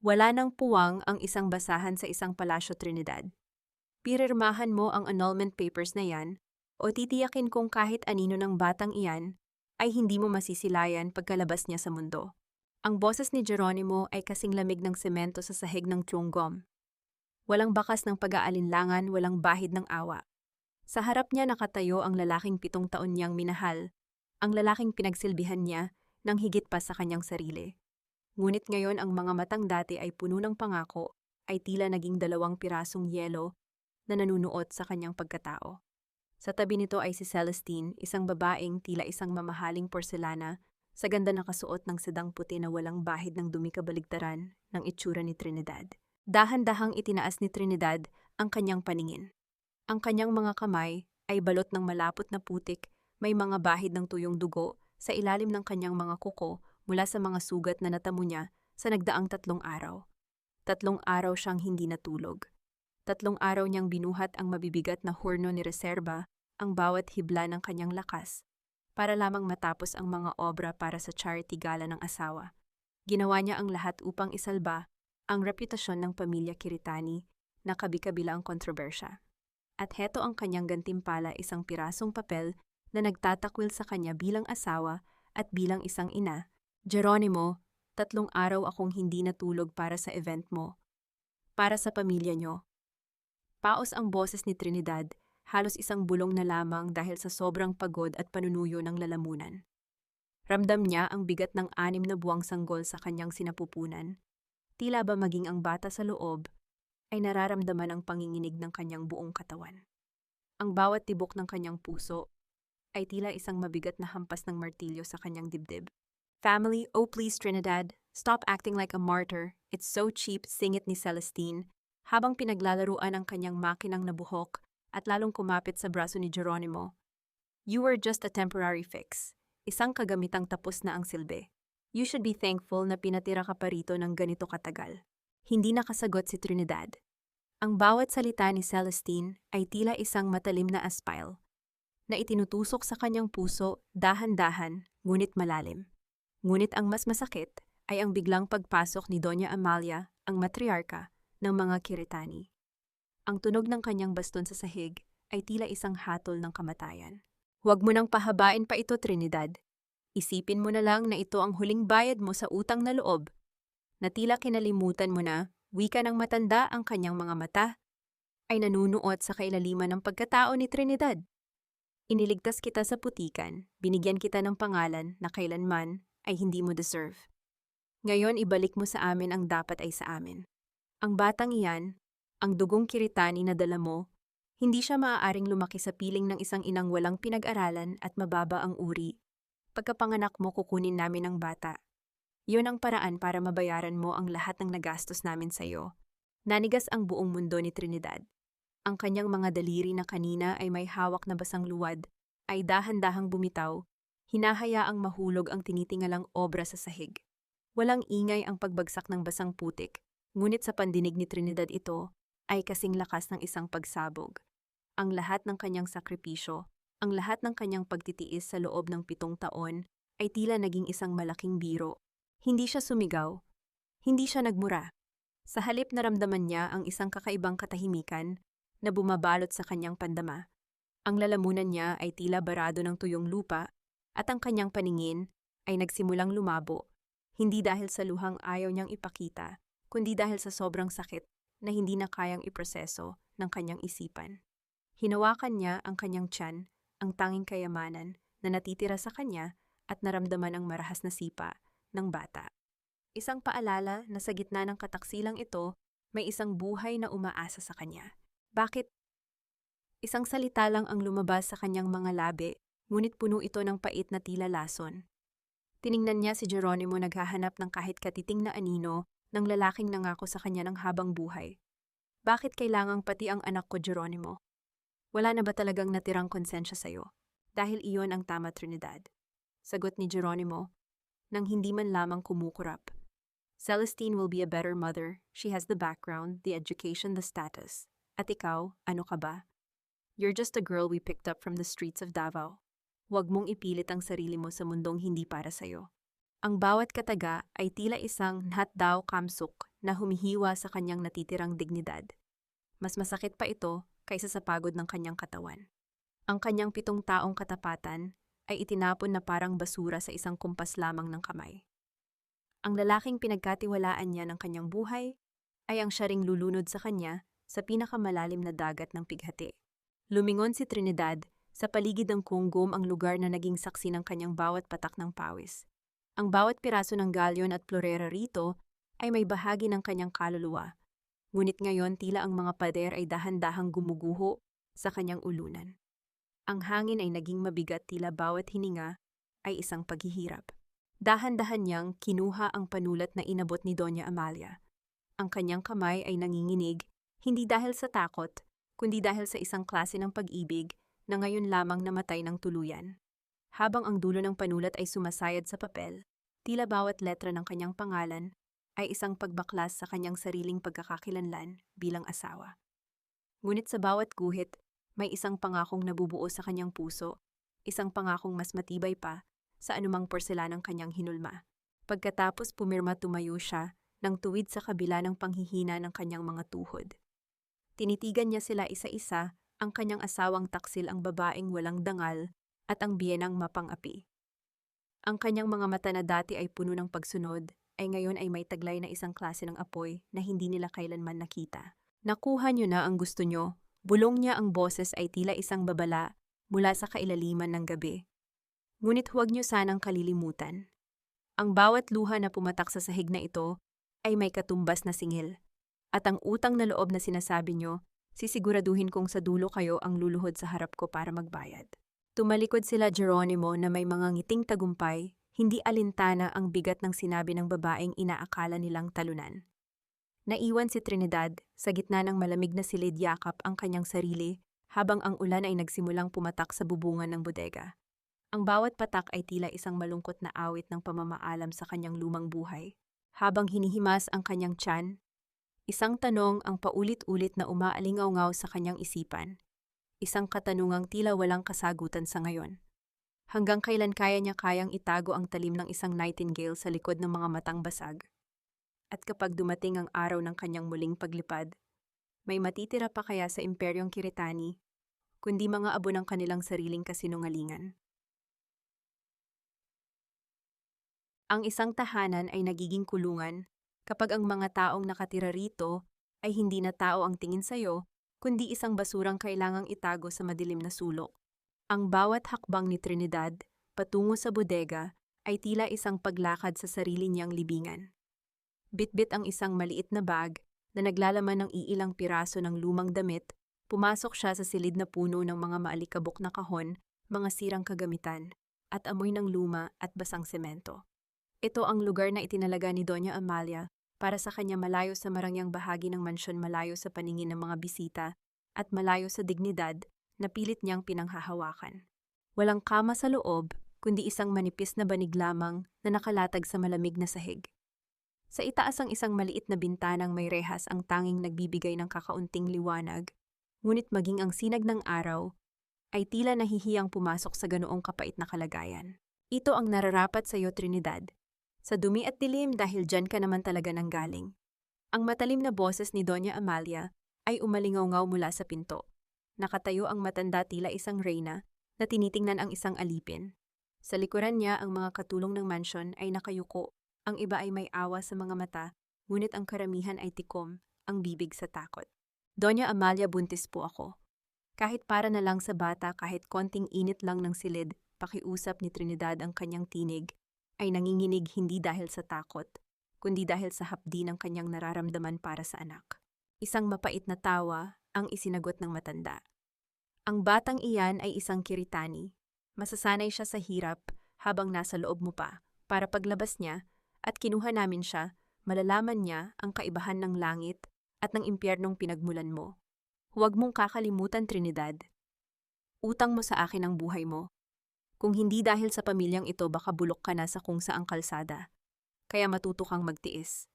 Wala nang puwang ang isang basahan sa isang palasyo Trinidad. Pirirmahan mo ang annulment papers na yan o titiyakin kung kahit anino ng batang iyan ay hindi mo masisilayan pagkalabas niya sa mundo. Ang boses ni Geronimo ay kasing lamig ng semento sa sahig ng Chonggom. Walang bakas ng pag-aalinlangan, walang bahid ng awa. Sa harap niya nakatayo ang lalaking 7 taon niyang minahal, ang lalaking pinagsilbihan niya nang higit pa sa kanyang sarili. Ngunit ngayon ang mga matang dati ay puno ng pangako, ay tila naging 2 pirasong yelo na nanunuot sa kanyang pagkatao. Sa tabi nito ay si Celestine, isang babaeng tila isang mamahaling porselana, sa ganda nakasuot ng sedang puti na walang bahid ng dumi kabaligtaran ng itsura ni Trinidad. Dahan-dahang itinaas ni Trinidad ang kanyang paningin. Ang kanyang mga kamay ay balot ng malapot na putik, may mga bahid ng tuyong dugo sa ilalim ng kanyang mga kuko mula sa mga sugat na natamo niya sa nagdaang 3 araw. 3 araw siyang hindi natulog. 3 araw niyang binuhat ang mabibigat na hurno ni Reserva, ang bawat hibla ng kanyang lakas, para lamang matapos ang mga obra para sa charity gala ng asawa. Ginawa niya ang lahat upang isalba ang reputasyon ng pamilya Kiritani na kabi-kabila ang kontrobersya. At heto ang kanyang gantimpala, isang pirasong papel na nagtatakwil sa kanya bilang asawa at bilang isang ina. Geronimo, 3 araw akong hindi natulog para sa event mo. Para sa pamilya niyo. Paos ang boses ni Trinidad, halos isang bulong na lamang dahil sa sobrang pagod at panunuyo ng lalamunan. Ramdam niya ang bigat ng 6 na buwang sanggol sa kanyang sinapupunan. Tila ba maging ang bata sa loob ay nararamdaman ang panginginig ng kanyang buong katawan. Ang bawat tibok ng kanyang puso ay tila isang mabigat na hampas ng martilyo sa kanyang dibdib. Family, oh please Trinidad, stop acting like a martyr. It's so cheap, singit ni Celestine, habang pinaglalaruan ang kanyang makinang na buhok at lalong kumapit sa braso ni Geronimo. You were just a temporary fix. Isang kagamitang tapos na ang silbi. You should be thankful na pinatira ka pa rito ng ganito katagal. Hindi nakasagot si Trinidad. Ang bawat salita ni Celestine ay tila isang matalim na aspile na itinutusok sa kanyang puso dahan-dahan ngunit malalim. Ngunit ang mas masakit ay ang biglang pagpasok ni Doña Amalia, ang matriarka ng mga Kiritani. Ang tunog ng kanyang baston sa sahig ay tila isang hatol ng kamatayan. Huwag mo nang pahabain pa ito, Trinidad. Isipin mo na lang na ito ang huling bayad mo sa utang na loob. Na tila kinalimutan mo na, wika ng matanda ang kanyang mga mata, ay nanunuot sa kailaliman ng pagkatao ni Trinidad. Iniligtas kita sa putikan, binigyan kita ng pangalan na kailanman ay hindi mo deserve. Ngayon ibalik mo sa amin ang dapat ay sa amin. Ang batang iyan, ang dugong Kiritani na dala mo, hindi siya maaaring lumaki sa piling ng isang inang walang pinag-aralan at mababa ang uri. Pagkapanganak mo, kukunin namin ang bata. Yun ang paraan para mabayaran mo ang lahat ng nagastos namin sa iyo. Nanigas ang buong mundo ni Trinidad. Ang kanyang mga daliri na kanina ay may hawak na basang luwad, ay dahan-dahang bumitaw, hinahayaang mahulog ang tinitingalang obra sa sahig. Walang ingay ang pagbagsak ng basang putik, ngunit sa pandinig ni Trinidad ito ay kasing lakas ng isang pagsabog. Ang lahat ng kanyang sakripisyo, ang lahat ng kanyang pagtitiis sa loob ng 7 taon ay tila naging isang malaking biro. Hindi siya sumigaw, hindi siya nagmura. Sa halip naramdaman niya ang isang kakaibang katahimikan na bumabalot sa kanyang pandama. Ang lalamunan niya ay tila barado ng tuyong lupa at ang kanyang paningin ay nagsimulang lumabo, hindi dahil sa luhang ayaw niyang ipakita, kundi dahil sa sobrang sakit na hindi na kayang iproseso ng kanyang isipan. Hinawakan niya ang kanyang tiyan, ang tanging kayamanan na natitira sa kanya at naramdaman ang marahas na sipa ng bata. Isang paalala na sa gitna ng kataksilang ito, may isang buhay na umaasa sa kanya. Bakit? Isang salita lang ang lumabas sa kanyang mga labi, ngunit puno ito ng pait na tila lason. Tiningnan niya si Geronimo naghahanap ng kahit katiting na anino ng lalaking nangako sa kanya ng habang buhay. Bakit kailangang pati ang anak ko, Geronimo? Wala na ba talagang natirang konsensya sa'yo? Dahil iyon ang tama, Trinidad. Sagot ni Geronimo, nang hindi man lamang kumukurap. Celestine will be a better mother. She has the background, the education, the status. At ikaw, ano ka ba? You're just a girl we picked up from the streets of Davao. Huwag mong ipilit ang sarili mo sa mundong hindi para sa'yo. Ang bawat kataga ay tila isang nhatdaw kamsuk na humihiwa sa kanyang natitirang dignidad. Mas masakit pa ito kaysa sa pagod ng kanyang katawan. Ang kanyang 7 taong katapatan ay itinapon na parang basura sa isang kumpas lamang ng kamay. Ang lalaking pinagkatiwalaan niya ng kanyang buhay ay ang siya ring lulunod sa kanya sa pinakamalalim na dagat ng pighati. Lumingon si Trinidad sa paligid ng Kungom, ang lugar na naging saksi ng kanyang bawat patak ng pawis. Ang bawat piraso ng galyon at florera rito ay may bahagi ng kanyang kaluluwa. Ngunit ngayon tila ang mga pader ay dahan-dahang gumuguho sa kanyang ulunan. Ang hangin ay naging mabigat, tila bawat hininga ay isang paghihirap. Dahan-dahan niyang kinuha ang panulat na inabot ni Doña Amalia. Ang kanyang kamay ay nanginginig, hindi dahil sa takot, kundi dahil sa isang klase ng pag-ibig na ngayon lamang namatay ng tuluyan. Habang ang dulo ng panulat ay sumasayad sa papel, tila bawat letra ng kanyang pangalan ay isang pagbaklas sa kanyang sariling pagkakakilanlan bilang asawa. Ngunit sa bawat guhit, may isang pangakong nabubuo sa kanyang puso, isang pangakong mas matibay pa sa anumang porselanang kanyang hinulma. Pagkatapos pumirma, tumayo siya nang tuwid sa kabila ng panghihina ng kanyang mga tuhod. Tinitigan niya sila isa-isa, ang kanyang asawang taksil, ang babaeng walang dangal, at ang biyenang mapang-api. Ang kanyang mga mata na dati ay puno ng pagsunod, ay ngayon ay may taglay na isang klase ng apoy na hindi nila kailanman nakita. Nakuha niyo na ang gusto niyo. Bulong niya, ang boses ay tila isang babala mula sa kailaliman ng gabi. Ngunit huwag niyo sanang kalilimutan. Ang bawat luha na pumatak sa sahig na ito ay may katumbas na singil. At ang utang na loob na sinasabi niyo, sisiguraduhin kong sa dulo kayo ang luluhod sa harap ko para magbayad. Tumalikod sila Geronimo na may mga ngiting tagumpay, hindi alintana ang bigat ng sinabi ng babaeng inaakala nilang talunan. Naiwan si Trinidad sa gitna ng malamig na silid, yakap ang kanyang sarili habang ang ulan ay nagsimulang pumatak sa bubungan ng bodega. Ang bawat patak ay tila isang malungkot na awit ng pamamaalam sa kanyang lumang buhay. Habang hinihimas ang kanyang tiyan, isang tanong ang paulit-ulit na umaalingaw-ngaw sa kanyang isipan. Isang katanungang tila walang kasagutan sa ngayon. Hanggang kailan kaya niya kayang itago ang talim ng isang nightingale sa likod ng mga matang basag? At kapag dumating ang araw ng kanyang muling paglipad, may matitira pa kaya sa Imperyong Kiritani, kundi mga abo ng kanilang sariling kasinungalingan? Ang isang tahanan ay nagiging kulungan kapag ang mga taong nakatira rito ay hindi na tao ang tingin sa'yo, kundi isang basurang kailangang itago sa madilim na sulok. Ang bawat hakbang ni Trinidad patungo sa bodega ay tila isang paglakad sa sarili niyang libingan. Bitbit ang isang maliit na bag na naglalaman ng iilang piraso ng lumang damit, pumasok siya sa silid na puno ng mga maalikabok na kahon, mga sirang kagamitan, at amoy ng luma at basang semento. Ito ang lugar na itinalaga ni Doña Amalia para sa kanya, malayo sa marangyang bahagi ng mansyon, malayo sa paningin ng mga bisita, at malayo sa dignidad na pilit niyang pinanghahawakan. Walang kama sa loob, kundi isang manipis na banig lamang na nakalatag sa malamig na sahig. Sa itaas ang isang maliit na bintanang may rehas ang tanging nagbibigay ng kakaunting liwanag, ngunit maging ang sinag ng araw ay tila nahihiyang pumasok sa ganoong kapait na kalagayan. Ito ang nararapat sa iyo, Trinidad. Sa dumi at dilim, dahil dyan ka naman talaga nanggaling. Ang matalim na boses ni Doña Amalia ay umalingaw-ngaw mula sa pinto. Nakatayo ang matanda, tila isang reyna na tinitingnan ang isang alipin. Sa likuran niya, ang mga katulong ng mansyon ay nakayuko. Ang iba ay may awa sa mga mata, ngunit ang karamihan ay tikom ang bibig sa takot. Doña Amalia, buntis po ako. Kahit para na lang sa bata, kahit konting init lang ng silid, pakiusap ni Trinidad, ang kanyang tinig ay nanginginig hindi dahil sa takot, kundi dahil sa hapdi ng kanyang nararamdaman para sa anak. Isang mapait na tawa ang isinagot ng matanda. Ang batang iyan ay isang Kiritani. Masasanay siya sa hirap habang nasa loob mo pa, para paglabas niya at kinuha namin siya, malalaman niya ang kaibahan ng langit at ng impyernong pinagmulan mo. Huwag mong kakalimutan, Trinidad. Utang mo sa akin ang buhay mo. Kung hindi dahil sa pamilyang ito, baka bulok ka na sa kung saang kalsada. Kaya matuto kang magtiis.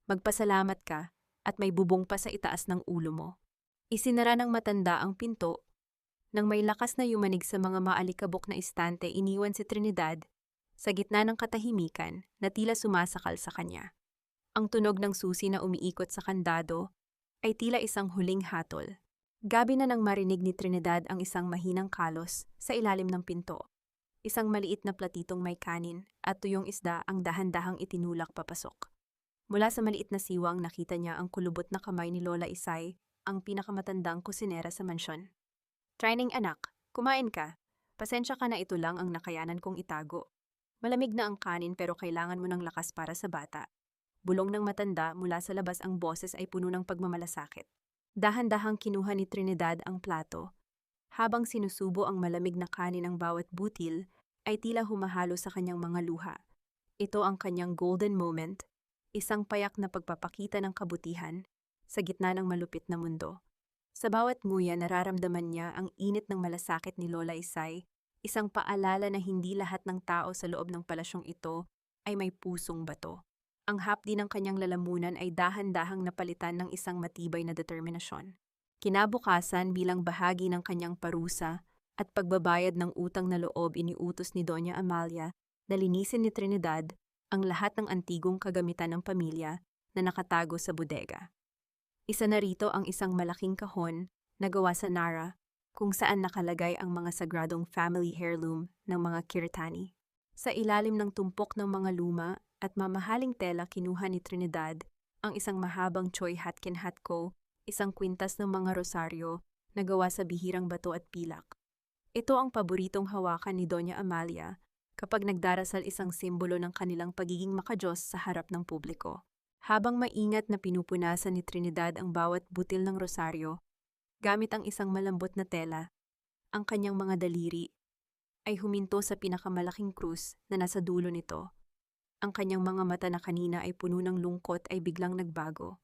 Magpasalamat ka at may bubong pa sa itaas ng ulo mo. Isinara ng matanda ang pinto. Nang may lakas na yumanig sa mga maalikabok na istante, iniwan si Trinidad sa gitna ng katahimikan na tila sumasakal sa kanya. Ang tunog ng susi na umiikot sa kandado ay tila isang huling hatol. Gabi na nang marinig ni Trinidad ang isang mahinang kalos sa ilalim ng pinto. Isang maliit na platitong may kanin at tuyong isda ang dahan-dahang itinulak papasok. Mula sa maliit na siwang nakita niya ang kulubot na kamay ni Lola Isay, ang pinakamatandang kusinera sa mansyon. "Trining anak, kumain ka. Pasensya ka na ito lang ang nakayanan kong itago. Malamig na ang kanin pero kailangan mo ng lakas para sa bata." Bulong ng matanda mula sa labas, ang boses ay puno ng pagmamalasakit. Dahan-dahang kinuha ni Trinidad ang plato. Habang sinusubo ang malamig na kanin ng bawat butil, ay tila humahalo sa kanyang mga luha. Ito ang kanyang golden moment, isang payak na pagpapakita ng kabutihan sa gitna ng malupit na mundo. Sa bawat nguya nararamdaman niya ang init ng malasakit ni Lola Isay, isang paalala na hindi lahat ng tao sa loob ng palasyong ito ay may pusong bato. Ang hapdi ng kanyang lalamunan ay dahan-dahang napalitan ng isang matibay na determinasyon. Kinabukasan, bilang bahagi ng kanyang parusa at pagbabayad ng utang na loob, iniutos ni Doña Amalia na linisin ni Trinidad ang lahat ng antigong kagamitan ng pamilya na nakatago sa bodega. Isa na rito ang isang malaking kahon na gawa sa Nara kung saan nakalagay ang mga sagradong family heirloom ng mga Kiritani. Sa ilalim ng tumpok ng mga luma at mamahaling tela, kinuha ni Trinidad ang isang mahabang Choy Hatkin Hatko, isang kwintas ng mga rosaryo na gawa sa bihirang bato at pilak. Ito ang paboritong hawakan ni Doña Amalia kapag nagdarasal, isang simbolo ng kanilang pagiging makadiyos sa harap ng publiko. Habang maingat na pinupunasan ni Trinidad ang bawat butil ng rosaryo, gamit ang isang malambot na tela, ang kanyang mga daliri ay huminto sa pinakamalaking krus na nasa dulo nito. Ang kanyang mga mata na kanina ay puno ng lungkot ay biglang nagbago.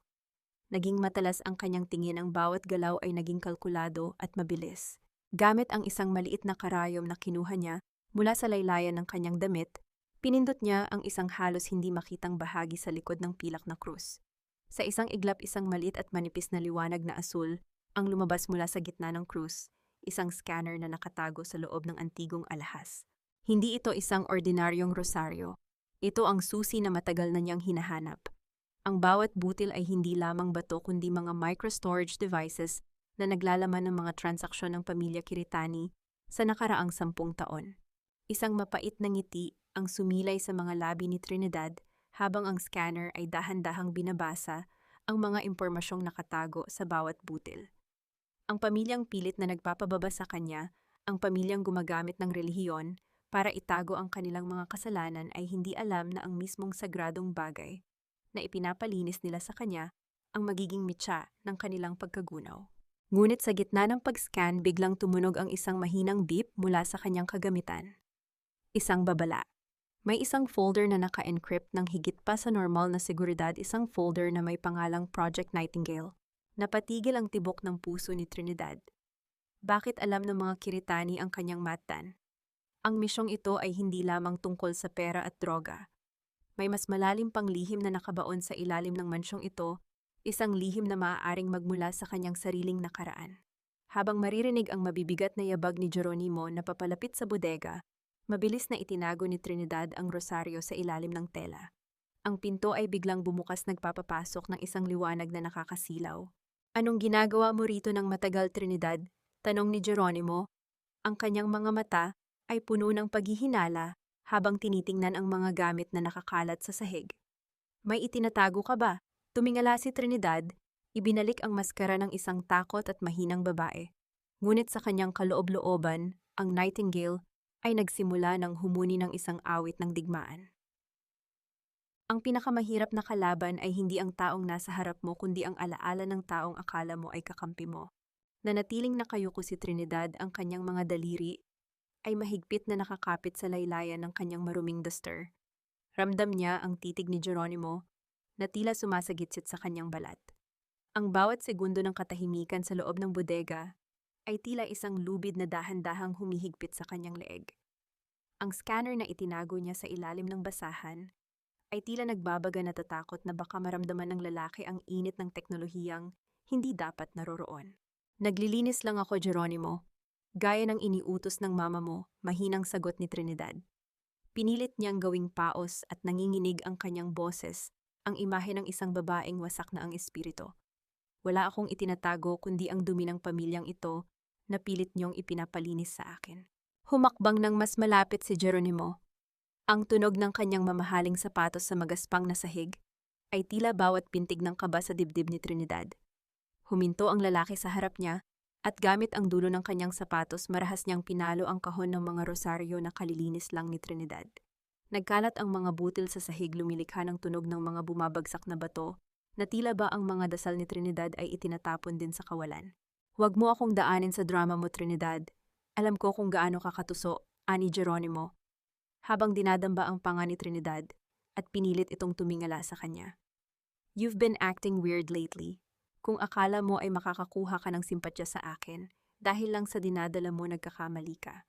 Naging matalas ang kanyang tingin, ang bawat galaw ay naging kalkulado at mabilis. Gamit ang isang maliit na karayom na kinuha niya mula sa laylayan ng kanyang damit, pinindot niya ang isang halos hindi makitang bahagi sa likod ng pilak na krus. Sa isang iglap, isang maliit at manipis na liwanag na asul ang lumabas mula sa gitna ng krus, isang scanner na nakatago sa loob ng antigong alahas. Hindi ito isang ordinaryong rosaryo. Ito ang susi na matagal na niyang hinahanap. Ang bawat butil ay hindi lamang bato kundi mga micro-storage devices na naglalaman ng mga transaksyon ng pamilya Kiritani sa nakaraang 10 taon. Isang mapait na ngiti ang sumilay sa mga labi ni Trinidad habang ang scanner ay dahan-dahang binabasa ang mga impormasyong nakatago sa bawat butil. Ang pamilyang pilit na nagpapababa sa kanya, ang pamilyang gumagamit ng relihiyon para itago ang kanilang mga kasalanan, ay hindi alam na ang mismong sagradong bagay na ipinapalinis nila sa kanya ang magiging mitya ng kanilang pagkagunaw. Ngunit sa gitna ng pag-scan, biglang tumunog ang isang mahinang beep mula sa kanyang kagamitan. Isang babala. May isang folder na naka-encrypt ng higit pa sa normal na seguridad, isang folder na may pangalang Project Nightingale. Napatigil ang tibok ng puso ni Trinidad. Bakit alam ng mga Kiritani ang kanyang matdan? Ang misyong ito ay hindi lamang tungkol sa pera at droga. May mas malalim pang lihim na nakabaon sa ilalim ng mansyong ito, isang lihim na maaaring magmula sa kanyang sariling nakaraan. Habang maririnig ang mabibigat na yabag ni Geronimo na papalapit sa bodega, mabilis na itinago ni Trinidad ang rosaryo sa ilalim ng tela. Ang pinto ay biglang bumukas, nagpapapasok ng isang liwanag na nakakasilaw. "Anong ginagawa mo rito ng matagal, Trinidad?" tanong ni Geronimo. Ang kanyang mga mata ay puno ng paghihinala habang tinitingnan ang mga gamit na nakakalat sa sahig. "May itinatago ka ba?" Tumingala si Trinidad, ibinalik ang maskara ng isang takot at mahinang babae. Ngunit sa kanyang kaloob-looban, ang Nightingale ay nagsimula ng humuni ng isang awit ng digmaan. Ang pinakamahirap na kalaban ay hindi ang taong nasa harap mo kundi ang alaala ng taong akala mo ay kakampi mo. Nanatiling nakayuko si Trinidad, ang kanyang mga daliri ay mahigpit na nakakapit sa laylayan ng kanyang maruming duster. Ramdam niya ang titig ni Geronimo na tila sumasagitsit sa kanyang balat. Ang bawat segundo ng katahimikan sa loob ng bodega ay tila isang lubid na dahan-dahang humihigpit sa kanyang leeg. Ang scanner na itinago niya sa ilalim ng basahan ay tila nagbabaga, natatakot na baka maramdaman ng lalaki ang init ng teknolohiyang hindi dapat naroroon. "Naglilinis lang ako, Geronimo. Gaya ng iniutos ng mama mo," mahinang sagot ni Trinidad. Pinilit niyang gawing paos at nanginginig ang kanyang boses, ang imahe ng isang babaeng wasak na ang espiritu. Wala akong itinatago kundi ang dumi ng pamilyang ito na pilit niyong ipinapalinis sa akin. Humakbang ng mas malapit si Geronimo. Ang tunog ng kanyang mamahaling sapatos sa magaspang na sahig ay tila bawat pintig ng kaba sa dibdib ni Trinidad. Huminto ang lalaki sa harap niya at gamit ang dulo ng kanyang sapatos marahas niyang pinalo ang kahon ng mga rosaryo na kalilinis lang ni Trinidad. Nagkalat ang mga butil sa sahig, lumilikha ng tunog ng mga bumabagsak na bato na tila ba ang mga dasal ni Trinidad ay itinatapon din sa kawalan. "Huwag mo akong daanin sa drama mo, Trinidad. Alam ko kung gaano ka katuso," ani Geronimo, habang dinadamba ang panga ni Trinidad at pinilit itong tumingala sa kanya. "You've been acting weird lately. Kung akala mo ay makakakuha ka ng simpatya sa akin dahil lang sa dinadala mo, nagkakamali ka.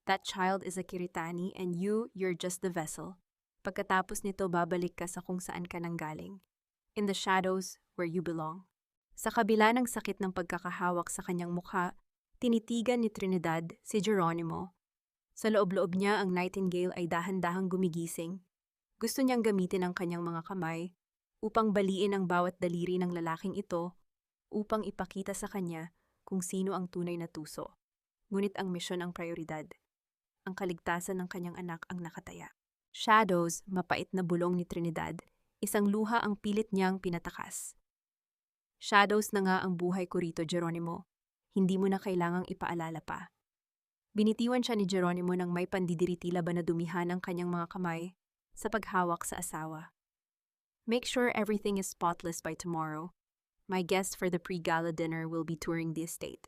That child is a Kiritani and you're just the vessel. Pagkatapos nito, babalik ka sa kung saan ka nanggaling. In the shadows where you belong." Sa kabila ng sakit ng pagkakahawak sa kanyang mukha, tinitigan ni Trinidad si Geronimo. Sa loob-loob niya, ang Nightingale ay dahan-dahang gumigising. Gusto niyang gamitin ang kanyang mga kamay upang baliin ang bawat daliri ng lalaking ito upang ipakita sa kanya kung sino ang tunay na tuso. Ngunit ang misyon ang prioridad. Ang kaligtasan ng kanyang anak ang nakataya. Shadows, mapait na bulong ni Trinidad, isang luha ang pilit niyang pinatakas. "Shadows na nga ang buhay ko rito, Geronimo. Hindi mo na kailangang ipaalala pa." Binitiwan siya ni Geronimo nang may pandidiritila ba na dumihan ang kanyang mga kamay sa paghawak sa asawa. "Make sure everything is spotless by tomorrow. My guests for the pre-gala dinner will be touring the estate.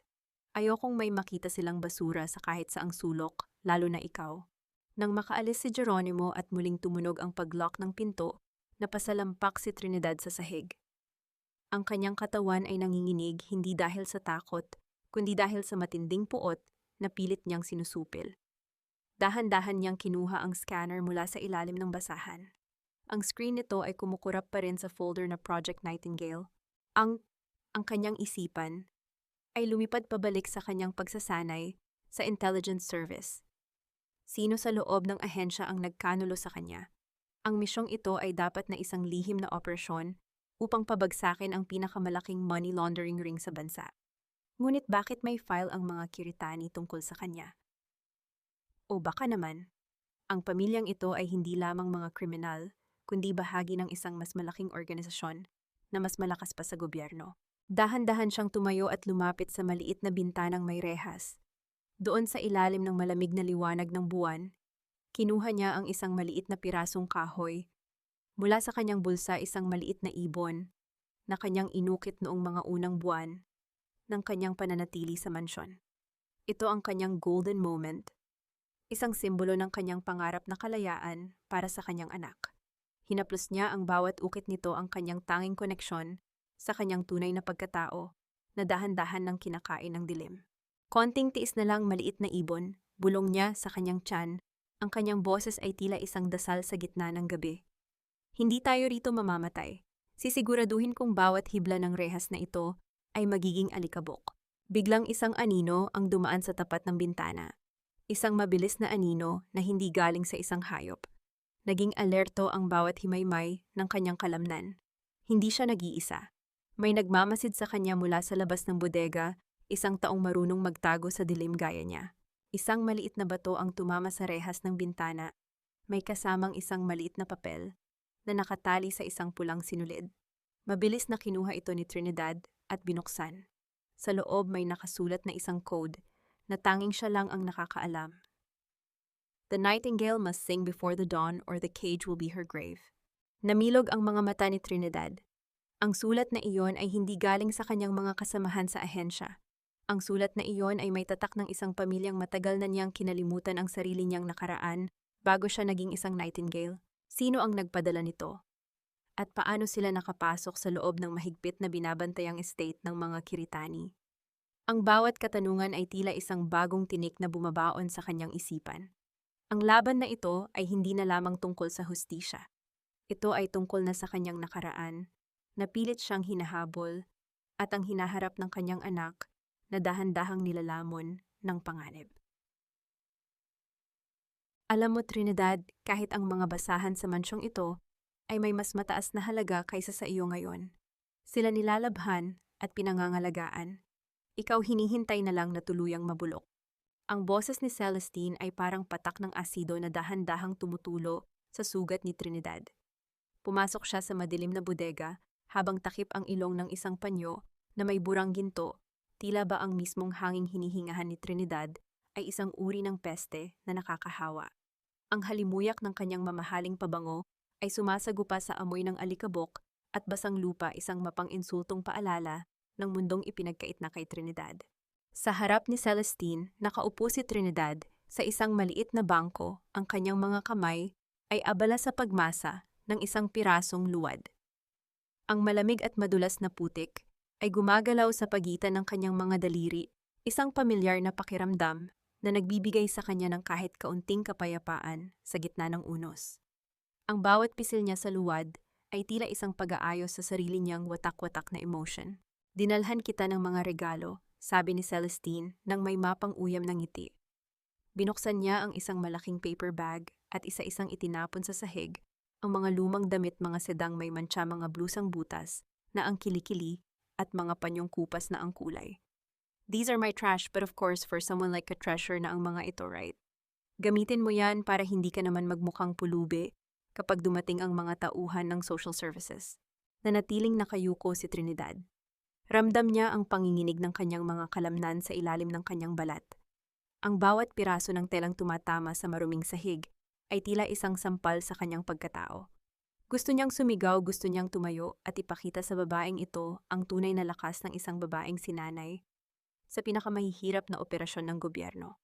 Ayokong may makita silang basura sa kahit saang sulok, lalo na ikaw." Nang makaalis si Geronimo at muling tumunog ang paglock ng pinto, napasalampak si Trinidad sa sahig. Ang kanyang katawan ay nanginginig hindi dahil sa takot, kundi dahil sa matinding puot na pilit niyang sinusupil. Dahan-dahan niyang kinuha ang scanner mula sa ilalim ng basahan. Ang screen nito ay kumukurap pa rin sa folder na Project Nightingale. Ang kanyang isipan ay lumipad pabalik sa kanyang pagsasanay sa intelligence service. Sino sa loob ng ahensya ang nagkanulo sa kanya? Ang misyong ito ay dapat na isang lihim na operasyon upang pabagsakin ang pinakamalaking money laundering ring sa bansa. Ngunit bakit may file ang mga Kiritani tungkol sa kanya? O baka naman, ang pamilyang ito ay hindi lamang mga kriminal, kundi bahagi ng isang mas malaking organisasyon na mas malakas pa sa gobyerno. Dahan-dahan siyang tumayo at lumapit sa maliit na bintanang may rehas. Doon sa ilalim ng malamig na liwanag ng buwan, kinuha niya ang isang maliit na pirasong kahoy. Mula sa kanyang bulsa, isang maliit na ibon na kanyang inukit noong mga unang buwan ng kanyang pananatili sa mansyon. Ito ang kanyang golden moment, isang simbolo ng kanyang pangarap na kalayaan para sa kanyang anak. Hinaplos niya ang bawat ukit nito ang kanyang tanging koneksyon sa kanyang tunay na pagkatao na dahan-dahan ng kinakain ng dilim. Konting tiis na lang, maliit na ibon, bulong niya sa kanyang tiyan. Ang kanyang boses ay tila isang dasal sa gitna ng gabi. "Hindi tayo rito mamamatay. Sisiguraduhin kong bawat hibla ng rehas na ito ay magiging alikabok." Biglang isang anino ang dumaan sa tapat ng bintana. Isang mabilis na anino na hindi galing sa isang hayop. Naging alerto ang bawat himaymay ng kanyang kalamnan. Hindi siya nag-iisa. May nagmamasid sa kanya mula sa labas ng bodega, isang taong marunong magtago sa dilim gaya niya. Isang maliit na bato ang tumama sa rehas ng bintana. May kasamang isang maliit na papel na nakatali sa isang pulang sinulid. Mabilis na kinuha ito ni Trinidad at binuksan. Sa loob may nakasulat na isang code na tanging siya lang ang nakakaalam. "The nightingale must sing before the dawn or the cage will be her grave." Namilog ang mga mata ni Trinidad. Ang sulat na iyon ay hindi galing sa kanyang mga kasamahan sa ahensya. Ang sulat na iyon ay may tatak ng isang pamilyang matagal na niyang kinalimutan ang sarili niyang nakaraan bago siya naging isang nightingale. Sino ang nagpadala nito? At paano sila nakapasok sa loob ng mahigpit na binabantayang estate ng mga Kiritani? Ang bawat katanungan ay tila isang bagong tinik na bumabaon sa kanyang isipan. Ang laban na ito ay hindi na lamang tungkol sa hustisya. Ito ay tungkol na sa kanyang nakaraan, na pilit siyang hinahabol, at ang hinaharap ng kanyang anak na dahan-dahang nilalamon ng panganib. Alam mo, Trinidad, kahit ang mga basahan sa mansyong ito ay may mas mataas na halaga kaysa sa iyo ngayon. Sila nilalabhan at pinangangalagaan. Ikaw hinihintay na lang na tuluyang mabulok. Ang boses ni Celestine ay parang patak ng asido na dahan-dahang tumutulo sa sugat ni Trinidad. Pumasok siya sa madilim na bodega habang takip ang ilong ng isang panyo na may burang ginto, tila ba ang mismong hanging hinihingahan ni Trinidad ay isang uri ng peste na nakakahawa. Ang halimuyak ng kanyang mamahaling pabango ay sumasagupa sa amoy ng alikabok at basang lupa, isang mapang-insultong paalala ng mundong ipinagkait na kay Trinidad. Sa harap ni Celestine, nakaupo si Trinidad sa isang maliit na bangko, ang kanyang mga kamay ay abala sa pagmasa ng isang pirasong luwad. Ang malamig at madulas na putik ay gumagalaw sa pagitan ng kanyang mga daliri, isang pamilyar na pakiramdam na nagbibigay sa kanya ng kahit kaunting kapayapaan sa gitna ng unos. Ang bawat pisil niya sa luwad ay tila isang pag-aayos sa sarili niyang watak-watak na emotion. Dinalhan kita ng mga regalo, sabi ni Celestine nang may mapang uyam ng ngiti. Binuksan niya ang isang malaking paper bag at isa-isang itinapon sa sahig, ang mga lumang damit, mga sedang may mantsa, mga blusang butas na ang kilikili at mga panyong kupas na ang kulay. These are my trash, but of course for someone like a treasure na ang mga ito, right? Gamitin mo yan para hindi ka naman magmukhang pulubi kapag dumating ang mga tauhan ng social services. Nanatiling nakayuko si Trinidad. Ramdam niya ang panginginig ng kanyang mga kalamnan sa ilalim ng kanyang balat. Ang bawat piraso ng telang tumatama sa maruming sahig ay tila isang sampal sa kanyang pagkatao. Gusto niyang sumigaw, gusto niyang tumayo at ipakita sa babaeng ito ang tunay na lakas ng isang babaeng sinanay sa pinakamahihirap na operasyon ng gobyerno.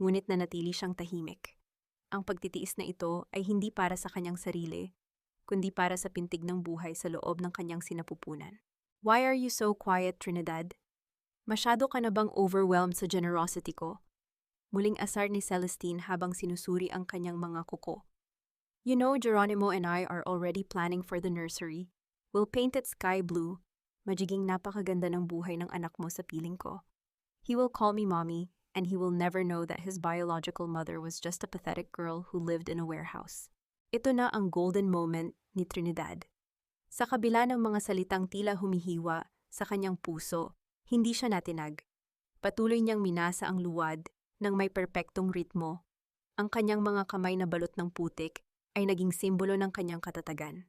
Ngunit nanatili siyang tahimik. Ang pagtitiis na ito ay hindi para sa kanyang sarili, kundi para sa pintig ng buhay sa loob ng kanyang sinapupunan. Why are you so quiet, Trinidad? Masyado ka na bang overwhelmed sa generosity ko? Muling asar ni Celestine habang sinusuri ang kanyang mga kuko. You know, Geronimo and I are already planning for the nursery. We'll paint it sky blue. Magiging napakaganda ng buhay ng anak mo sa piling ko. He will call me mommy, and he will never know that his biological mother was just a pathetic girl who lived in a warehouse. Ito na ang golden moment ni Trinidad. Sa kabila ng mga salitang tila humihiwa sa kanyang puso, hindi siya natinag. Patuloy niyang minasa ang luwad ng may perpektong ritmo. Ang kanyang mga kamay na balot ng putik ay naging simbolo ng kanyang katatagan.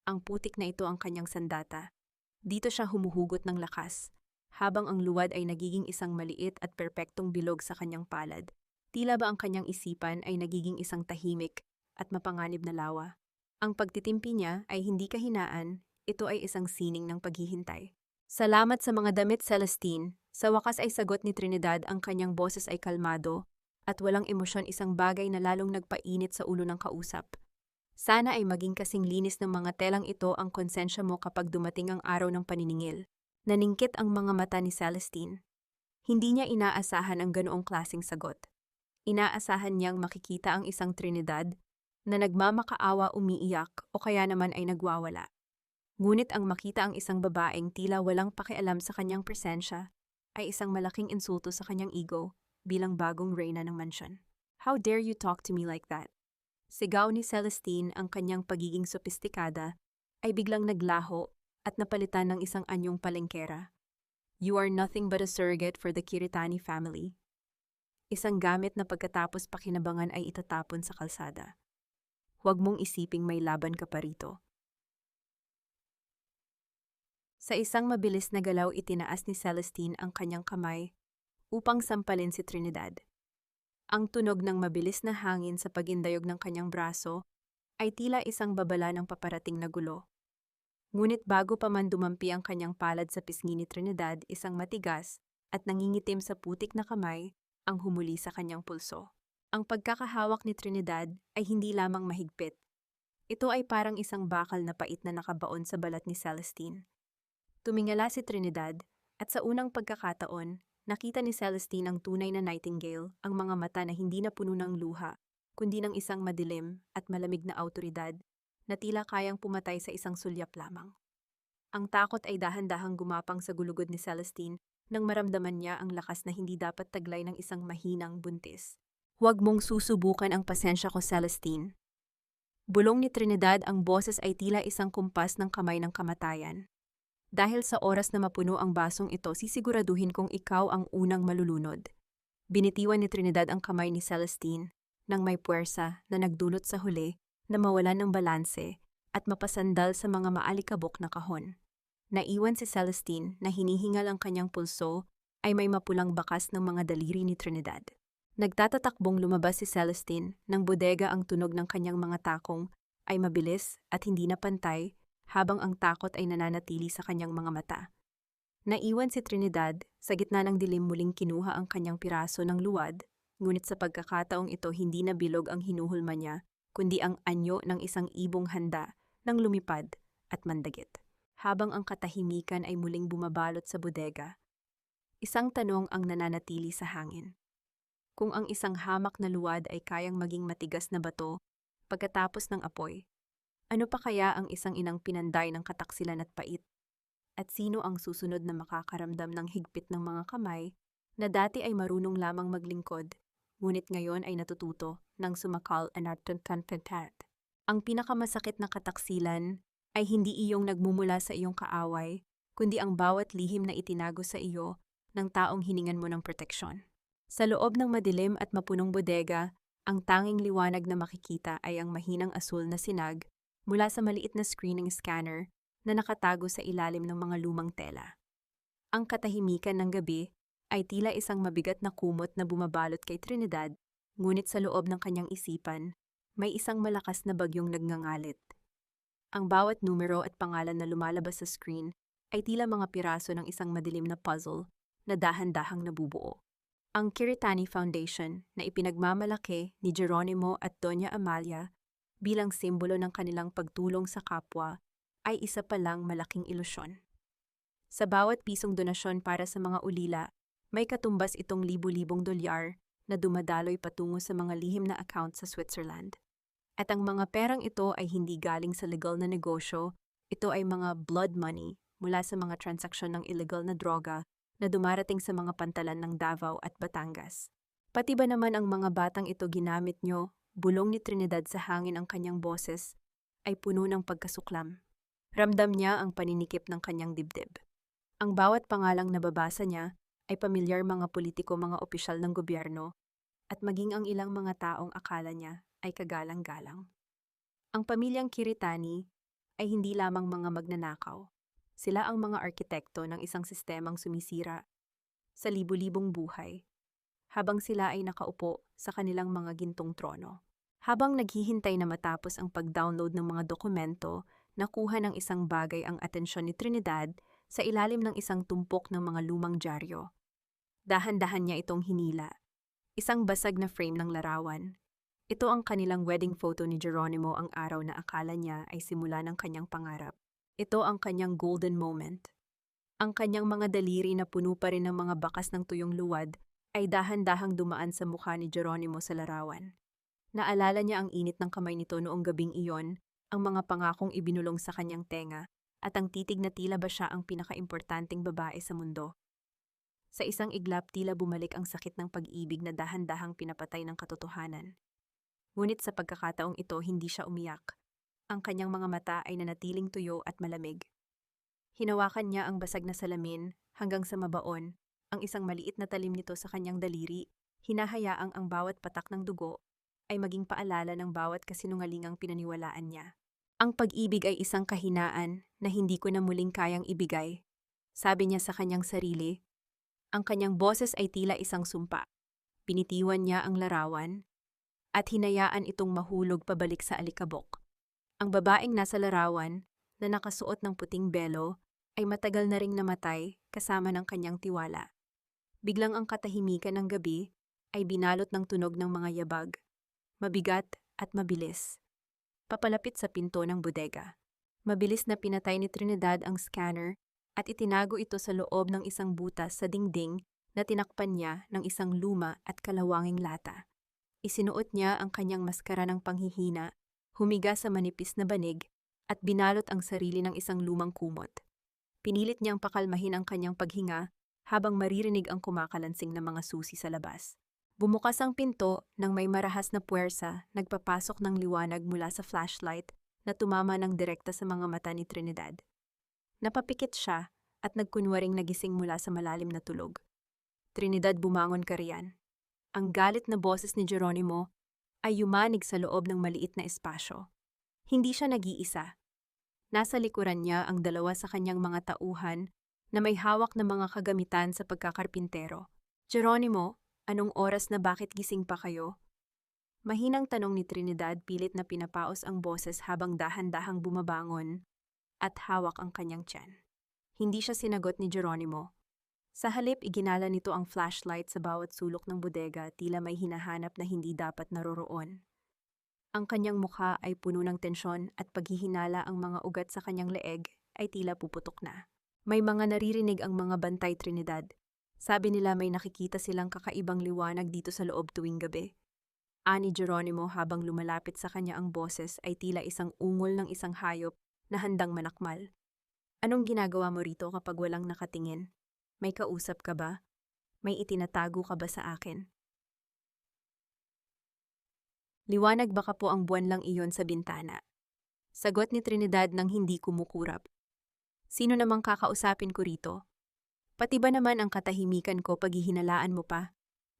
Ang putik na ito ang kanyang sandata. Dito siya humuhugot ng lakas, habang ang luwad ay nagiging isang maliit at perpektong bilog sa kanyang palad. Tila ba ang kanyang isipan ay nagiging isang tahimik at mapanganib na lawa. Ang pagtitimpi niya ay hindi kahinaan, ito ay isang sining ng paghihintay. Salamat sa mga damit, Celestine. Sa wakas ay sagot ni Trinidad, ang kanyang boses ay kalmado at walang emosyon, isang bagay na lalong nagpainit sa ulo ng kausap. Sana ay maging kasing linis ng mga telang ito ang konsensya mo kapag dumating ang araw ng paniningil. Naningkit ang mga mata ni Celestine. Hindi niya inaasahan ang ganoong klaseng sagot. Inaasahan niyang makikita ang isang Trinidad na nagmamakaawa, umiiyak o kaya naman ay nagwawala. Ngunit ang makita ang isang babaeng tila walang pakialam sa kanyang presensya ay isang malaking insulto sa kanyang ego bilang bagong reyna ng mansyon. How dare you talk to me like that? Sigaw ni Celestine, ang kanyang pagiging sopistikada ay biglang naglaho at napalitan ng isang anyong palengkera. You are nothing but a surrogate for the Kiritani family. Isang gamit na pagkatapos pakinabangan ay itatapon sa kalsada. Huwag mong isiping may laban ka pa rito. Sa isang mabilis na galaw, itinaas ni Celestine ang kanyang kamay upang sampalin si Trinidad. Ang tunog ng mabilis na hangin sa pagindayog ng kanyang braso ay tila isang babala ng paparating na gulo. Ngunit bago pa man dumampi ang kanyang palad sa pisngi ni Trinidad, isang matigas at nangingitim sa putik na kamay ang humuli sa kanyang pulso. Ang pagkakahawak ni Trinidad ay hindi lamang mahigpit. Ito ay parang isang bakal na pait na nakabaon sa balat ni Celestine. Tumingala si Trinidad at sa unang pagkakataon, nakita ni Celestine ang tunay na nightingale, ang mga mata na hindi na puno ng luha, kundi ng isang madilim at malamig na awtoridad na tila kayang pumatay sa isang sulyap lamang. Ang takot ay dahan-dahang gumapang sa gulugod ni Celestine nang maramdaman niya ang lakas na hindi dapat taglay ng isang mahinang buntis. Huwag mong susubukan ang pasensya ko, Celestine. Bulong ni Trinidad, ang boses ay tila isang kumpas ng kamay ng kamatayan. Dahil sa oras na mapuno ang basong ito, sisiguraduhin kong ikaw ang unang malulunod. Binitiwan ni Trinidad ang kamay ni Celestine nang may puwersa na nagdulot sa huli na mawalan ng balanse at mapasandal sa mga maalikabok na kahon. Naiwan si Celestine na hinihingal ang kanyang pulso ay may mapulang bakas ng mga daliri ni Trinidad. Nagtatatakbong lumabas si Celestine nang bodega ang tunog ng kanyang mga takong ay mabilis at hindi na pantay habang ang takot ay nananatili sa kanyang mga mata. Naiwan si Trinidad, sa gitna ng dilim muling kinuha ang kanyang piraso ng luwad, ngunit sa pagkakataong ito hindi na bilog ang hinuhulma niya, kundi ang anyo ng isang ibong handa nang lumipad at mandagit. Habang ang katahimikan ay muling bumabalot sa bodega, isang tanong ang nananatili sa hangin. Kung ang isang hamak na luwad ay kayang maging matigas na bato pagkatapos ng apoy, ano pa kaya ang isang inang pinanday ng kataksilan at pait? At sino ang susunod na makakaramdam ng higpit ng mga kamay na dati ay marunong lamang maglingkod, ngunit ngayon ay natututo ng sumakal at contentat? Ang pinakamasakit na kataksilan ay hindi iyong nagmumula sa iyong kaaway, kundi ang bawat lihim na itinago sa iyo ng taong hiningan mo ng proteksyon. Sa loob ng madilim at mapunong bodega, ang tanging liwanag na makikita ay ang mahinang asul na sinag mula sa maliit na screening scanner na nakatago sa ilalim ng mga lumang tela. Ang katahimikan ng gabi ay tila isang mabigat na kumot na bumabalot kay Trinidad, ngunit sa loob ng kanyang isipan, may isang malakas na bagyong nagngangalit. Ang bawat numero at pangalan na lumalabas sa screen ay tila mga piraso ng isang madilim na puzzle na dahan-dahang nabubuo. Ang Kiritani Foundation na ipinagmamalaki ni Geronimo at Doña Amalia bilang simbolo ng kanilang pagtulong sa kapwa ay isa pa lang malaking ilusyon. Sa bawat pisong donasyon para sa mga ulila, may katumbas itong libu-libong dolyar na dumadaloy patungo sa mga lihim na account sa Switzerland. At ang mga perang ito ay hindi galing sa legal na negosyo, ito ay mga blood money mula sa mga transaksyon ng illegal na droga na dumarating sa mga pantalan ng Davao at Batangas. Pati ba naman ang mga batang ito ginamit nyo, bulong ni Trinidad sa hangin ang kanyang boses, ay puno ng pagkasuklam. Ramdam niya ang paninikip ng kanyang dibdib. Ang bawat pangalang nababasa niya ay pamilyar mga politiko, mga opisyal ng gobyerno, at maging ang ilang mga taong akala niya ay kagalang-galang. Ang pamilyang Kiritani ay hindi lamang mga magnanakaw. Sila ang mga arkitekto ng isang sistemang sumisira sa libu-libong buhay, habang sila ay nakaupo sa kanilang mga gintong trono. Habang naghihintay na matapos ang pag-download ng mga dokumento, nakuha ng isang bagay ang atensyon ni Trinidad sa ilalim ng isang tumpok ng mga lumang dyaryo. Dahan-dahan niya itong hinila. Isang basag na frame ng larawan. Ito ang kanilang wedding photo ni Geronimo, ang araw na akala niya ay simula ng kanyang pangarap. Ito ang kanyang golden moment. Ang kanyang mga daliri na puno pa rin ng mga bakas ng tuyong luwad ay dahan-dahang dumaan sa mukha ni Geronimo sa larawan. Naalala niya ang init ng kamay nito noong gabing iyon, ang mga pangakong ibinulong sa kanyang tenga, at ang titig na tila ba siya ang pinakaimportanteng babae sa mundo. Sa isang iglap, tila bumalik ang sakit ng pag-ibig na dahan-dahang pinapatay ng katotohanan. Ngunit sa pagkakataong ito, hindi siya umiyak. Ang kanyang mga mata ay nanatiling tuyo at malamig. Hinawakan niya ang basag na salamin hanggang sa mabaon, ang isang maliit na talim nito sa kanyang daliri, hinahayaang ang bawat patak ng dugo ay maging paalala ng bawat kasinungalingang pinaniwalaan niya. Ang pag-ibig ay isang kahinaan na hindi ko na muling kayang ibigay, sabi niya sa kanyang sarili. Ang kanyang boses ay tila isang sumpa. Binitiwan niya ang larawan at hinayaan itong mahulog pabalik sa alikabok. Ang babaeng nasa larawan na nakasuot ng puting belo ay matagal na ring namatay kasama ng kanyang tiwala. Biglang ang katahimikan ng gabi ay binalot ng tunog ng mga yabag, mabigat at mabilis. Papalapit sa pinto ng bodega. Mabilis na pinatay ni Trinidad ang scanner at itinago ito sa loob ng isang butas sa dingding na tinakpan niya ng isang luma at kalawanging lata. Isinuot niya ang kanyang maskara ng panghihina, humiga sa manipis na banig, at binalot ang sarili ng isang lumang kumot. Pinilit niyang pakalmahin ang kanyang paghinga habang maririnig ang kumakalansing na mga susi sa labas. Bumukas ang pinto nang may marahas na puwersa, nagpapasok ng liwanag mula sa flashlight na tumama ng direkta sa mga mata ni Trinidad. Napapikit siya at nagkunwaring nagising mula sa malalim na tulog. Trinidad, bumangon ka riyan. Ang galit na boses ni Geronimo ay yumanig sa loob ng maliit na espasyo. Hindi siya nag-iisa. Nasa likuran niya ang dalawa sa kanyang mga tauhan na may hawak na mga kagamitan sa pagkakarpintero. Geronimo, anong oras na, bakit gising pa kayo? Mahinang tanong ni Trinidad, pilit na pinapaos ang boses habang dahan-dahang bumabangon at hawak ang kanyang tiyan. Hindi siya sinagot ni Geronimo. Sa halip, iginala nito ang flashlight sa bawat sulok ng bodega, tila may hinahanap na hindi dapat naroroon. Ang kanyang mukha ay puno ng tensyon at paghihinala, ang mga ugat sa kanyang leeg ay tila puputok na. May mga naririnig ang mga bantay, Trinidad. Sabi nila may nakikita silang kakaibang liwanag dito sa loob tuwing gabi. Ani Geronimo habang lumalapit sa kanya, ang boses ay tila isang ungol ng isang hayop na handang manakmal. Anong ginagawa mo rito kapag walang nakatingin? May kausap ka ba? May itinatago ka ba sa akin? Liwanag, baka po ang buwan lang iyon sa bintana. Sagot ni Trinidad nang hindi kumukurap. Sino namang kakausapin ko rito? Pati ba naman ang katahimikan ko paghihinalaan mo pa?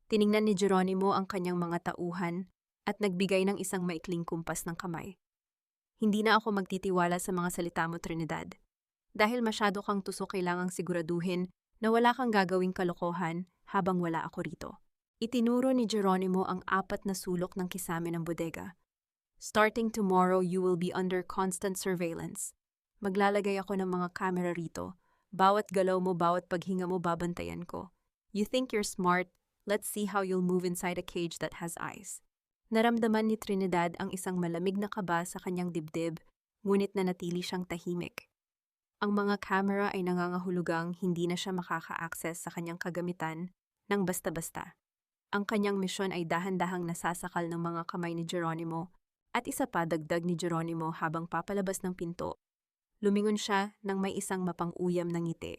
Tiningnan ni Geronimo ang kanyang mga tauhan at nagbigay ng isang maikling kumpas ng kamay. Hindi na ako magtitiwala sa mga salita mo, Trinidad. Dahil masyado kang tuso, kailangang siguraduhin na wala kang gagawing kalokohan habang wala ako rito. Itinuro ni Geronimo ang 4 na sulok ng kisame ng bodega. Starting tomorrow, you will be under constant surveillance. Maglalagay ako ng mga camera rito. Bawat galaw mo, bawat paghinga mo, babantayan ko. You think you're smart? Let's see how you'll move inside a cage that has eyes. Naramdaman ni Trinidad ang isang malamig na kaba sa kanyang dibdib, ngunit nanatili siyang tahimik. Ang mga camera ay nangangahulugang hindi na siya makaka-access sa kanyang kagamitan ng basta-basta. Ang kanyang misyon ay dahan-dahang nasasakal ng mga kamay ni Geronimo, at isa pa, dagdag ni Geronimo habang papalabas ng pinto. Lumingon siya nang may isang mapang-uyam na ngiti.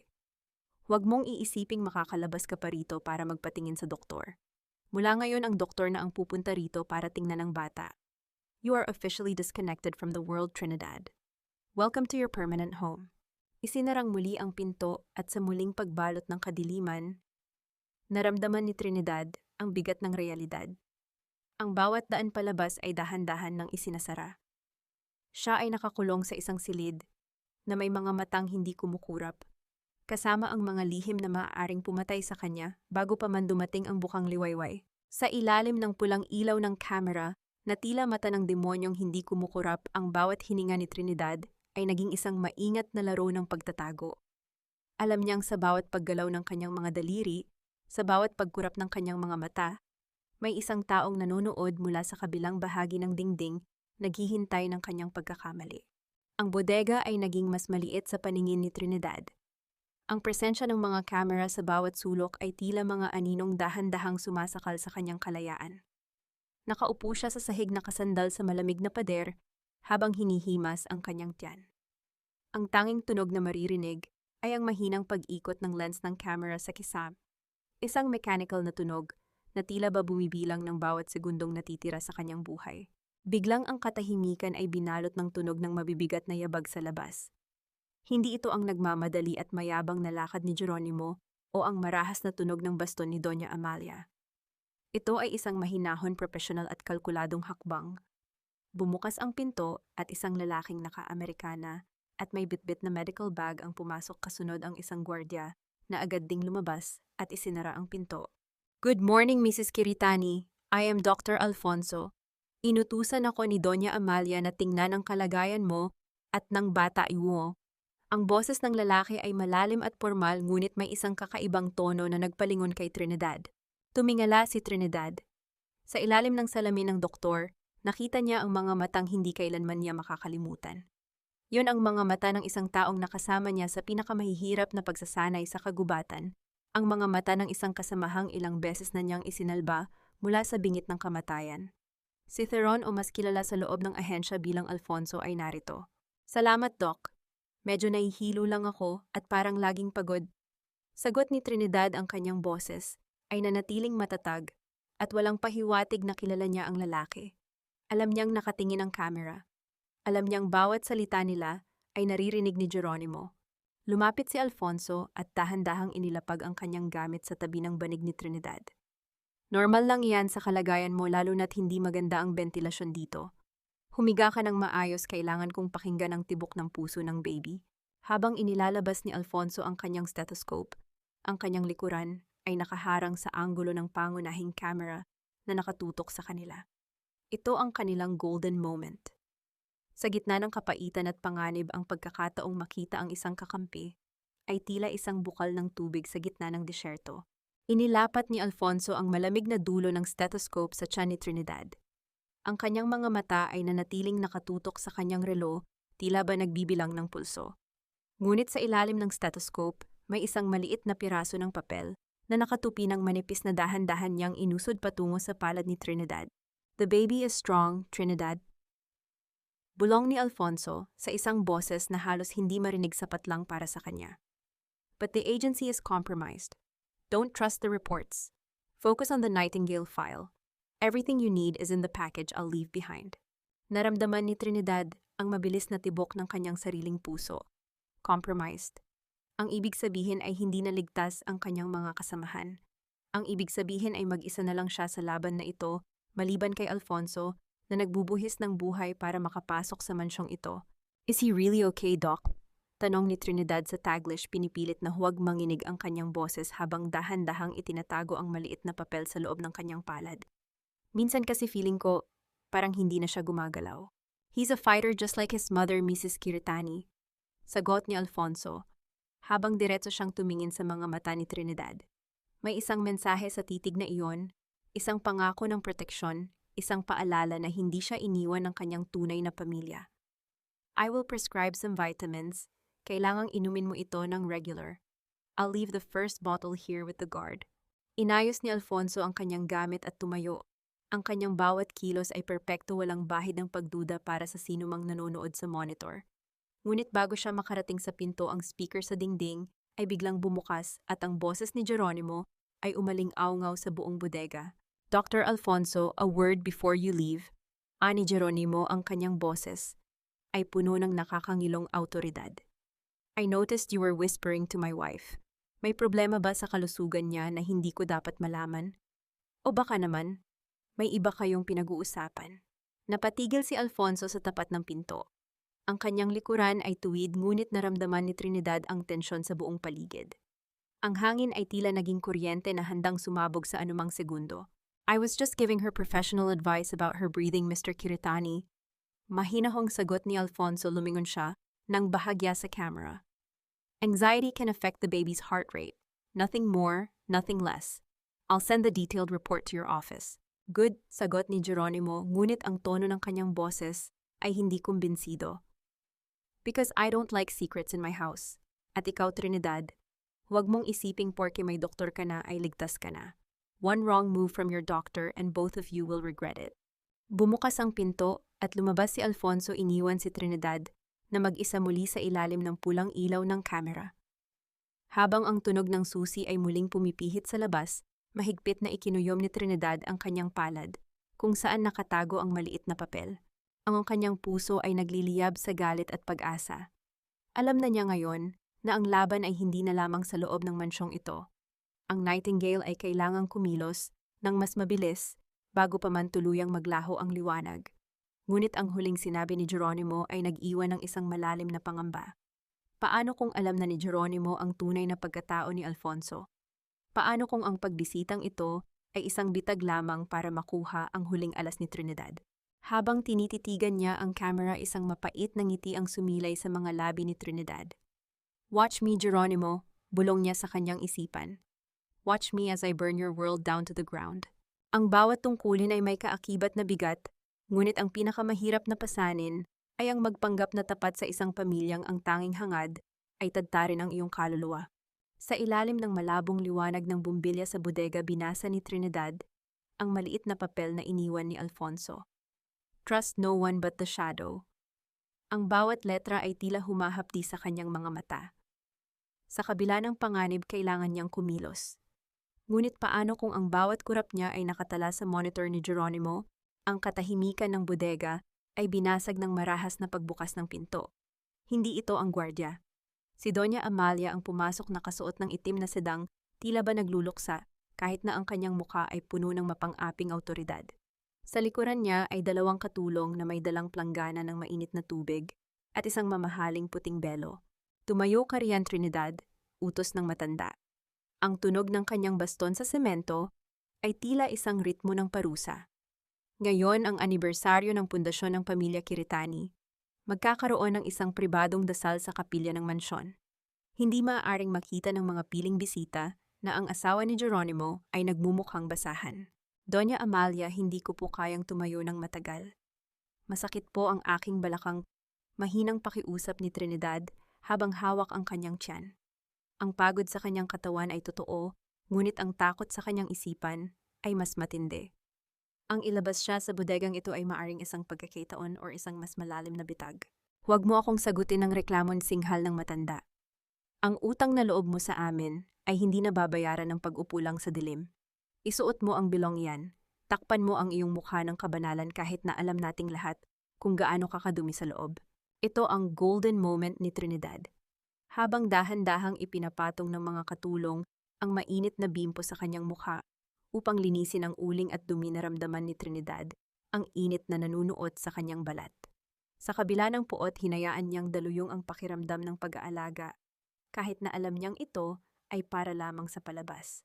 Huwag mong iisiping makakalabas ka pa rito para magpatingin sa doktor. Mula ngayon, ang doktor na ang pupunta rito para tingnan ang bata. You are officially disconnected from the world, Trinidad. Welcome to your permanent home. Isinarang muli ang pinto at sa muling pagbalot ng kadiliman, naramdaman ni Trinidad ang bigat ng realidad. Ang bawat daan palabas ay dahan-dahan ng isinasara. Siya ay nakakulong sa isang silid na may mga matang hindi kumukurap, kasama ang mga lihim na maaaring pumatay sa kanya bago pa man dumating ang bukang liwayway. Sa ilalim ng pulang ilaw ng camera na tila mata ng demonyong hindi kumukurap, ang bawat hininga ni Trinidad ay naging isang maingat na laro ng pagtatago. Alam niyang sa bawat paggalaw ng kanyang mga daliri, sa bawat pagkurap ng kanyang mga mata, may isang taong nanonood mula sa kabilang bahagi ng dingding, naghihintay ng kanyang pagkakamali. Ang bodega ay naging mas maliit sa paningin ni Trinidad. Ang presensya ng mga kamera sa bawat sulok ay tila mga aninong dahan-dahang sumasakal sa kanyang kalayaan. Nakaupo siya sa sahig na kasandal sa malamig na pader habang hinihimas ang kanyang tiyan. Ang tanging tunog na maririnig ay ang mahinang pag-ikot ng lens ng camera sa kisam. Isang mechanical na tunog na tila ba bumibilang ng bawat segundong natitira sa kanyang buhay. Biglang ang katahimikan ay binalot ng tunog ng mabibigat na yabag sa labas. Hindi ito ang nagmamadali at mayabang na lakad ni Geronimo o ang marahas na tunog ng baston ni Doña Amalia. Ito ay isang mahinahon, profesional at kalkuladong hakbang. Bumukas ang pinto at isang lalaking naka-Amerikana at may bitbit na medical bag ang pumasok, kasunod ang isang gwardiya na agad ding lumabas at isinara ang pinto. Good morning, Mrs. Kiritani. I am Dr. Alfonso. Inutusan ako ni Doña Amalia na tingnan ang kalagayan mo at ng bata mo. Ang boses ng lalaki ay malalim at formal, ngunit may isang kakaibang tono na nagpalingon kay Trinidad. Tumingala si Trinidad. Sa ilalim ng salamin ng doktor, nakita niya ang mga matang hindi kailanman niya makakalimutan. Yon ang mga mata ng isang taong nakasama niya sa pinakamahihirap na pagsasanay sa kagubatan, ang mga mata ng isang kasamahang ilang beses na niyang isinalba mula sa bingit ng kamatayan. Si Theron, o mas kilala sa loob ng ahensya bilang Alfonso, ay narito. Salamat, Doc. Medyo nahihilo lang ako at parang laging pagod. Sagot ni Trinidad, ang kanyang boses ay nanatiling matatag at walang pahiwatig na kilala niya ang lalaki. Alam niyang nakatingin ang camera. Alam niyang bawat salita nila ay naririnig ni Geronimo. Lumapit si Alfonso at dahan-dahang inilapag ang kanyang gamit sa tabi ng banig ni Trinidad. Normal lang yan sa kalagayan mo lalo na't hindi maganda ang bentilasyon dito. Humiga ka ng maayos, kailangan kong pakinggan ang tibok ng puso ng baby. Habang inilalabas ni Alfonso ang kanyang stethoscope, ang kanyang likuran ay nakaharang sa anggulo ng pangunahing camera na nakatutok sa kanila. Ito ang kanilang golden moment. Sa gitna ng kapaitan at panganib, ang pagkakataong makita ang isang kakampi ay tila isang bukal ng tubig sa gitna ng disyerto. Inilapat ni Alfonso ang malamig na dulo ng stethoscope sa tiyan ni Trinidad. Ang kanyang mga mata ay nanatiling nakatutok sa kanyang relo, tila ba nagbibilang ng pulso. Ngunit sa ilalim ng stethoscope, may isang maliit na piraso ng papel na nakatupi ng manipis na dahan-dahan niyang inusod patungo sa palad ni Trinidad. "The baby is strong, Trinidad." Bulong ni Alfonso sa isang boses na halos hindi marinig sapat lang para sa kanya. "But the agency is compromised. Don't trust the reports. Focus on the Nightingale file. Everything you need is in the package I'll leave behind." Naramdaman ni Trinidad ang mabilis na tibok ng kanyang sariling puso. Compromised. Ang ibig sabihin ay hindi naligtas ang kanyang mga kasamahan. Ang ibig sabihin ay mag-isa na lang siya sa laban na ito, maliban kay Alfonso, na nagbubuhis ng buhay para makapasok sa mansyong ito. "Is he really okay, Doc?" Tanong ni Trinidad sa Taglish, pinipilit na huwag manginig ang kanyang boses habang dahan-dahang itinatago ang maliit na papel sa loob ng kanyang palad. "Minsan kasi feeling ko, parang hindi na siya gumagalaw. He's a fighter just like his mother, Mrs. Kiritani." Sagot ni Alfonso, habang diretso siyang tumingin sa mga mata ni Trinidad. May isang mensahe sa titig na iyon, isang pangako ng proteksyon, isang paalala na hindi siya iniwan ng kanyang tunay na pamilya. "I will prescribe some vitamins. Kailangang inumin mo ito ng regular. I'll leave the first bottle here with the guard." Inayos ni Alfonso ang kanyang gamit at tumayo. Ang kanyang bawat kilos ay perpekto, walang bahid ng pagduda para sa sinumang nanonood sa monitor. Ngunit bago siya makarating sa pinto, ang speaker sa dingding ay biglang bumukas at ang boses ni Geronimo ay umaling-awngaw sa buong bodega. "Dr. Alfonso, a word before you leave." Ani Geronimo, ang kanyang boses ay puno ng nakakangilong autoridad. "I noticed you were whispering to my wife. May problema ba sa kalusugan niya na hindi ko dapat malaman? O baka naman, may iba kayong pinag-uusapan?" Napatigil si Alfonso sa tapat ng pinto. Ang kanyang likuran ay tuwid, ngunit naramdaman ni Trinidad ang tensyon sa buong paligid. Ang hangin ay tila naging kuryente na handang sumabog sa anumang segundo. "I was just giving her professional advice about her breathing, Mr. Kiritani." Mahinahong sagot ni Alfonso, lumingon siya nang bahagya sa camera. "Anxiety can affect the baby's heart rate. Nothing more, nothing less. I'll send the detailed report to your office." "Good," sagot ni Geronimo, ngunit ang tono ng kanyang boses ay hindi kumbinsido. "Because I don't like secrets in my house. At ikaw, Trinidad, huwag mong isiping porke may doktor ka na ay ligtas ka na. One wrong move from your doctor and both of you will regret it." Bumukas ang pinto at lumabas si Alfonso, iniwan si Trinidad na mag-isa muli sa ilalim ng pulang ilaw ng kamera. Habang ang tunog ng susi ay muling pumipihit sa labas, mahigpit na ikinuyom ni Trinidad ang kanyang palad, kung saan nakatago ang maliit na papel. Ang kanyang puso ay nagliliyab sa galit at pag-asa. Alam na niya ngayon na ang laban ay hindi na lamang sa loob ng mansyong ito. Ang Nightingale ay kailangang kumilos ng mas mabilis bago pa man tuluyang maglaho ang liwanag. Ngunit ang huling sinabi ni Geronimo ay nag-iwan ng isang malalim na pangamba. Paano kung alam na ni Geronimo ang tunay na pagkatao ni Alfonso? Paano kung ang pagbisitang ito ay isang bitag lamang para makuha ang huling alas ni Trinidad? Habang tinititigan niya ang camera, isang mapait na ngiti ang sumilay sa mga labi ni Trinidad. "Watch me, Geronimo," bulong niya sa kanyang isipan. "Watch me as I burn your world down to the ground." Ang bawat tungkulin ay may kaakibat na bigat, ngunit ang pinakamahirap na pasanin ay ang magpanggap na tapat sa isang pamilyang ang tanging hangad ay tadtarin ang iyong kaluluwa. Sa ilalim ng malabong liwanag ng bumbilya sa bodega, binasa ni Trinidad ang maliit na papel na iniwan ni Alfonso. "Trust no one but the shadow." Ang bawat letra ay tila humahapdi sa kanyang mga mata. Sa kabila ng panganib, kailangan niyang kumilos. Ngunit paano kung ang bawat kurap niya ay nakatala sa monitor ni Geronimo? Ang katahimikan ng bodega ay binasag ng marahas na pagbukas ng pinto. Hindi ito ang gwardya. Si Doña Amalia ang pumasok na kasuot ng itim na sedang, tila ba nagluluksa, kahit na ang kanyang mukha ay puno ng mapang-aping awtoridad. Sa likuran niya ay dalawang katulong na may dalang planggana ng mainit na tubig at isang mamahaling puting belo. Tumayo ka riyan, Trinidad, utos ng matanda. Ang tunog ng kanyang baston sa semento ay tila isang ritmo ng parusa. Ngayon ang anibersaryo ng pundasyon ng pamilya Kiritani. Magkakaroon ng isang pribadong dasal sa kapilya ng mansyon. Hindi maaaring makita ng mga piling bisita na ang asawa ni Geronimo ay nagmumukhang basahan. Doña Amalia, hindi ko po kayang tumayo ng matagal. Masakit po ang aking balakang. Mahinang pakiusap ni Trinidad habang hawak ang kanyang tiyan. Ang pagod sa kanyang katawan ay totoo, ngunit ang takot sa kanyang isipan ay mas matindi. Ang ilabas siya sa bodegang ito ay maaring isang pagkakataon o isang mas malalim na bitag. Huwag mo akong sagutin ng reklamon, singhal ng matanda. Ang utang na loob mo sa amin ay hindi nababayaran ng pag-upo lang sa dilim. Isuot mo ang bilong yan, takpan mo ang iyong mukha ng kabanalan kahit na alam nating lahat kung gaano kakadumi sa loob. Ito ang golden moment ni Trinidad. Habang dahan-dahang ipinapatong ng mga katulong ang mainit na bimpo sa kanyang mukha upang linisin ang uling at dumi na ramdaman ni Trinidad, ang init na nanunuot sa kanyang balat. Sa kabila ng puot, hinayaan niyang daluyong ang pakiramdam ng pag-aalaga, kahit na alam niyang ito ay para lamang sa palabas.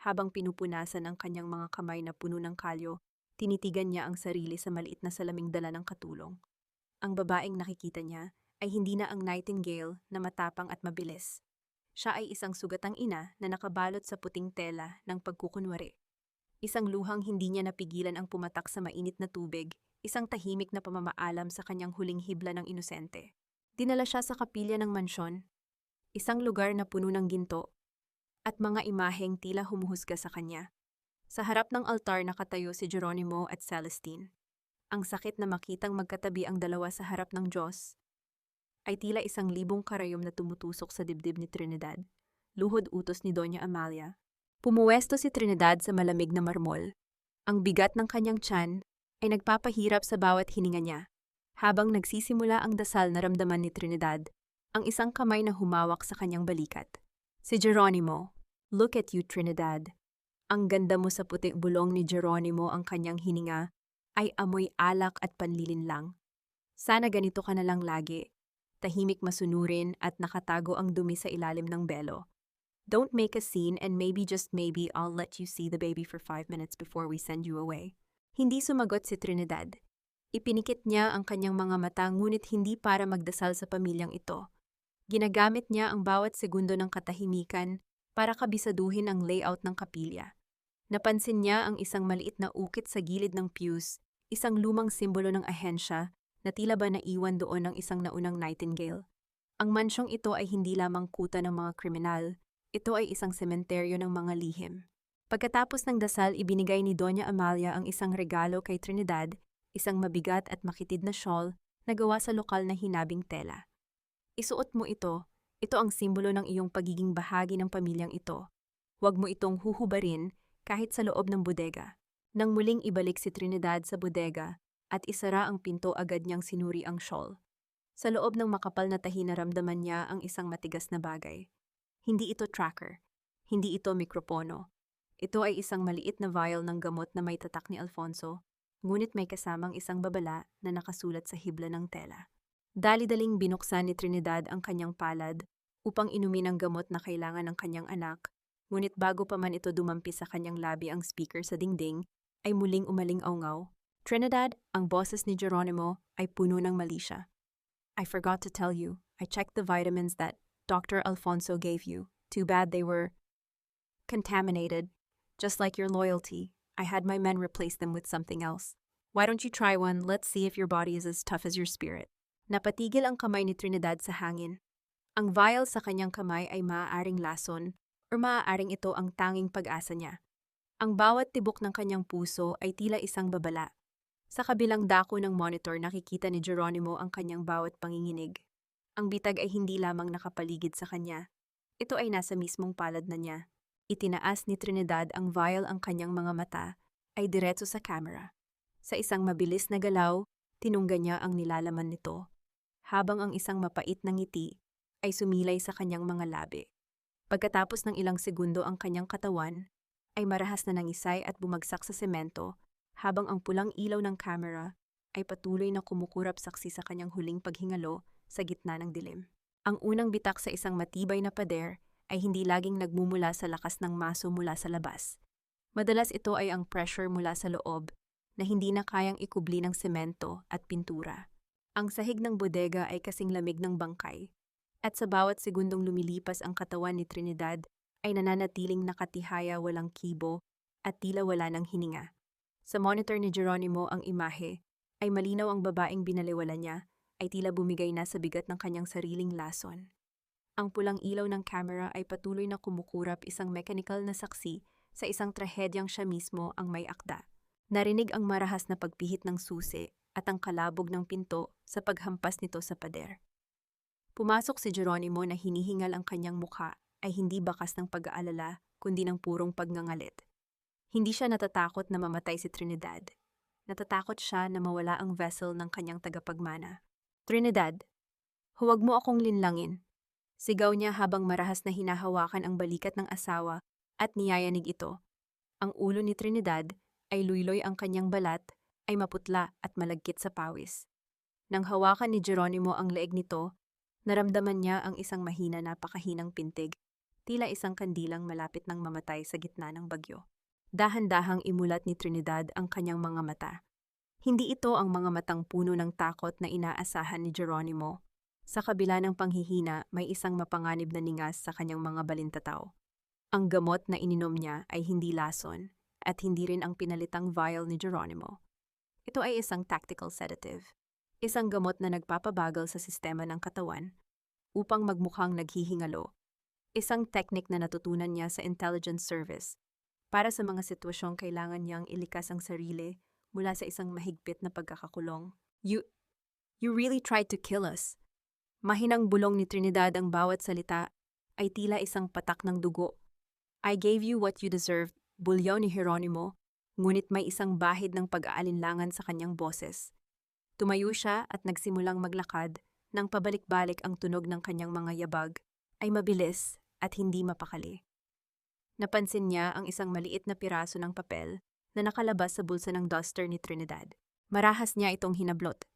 Habang pinupunasan ang kanyang mga kamay na puno ng kalyo, tinitigan niya ang sarili sa maliit na salaming dala ng katulong. Ang babaeng nakikita niya ay hindi na ang Nightingale na matapang at mabilis. Siya ay isang sugatang ina na nakabalot sa puting tela ng pagkukunwari. Isang luhang hindi niya napigilan ang pumatak sa mainit na tubig, isang tahimik na pamamaalam sa kanyang huling hibla ng inosente. Dinala siya sa kapilya ng mansyon, isang lugar na puno ng ginto, at mga imaheng tila humuhusga sa kanya. Sa harap ng altar nakatayo si Geronimo at Celestine. Ang sakit na makitang magkatabi ang dalawa sa harap ng Diyos ay tila isang libong karayom na tumutusok sa dibdib ni Trinidad. Luhod utos ni Doña Amalia. Pumuwesto si Trinidad sa malamig na marmol. Ang bigat ng kanyang tiyan ay nagpapahirap sa bawat hininga niya. Habang nagsisimula ang dasal na ramdaman ni Trinidad, ang isang kamay na humawak sa kanyang balikat. Si Geronimo. Look at you, Trinidad. Ang ganda mo sa puting bulong ni Geronimo, ang kanyang hininga ay amoy alak at panlilinlang. Sana ganito ka na lang lagi. Tahimik, masunurin at nakatago ang dumi sa ilalim ng belo. Don't make a scene and maybe just maybe I'll let you see the baby for 5 minutes before we send you away. Hindi sumagot si Trinidad. Ipinikit niya ang kanyang mga mata ngunit hindi para magdasal sa pamilyang ito. Ginagamit niya ang bawat segundo ng katahimikan para kabisaduhin ang layout ng kapilya. Napansin niya ang isang maliit na ukit sa gilid ng pews, isang lumang simbolo ng ahensya na tila ba naiwan doon ng isang naunang Nightingale. Ang mansyong ito ay hindi lamang kuta ng mga kriminal, ito ay isang sementeryo ng mga lihim. Pagkatapos ng dasal, ibinigay ni Doña Amalia ang isang regalo kay Trinidad, isang mabigat at makitid na shawl na gawa sa lokal na hinabing tela. Isuot mo ito, ito ang simbolo ng iyong pagiging bahagi ng pamilyang ito. Huwag mo itong huhubarin kahit sa loob ng bodega. Nang muling ibalik si Trinidad sa bodega, at isara ang pinto, agad niyang sinuri ang shawl. Sa loob ng makapal na tahi naramdaman niya ang isang matigas na bagay. Hindi ito tracker. Hindi ito mikropono. Ito ay isang maliit na vial ng gamot na may tatak ni Alfonso, ngunit may kasamang isang babala na nakasulat sa hibla ng tela. Dali-daling binuksan ni Trinidad ang kanyang palad upang inumin ang gamot na kailangan ng kanyang anak, ngunit bago pa man ito dumampi sa kanyang labi ang speaker sa dingding, ay muling umaling-aungaw. Trinidad, ang boses ni Geronimo ay puno ng malisya. I forgot to tell you, I checked the vitamins that Dr. Alfonso gave you. Too bad they were contaminated. Just like your loyalty, I had my men replace them with something else. Why don't you try one? Let's see if your body is as tough as your spirit. Napatigil ang kamay ni Trinidad sa hangin. Ang vial sa kanyang kamay ay maaaring lason o maaaring ito ang tanging pag-asa niya. Ang bawat tibok ng kanyang puso ay tila isang babala. Sa kabilang dako ng monitor, nakikita ni Geronimo ang kanyang bawat panginginig. Ang bitag ay hindi lamang nakapaligid sa kanya. Ito ay nasa mismong palad na niya. Itinaas ni Trinidad ang vial ang kanyang mga mata ay diretso sa camera. Sa isang mabilis na galaw, tinungga niya ang nilalaman nito, habang ang isang mapait na ngiti ay sumilay sa kanyang mga labi. Pagkatapos ng ilang segundo ang kanyang katawan ay marahas na nangisay at bumagsak sa semento, habang ang pulang ilaw ng camera ay patuloy na kumukurap saksi sa kanyang huling paghingalo sa gitna ng dilim. Ang unang bitak sa isang matibay na pader ay hindi laging nagmumula sa lakas ng maso mula sa labas. Madalas ito ay ang pressure mula sa loob na hindi na kayang ikubli ng semento at pintura. Ang sahig ng bodega ay kasing lamig ng bangkay, at sa bawat segundong lumilipas ang katawan ni Trinidad ay nananatiling nakatihaya, walang kibo at tila wala ng hininga. Sa monitor ni Geronimo ang imahe ay malinaw, ang babaeng binaliwala niya ay tila bumigay na sa bigat ng kanyang sariling lason. Ang pulang ilaw ng camera ay patuloy na kumukurap, isang mechanical na saksi sa isang trahedyang siya mismo ang may akda. Narinig ang marahas na pagpihit ng susi at ang kalabog ng pinto sa paghampas nito sa pader. Pumasok si Geronimo na hinihingal, ang kanyang mukha ay hindi bakas ng pag-aalala kundi ng purong pagngangalit. Hindi siya natatakot na mamatay si Trinidad. Natatakot siya na mawala ang vessel ng kanyang tagapagmana. "Trinidad, huwag mo akong linlangin." Sigaw niya habang marahas na hinahawakan ang balikat ng asawa at niyayanig ito. Ang ulo ni Trinidad ay luyloy, ang kanyang balat ay maputla at malagkit sa pawis. Nang hawakan ni Geronimo ang leeg nito, naramdaman niya ang isang mahina na pakahinang pintig, tila isang kandilang malapit ng mamatay sa gitna ng bagyo. Dahan-dahang imulat ni Trinidad ang kanyang mga mata. Hindi ito ang mga matang puno ng takot na inaasahan ni Geronimo. Sa kabila ng panghihina, may isang mapanganib na ningas sa kanyang mga balintataw. Ang gamot na ininom niya ay hindi lason at hindi rin ang pinalitang vial ni Geronimo. Ito ay isang tactical sedative, isang gamot na nagpapabagal sa sistema ng katawan upang magmukhang naghihingalo, isang teknik na natutunan niya sa intelligence service para sa mga sitwasyong kailangan niyang ilikas ang sarili mula sa isang mahigpit na pagkakakulong. You really tried to kill us." Mahinang bulong ni Trinidad, ang bawat salita ay tila isang patak ng dugo. "I gave you what you deserved," bulyaw ni Geronimo, ngunit may isang bahid ng pag-aalinlangan sa kanyang boses. Tumayo siya at nagsimulang maglakad, nang pabalik-balik ang tunog ng kanyang mga yabag ay mabilis at hindi mapakali. Napansin niya ang isang maliit na piraso ng papel na nakalabas sa bulsa ng duster ni Trinidad. Marahas niya itong hinablot.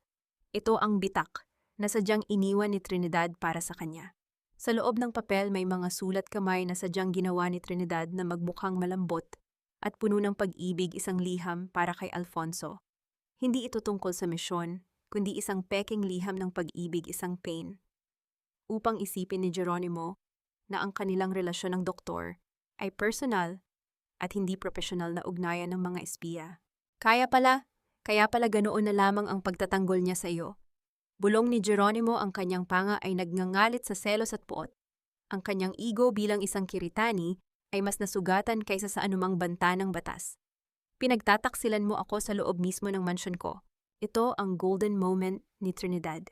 Ito ang bitak na sadyang iniwan ni Trinidad para sa kanya. Sa loob ng papel may mga sulat kamay na sadyang ginawa ni Trinidad na magmukhang malambot at puno ng pag-ibig, isang liham para kay Alfonso. Hindi ito tungkol sa misyon, kundi isang peking liham ng pag-ibig, isang pain. Upang isipin ni Geronimo na ang kanilang relasyon ng doktor ay personal at hindi profesional na ugnayan ng mga espiya. Kaya pala ganoon na lamang ang pagtatanggol niya sa iyo." Bulong ni Geronimo, ang kanyang panga ay nagngangalit sa selos at puot. Ang kanyang ego bilang isang Kiritani ay mas nasugatan kaysa sa anumang banta ng batas. "Pinagtataksilan mo ako sa loob mismo ng mansyon ko." Ito ang golden moment ni Trinidad.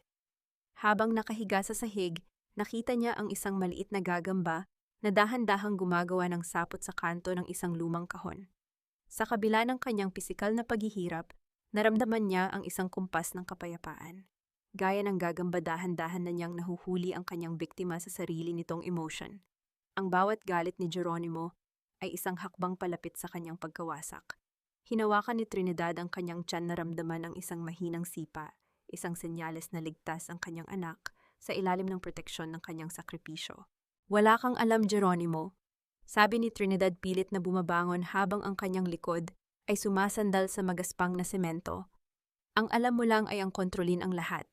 Habang nakahiga sa sahig, nakita niya ang isang maliit na gagamba na dahan-dahang gumagawa ng sapot sa kanto ng isang lumang kahon. Sa kabila ng kanyang pisikal na paghihirap, naramdaman niya ang isang kumpas ng kapayapaan. Gaya ng gagamba, dahan-dahan na niyang nahuhuli ang kanyang biktima sa sarili nitong emotion. Ang bawat galit ni Geronimo ay isang hakbang palapit sa kanyang pagkawasak. Hinawakan ni Trinidad ang kanyang tiyan, naramdaman ang isang mahinang sipa, isang senyales na ligtas ang kanyang anak sa ilalim ng proteksyon ng kanyang sakripisyo. "Wala kang alam, Geronimo," sabi ni Trinidad, pilit na bumabangon habang ang kanyang likod ay sumasandal sa magaspang na semento. "Ang alam mo lang ay ang kontrolin ang lahat.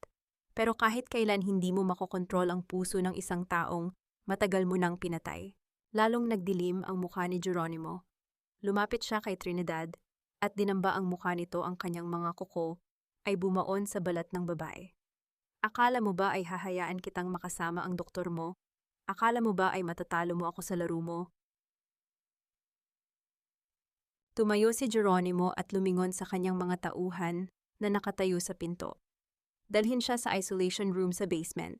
Pero kahit kailan hindi mo makokontrol ang puso ng isang taong matagal mo nang pinatay." Lalong nagdilim ang mukha ni Geronimo. Lumapit siya kay Trinidad at dinamba ang mukha nito, ang kanyang mga kuko ay bumaon sa balat ng babae. "Akala mo ba ay hahayaan kitang makasama ang doktor mo? Akala mo ba ay matatalo mo ako sa laro mo?" Tumayo si Geronimo at lumingon sa kanyang mga tauhan na nakatayo sa pinto. Dalhin siya sa isolation room sa basement,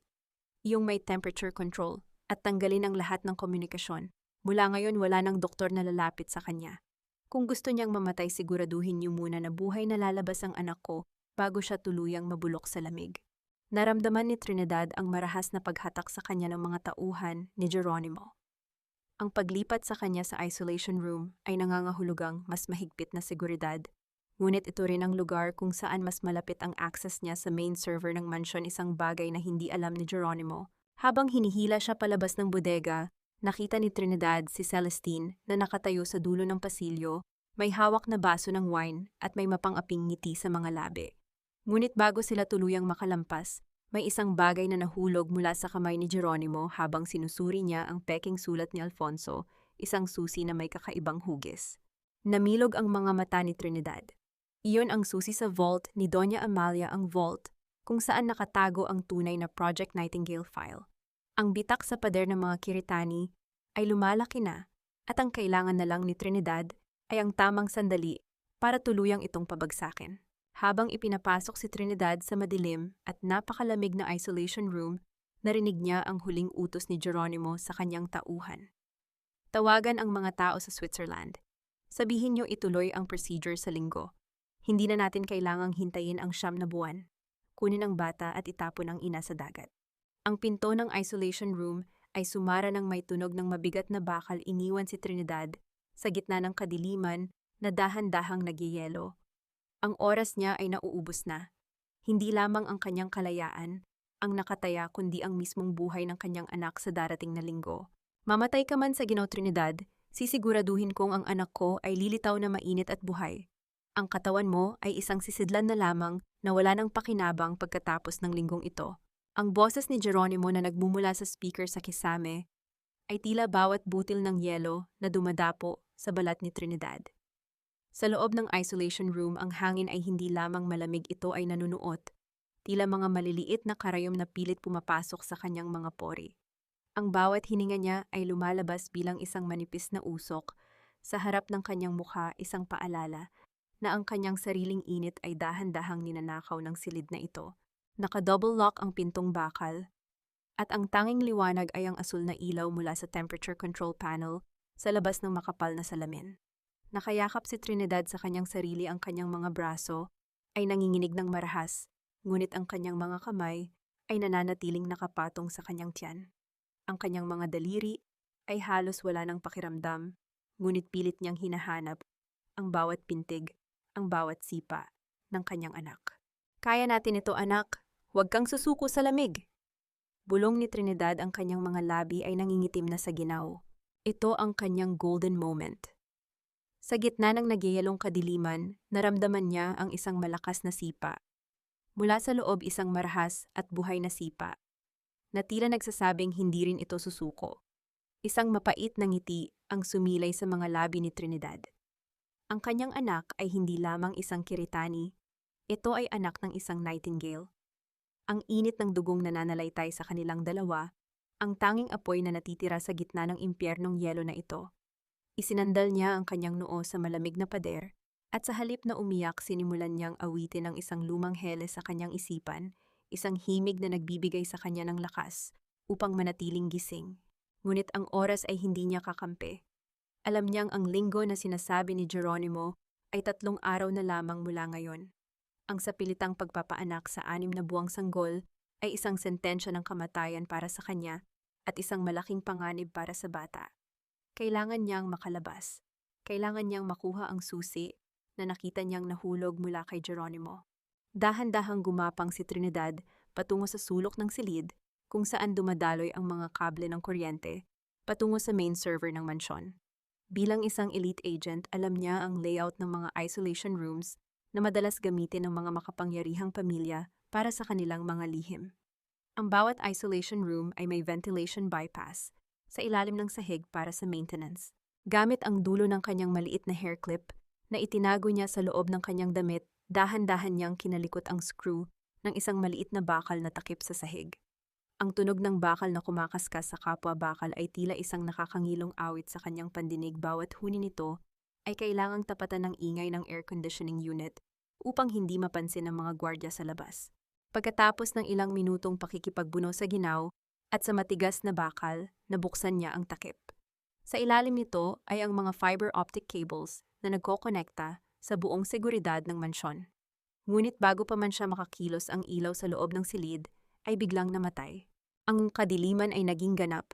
yung may temperature control, at tanggalin ang lahat ng komunikasyon. Mula ngayon wala nang doktor na lalapit sa kanya. Kung gusto niyang mamatay, siguraduhin niyo muna na buhay na lalabas ang anak ko bago siya tuluyang mabulok sa lamig. Naramdaman ni Trinidad ang marahas na paghatak sa kanya ng mga tauhan ni Geronimo. Ang paglipat sa kanya sa isolation room ay nangangahulugang mas mahigpit na seguridad. Ngunit ito rin ang lugar kung saan mas malapit ang access niya sa main server ng mansyon, isang bagay na hindi alam ni Geronimo. Habang hinihila siya palabas ng bodega, nakita ni Trinidad si Celestine na nakatayo sa dulo ng pasilyo, may hawak na baso ng wine at may mapang-aping ngiti sa mga labi. Ngunit bago sila tuluyang makalampas, may isang bagay na nahulog mula sa kamay ni Geronimo habang sinusuri niya ang peking sulat ni Alfonso, isang susi na may kakaibang hugis. Namilog ang mga mata ni Trinidad. Iyon ang susi sa vault ni Doña Amalia, ang vault kung saan nakatago ang tunay na Project Nightingale file. Ang bitak sa pader ng mga Kiritani ay lumalaki na at ang kailangan na lang ni Trinidad ay ang tamang sandali para tuluyang itong pabagsakin. Habang ipinapasok si Trinidad sa madilim at napakalamig na isolation room, narinig niya ang huling utos ni Geronimo sa kanyang tauhan. Tawagan ang mga tao sa Switzerland. Sabihin niyo ituloy ang procedure sa linggo. Hindi na natin kailangang hintayin ang 9 na buwan. Kunin ang bata at itapon ang ina sa dagat. Ang pinto ng isolation room ay sumara ng may tunog ng mabigat na bakal. Iniwan si Trinidad sa gitna ng kadiliman na dahan-dahang nagyayelo. Ang oras niya ay nauubos na. Hindi lamang ang kanyang kalayaan ang nakataya kundi ang mismong buhay ng kanyang anak sa darating na linggo. Mamatay ka man sa Ginoo Trinidad, sisiguraduhin kong ang anak ko ay lilitaw na mainit at buhay. Ang katawan mo ay isang sisidlan na lamang na wala nang pakinabang pagkatapos ng linggong ito. Ang boses ni Geronimo na nagmumula sa speaker sa kisame ay tila bawat butil ng yelo na dumadapo sa balat ni Trinidad. Sa loob ng isolation room, ang hangin ay hindi lamang malamig, ito ay nanunuot. Tila mga maliliit na karayom na pilit pumapasok sa kanyang mga pori. Ang bawat hininga niya ay lumalabas bilang isang manipis na usok. Sa harap ng kanyang mukha, isang paalala na ang kanyang sariling init ay dahan-dahang ninanakaw ng silid na ito. Naka-double lock ang pintong bakal, at ang tanging liwanag ay ang asul na ilaw mula sa temperature control panel sa labas ng makapal na salamin. Nakayakap si Trinidad sa kanyang sarili, ang kanyang mga braso ay nanginginig ng marahas, ngunit ang kanyang mga kamay ay nananatiling nakapatong sa kanyang tiyan. Ang kanyang mga daliri ay halos wala ng pakiramdam, ngunit pilit niyang hinahanap ang bawat pintig, ang bawat sipa ng kanyang anak. Kaya natin ito, anak. Huwag kang susuko sa lamig. Bulong ni Trinidad, ang kanyang mga labi ay nangingitim na sa ginaw. Ito ang kanyang golden moment. Sa gitna ng nagyayalong kadiliman, naramdaman niya ang isang malakas na sipa. Mula sa loob, isang marahas at buhay na sipa, na tila nagsasabing hindi rin ito susuko. Isang mapait na ngiti ang sumilay sa mga labi ni Trinidad. Ang kanyang anak ay hindi lamang isang Kiritani, ito ay anak ng isang Nightingale. Ang init ng dugong nananalaytay sa kanilang dalawa, ang tanging apoy na natitira sa gitna ng impyernong yelo na ito. Isinandal niya ang kanyang noo sa malamig na pader, at sa halip na umiyak, sinimulan niyang awitin ang isang lumang hele sa kanyang isipan, isang himig na nagbibigay sa kanya ng lakas upang manatiling gising. Ngunit ang oras ay hindi niya kakampi. Alam niyang ang linggo na sinasabi ni Geronimo ay 3 araw na lamang mula ngayon. Ang sapilitang pagpapaanak sa 6 na buwang sanggol ay isang sentensya ng kamatayan para sa kanya at isang malaking panganib para sa bata. Kailangan niyang makalabas. Kailangan niyang makuha ang susi na nakita niyang nahulog mula kay Geronimo. Dahan-dahang gumapang si Trinidad patungo sa sulok ng silid kung saan dumadaloy ang mga kable ng kuryente patungo sa main server ng mansyon. Bilang isang elite agent, alam niya ang layout ng mga isolation rooms na madalas gamitin ng mga makapangyarihang pamilya para sa kanilang mga lihim. Ang bawat isolation room ay may ventilation bypass sa ilalim ng sahig para sa maintenance. Gamit ang dulo ng kanyang maliit na hair clip na itinago niya sa loob ng kanyang damit, dahan-dahan niyang kinalikot ang screw ng isang maliit na bakal na takip sa sahig. Ang tunog ng bakal na kumakaskas sa kapwa bakal ay tila isang nakakangilong awit sa kanyang pandinig. Bawat huni nito ay kailangang tapatan ng ingay ng air conditioning unit upang hindi mapansin ng mga gwardya sa labas. Pagkatapos ng ilang minutong pakikipagbuno sa ginaw at sa matigas na bakal, nabuksan niya ang takip. Sa ilalim nito ay ang mga fiber optic cables na nagkokonekta sa buong seguridad ng mansyon. Ngunit bago pa man siya makakilos ang ilaw sa loob ng silid, ay biglang namatay. Ang kadiliman ay naging ganap.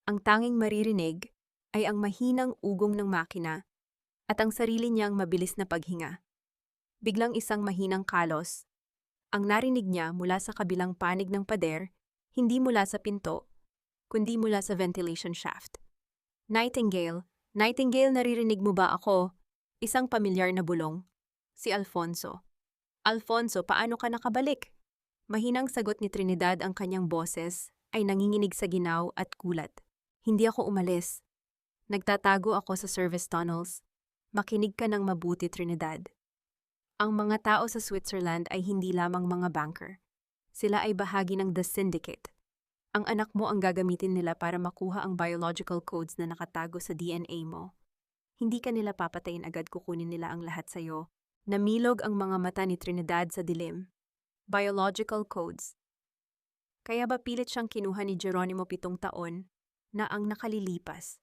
Ang tanging maririnig ay ang mahinang ugong ng makina at ang sarili niyang mabilis na paghinga. Biglang isang mahinang kalos. Ang narinig niya mula sa kabilang panig ng pader, hindi mula sa pinto, kundi mula sa ventilation shaft. Nightingale, Nightingale, naririnig mo ba ako? Isang pamilyar na bulong. Si Alfonso. Alfonso, paano ka nakabalik? Mahinang sagot ni Trinidad, ang kanyang boses ay nanginginig sa ginaw at kulat. Hindi ako umalis. Nagtatago ako sa service tunnels. Makinig ka ng mabuti, Trinidad. Ang mga tao sa Switzerland ay hindi lamang mga banker. Sila ay bahagi ng The Syndicate. Ang anak mo ang gagamitin nila para makuha ang biological codes na nakatago sa DNA mo. Hindi ka nila papatayin agad, kukunin nila ang lahat sa'yo. Namilog ang mga mata ni Trinidad sa dilim. Biological codes. Kaya ba pilit siyang kinuha ni Geronimo 7 taon na ang nakalilipas?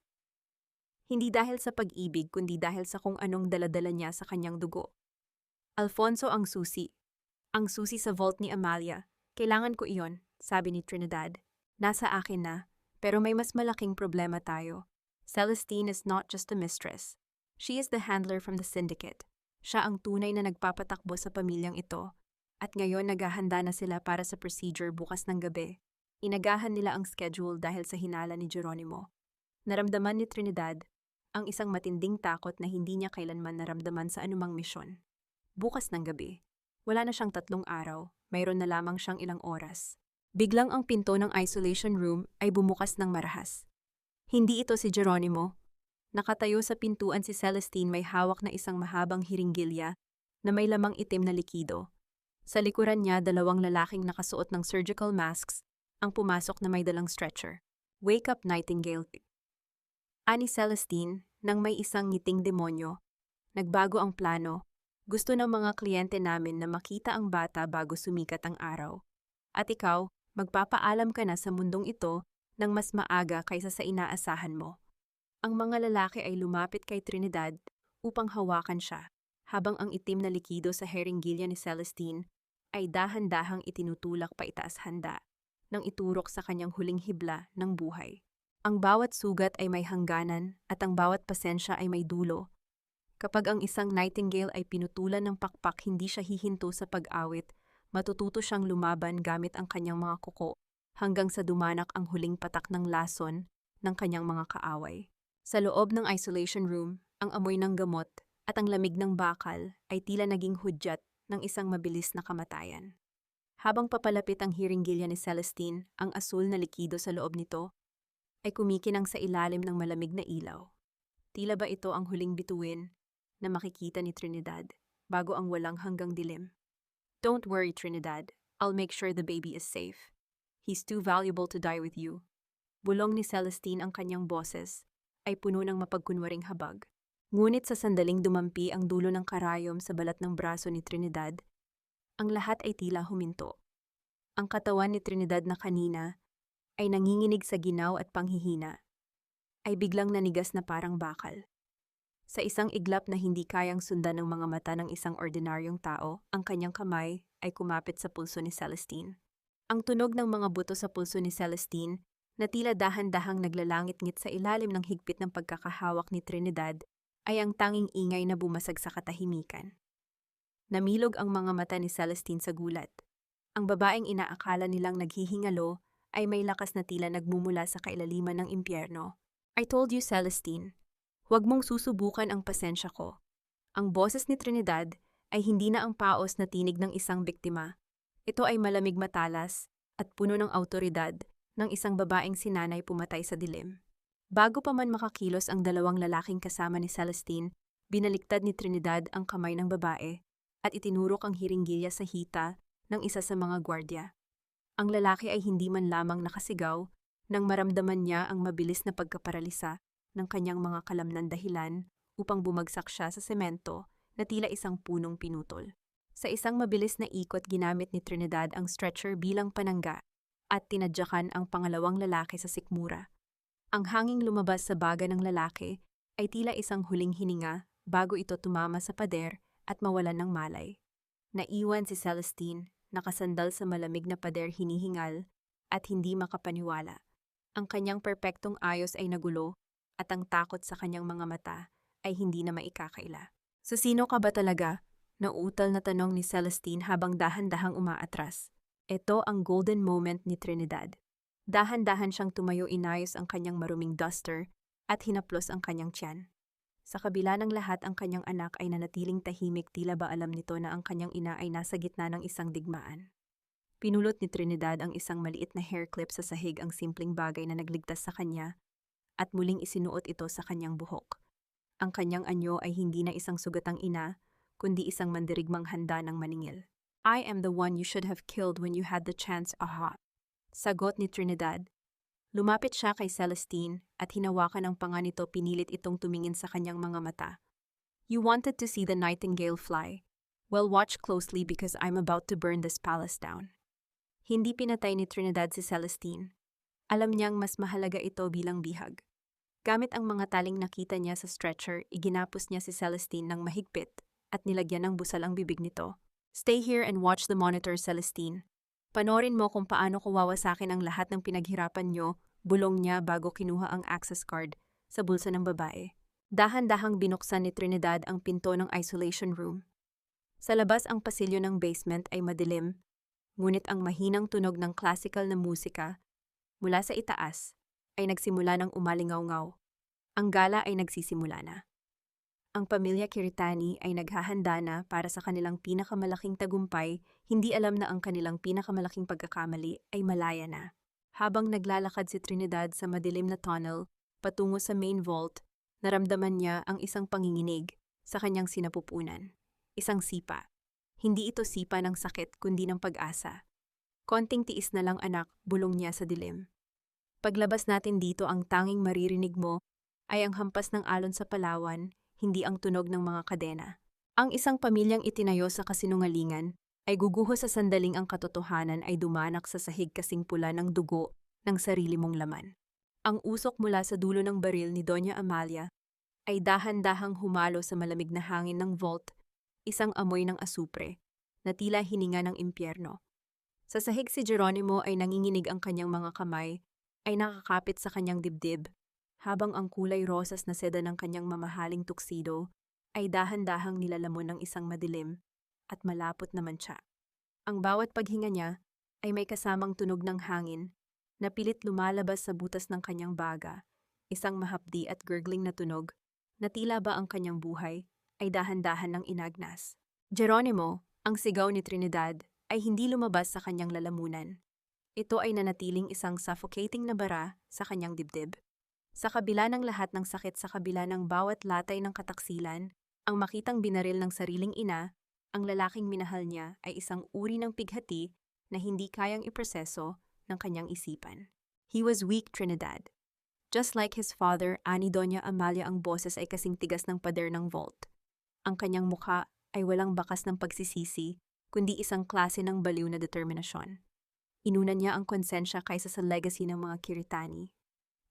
Hindi dahil sa pag-ibig, kundi dahil sa kung anong daladala niya sa kanyang dugo. Alfonso ang susi. Ang susi sa vault ni Amalia. Kailangan ko iyon, sabi ni Trinidad. Nasa akin na, pero may mas malaking problema tayo. Celestine is not just a mistress. She is the handler from the syndicate. Siya ang tunay na nagpapatakbo sa pamilyang ito. At ngayon naghahanda na sila para sa procedure bukas ng gabi. Inagahan nila ang schedule dahil sa hinala ni Geronimo. Naramdaman ni Trinidad ang isang matinding takot na hindi niya kailanman naramdaman sa anumang misyon. Bukas ng gabi, wala na siyang 3 araw, mayroon na lamang siyang ilang oras. Biglang ang pinto ng isolation room ay bumukas ng marahas. Hindi ito si Geronimo. Nakatayo sa pintuan si Celestine, may hawak na isang mahabang hiringgilya na may lamang itim na likido. Sa likuran niya, 2 lalaking nakasuot ng surgical masks ang pumasok na may dalang stretcher. Wake up, Nightingale. Ani Celestine, nang may isang ngiting demonyo. Nagbago ang plano. Gusto ng mga kliyente namin na makita ang bata bago sumikat ang araw. At ikaw, magpapaalam ka na sa mundong ito ng mas maaga kaysa sa inaasahan mo. Ang mga lalaki ay lumapit kay Trinidad upang hawakan siya, habang ang itim na likido sa heringgilya ni Celestine ay dahan-dahang itinutulak pa itaas, handa nang iturok sa kanyang huling hibla ng buhay. Ang bawat sugat ay may hangganan at ang bawat pasensya ay may dulo. Kapag ang isang Nightingale ay pinutulan ng pakpak, hindi siya hihinto sa pag-awit. Matututo siyang lumaban gamit ang kanyang mga kuko hanggang sa dumanak ang huling patak ng lason ng kanyang mga kaaway. Sa loob ng isolation room, ang amoy ng gamot at ang lamig ng bakal ay tila naging hudyat ng isang mabilis na kamatayan. Habang papalapit ang hiringgilya ni Celestine, ang asul na likido sa loob nito ay kumikinang sa ilalim ng malamig na ilaw. Tila ba ito ang huling bituin na makikita ni Trinidad bago ang walang hanggang dilim? Don't worry, Trinidad. I'll make sure the baby is safe. He's too valuable to die with you. Bulong ni Celestine, ang kanyang boses ay puno ng mapagkunwaring habag. Ngunit sa sandaling dumampi ang dulo ng karayom sa balat ng braso ni Trinidad, ang lahat ay tila huminto. Ang katawan ni Trinidad na kanina ay nanginginig sa ginaw at panghihina, ay biglang nanigas na parang bakal. Sa isang iglap na hindi kayang sundan ng mga mata ng isang ordinaryong tao, ang kanyang kamay ay kumapit sa pulso ni Celestine. Ang tunog ng mga buto sa pulso ni Celestine, na tila dahan-dahang naglalangit-ngit sa ilalim ng higpit ng pagkakahawak ni Trinidad, ay ang tanging ingay na bumasag sa katahimikan. Namilog ang mga mata ni Celestine sa gulat. Ang babaeng inaakala nilang naghihingalo ay may lakas na tila nagmumula sa kailaliman ng impyerno. I told you, Celestine. Huwag mong susubukan ang pasensya ko. Ang boses ni Trinidad ay hindi na ang paos na tinig ng isang biktima. Ito ay malamig, matalas at puno ng awtoridad ng isang babaeng sinanay pumatay sa dilim. Bago pa man makakilos ang 2 lalaking kasama ni Celestine, binaliktad ni Trinidad ang kamay ng babae at itinurok ang hiringgilya sa hita ng isa sa mga gwardya. Ang lalaki ay hindi man lamang nakasigaw nang maramdaman niya ang mabilis na pagkaparalisa ng kanyang mga kalamnan, dahilan upang bumagsak siya sa semento na tila isang punong pinutol. Sa isang mabilis na ikot, ginamit ni Trinidad ang stretcher bilang panangga at tinadyakan ang pangalawang lalaki sa sikmura. Ang hanging lumabas sa baga ng lalaki ay tila isang huling hininga bago ito tumama sa pader at mawalan ng malay. Naiwan si Celestine, nakasandal sa malamig na pader hinihingal at hindi makapaniwala. Ang kanyang perpektong ayos ay nagulo at ang takot sa kanyang mga mata ay hindi na maikakaila. "So sino ka ba talaga?" Nauutal na tanong ni Celestine habang dahan-dahang umaatras. Ito ang golden moment ni Trinidad. Dahan-dahan siyang tumayo, inayos ang kanyang maruming duster at hinaplos ang kanyang tiyan. Sa kabila ng lahat, ang kanyang anak ay nanatiling tahimik, tila ba alam nito na ang kanyang ina ay nasa gitna ng isang digmaan. Pinulot ni Trinidad ang isang maliit na hair clip sa sahig, ang simpleng bagay na nagligtas sa kanya, at muling isinuot ito sa kanyang buhok. Ang kanyang anyo ay hindi na isang sugatang ina, kundi isang mandirigmang handa ng maningil. "I am the one you should have killed when you had the chance, aha." Sagot ni Trinidad. Lumapit siya kay Celestine at hinawakan ang panga nito, pinilit itong tumingin sa kanyang mga mata. "You wanted to see the nightingale fly? Well, watch closely because I'm about to burn this palace down." Hindi pinatay ni Trinidad si Celestine. Alam niyang mas mahalaga ito bilang bihag. Gamit ang mga taling nakita niya sa stretcher, iginapos niya si Celestine ng mahigpit at nilagyan ng busal ang bibig nito. "Stay here and watch the monitor, Celestine. Panorin mo kung paano ko wawasakin ang lahat ng pinaghirapan nyo," bulong niya bago kinuha ang access card sa bulsa ng babae. Dahan-dahang binuksan ni Trinidad ang pinto ng isolation room. Sa labas, ang pasilyo ng basement ay madilim, ngunit ang mahinang tunog ng classical na musika mula sa itaas ay nagsimula ng umalingaw-ngaw. Ang gala ay nagsisimula na. Ang pamilya Kiritani ay naghahanda na para sa kanilang pinakamalaking tagumpay, hindi alam na ang kanilang pinakamalaking pagkakamali ay malaya na. Habang naglalakad si Trinidad sa madilim na tunnel patungo sa main vault, naramdaman niya ang isang panginginig sa kanyang sinapupunan. Isang sipa. Hindi ito sipa ng sakit kundi ng pag-asa. "Konting tiis na lang, anak," bulong niya sa dilim. "Paglabas natin dito, ang tanging maririnig mo ay ang hampas ng alon sa Palawan, hindi ang tunog ng mga kadena." Ang isang pamilyang itinayo sa kasinungalingan ay guguho sa sandaling ang katotohanan ay dumanak sa sahig kasing pula ng dugo ng sarili mong laman. Ang usok mula sa dulo ng baril ni Doña Amalia ay dahan-dahang humalo sa malamig na hangin ng vault, isang amoy ng asupre na tila hininga ng impyerno. Sa sahig, si Geronimo ay nanginginig, ang kanyang mga kamay ay nakakapit sa kanyang dibdib, habang ang kulay rosas na seda ng kanyang mamahaling tuxedo ay dahan-dahang nilalamon ng isang madilim at malapot na mantsa. Ang bawat paghinga niya ay may kasamang tunog ng hangin na pilit lumalabas sa butas ng kanyang baga, isang mahapdi at gurgling na tunog na tila ba ang kanyang buhay ay dahan-dahan ng inagnas. "Geronimo," ang sigaw ni Trinidad ay hindi lumabas sa kanyang lalamunan. Ito ay nanatiling isang suffocating na bara sa kanyang dibdib. Sa kabila ng lahat ng sakit, sa kabila ng bawat latay ng kataksilan, ang makitang binaril ng sariling ina, ang lalaking minahal niya ay isang uri ng pighati na hindi kayang iproseso ng kanyang isipan. He was weak, Trinidad. Just like his father, ani Doña Amalia, ang boses ay kasing tigas ng pader ng vault. Ang kanyang mukha ay walang bakas ng pagsisisi, kundi isang klase ng baliw na determinasyon. Inuna niya ang konsensya kaysa sa legacy ng mga Kiritani.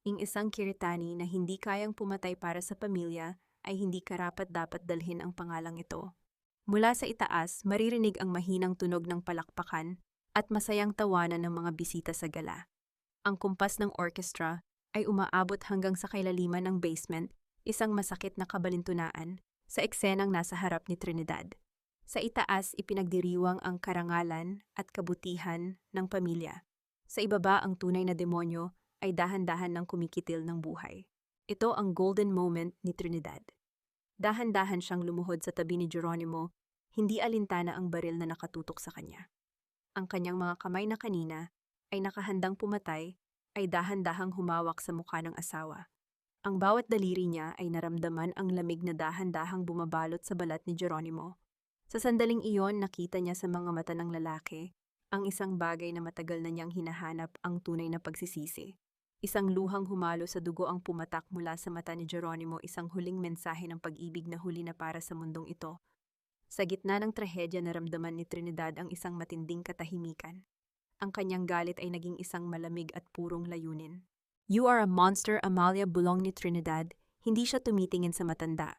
Isang Kiritani na hindi kayang pumatay para sa pamilya ay hindi karapat-dapat dalhin ang pangalang ito. Mula sa itaas, maririnig ang mahinang tunog ng palakpakan at masayang tawanan ng mga bisita sa gala. Ang kumpas ng orchestra ay umaabot hanggang sa kailaliman ng basement, isang masakit na kabalintunaan sa eksenang nasa harap ni Trinidad. Sa itaas, ipinagdiriwang ang karangalan at kabutihan ng pamilya. Sa ibaba, ang tunay na demonyo ay dahan-dahan ng kumikitil ng buhay. Ito ang golden moment ni Trinidad. Dahan-dahan siyang lumuhod sa tabi ni Geronimo, hindi alintana ang baril na nakatutok sa kanya. Ang kanyang mga kamay na kanina ay nakahandang pumatay ay dahan-dahang humawak sa mukha ng asawa. Ang bawat daliri niya ay naramdaman ang lamig na dahan-dahang bumabalot sa balat ni Geronimo. Sa sandaling iyon, nakita niya sa mga mata ng lalaki ang isang bagay na matagal na niyang hinahanap, ang tunay na pagsisisi. Isang luhang humalo sa dugo ang pumatak mula sa mata ni Geronimo, isang huling mensahe ng pag-ibig na huli na para sa mundong ito. Sa gitna ng trahedya, naramdaman ni Trinidad ang isang matinding katahimikan. Ang kanyang galit ay naging isang malamig at purong layunin. You are a monster, Amalia, bulong ni Trinidad. Hindi siya tumitingin sa matanda.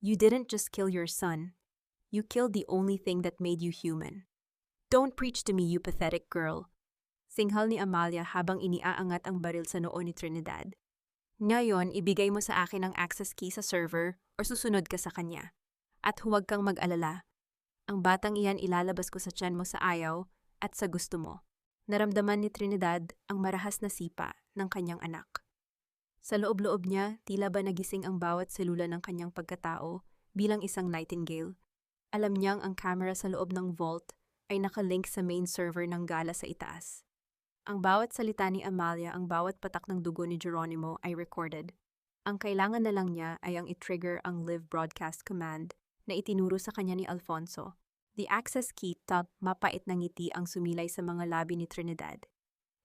You didn't just kill your son. You killed the only thing that made you human. Don't preach to me, you pathetic girl. Singhal ni Amalia habang iniaangat ang baril sa noo ni Trinidad. Ngayon, ibigay mo sa akin ang access key sa server o susunod ka sa kanya. At huwag kang mag-alala. Ang batang iyan ilalabas ko sa tiyan mo sa ayaw at sa gusto mo. Naramdaman ni Trinidad ang marahas na sipa ng kanyang anak. Sa loob-loob niya, tila ba nagising ang bawat selula ng kanyang pagkatao bilang isang nightingale. Alam niyang ang camera sa loob ng vault ay nakalink sa main server ng gala sa itaas. Ang bawat salita ni Amalia, ang bawat patak ng dugo ni Geronimo ay recorded. Ang kailangan na lang niya ay ang i-trigger ang live broadcast command na itinuro sa kanya ni Alfonso. The access key, mapait na ngiti ang sumilay sa mga labi ni Trinidad.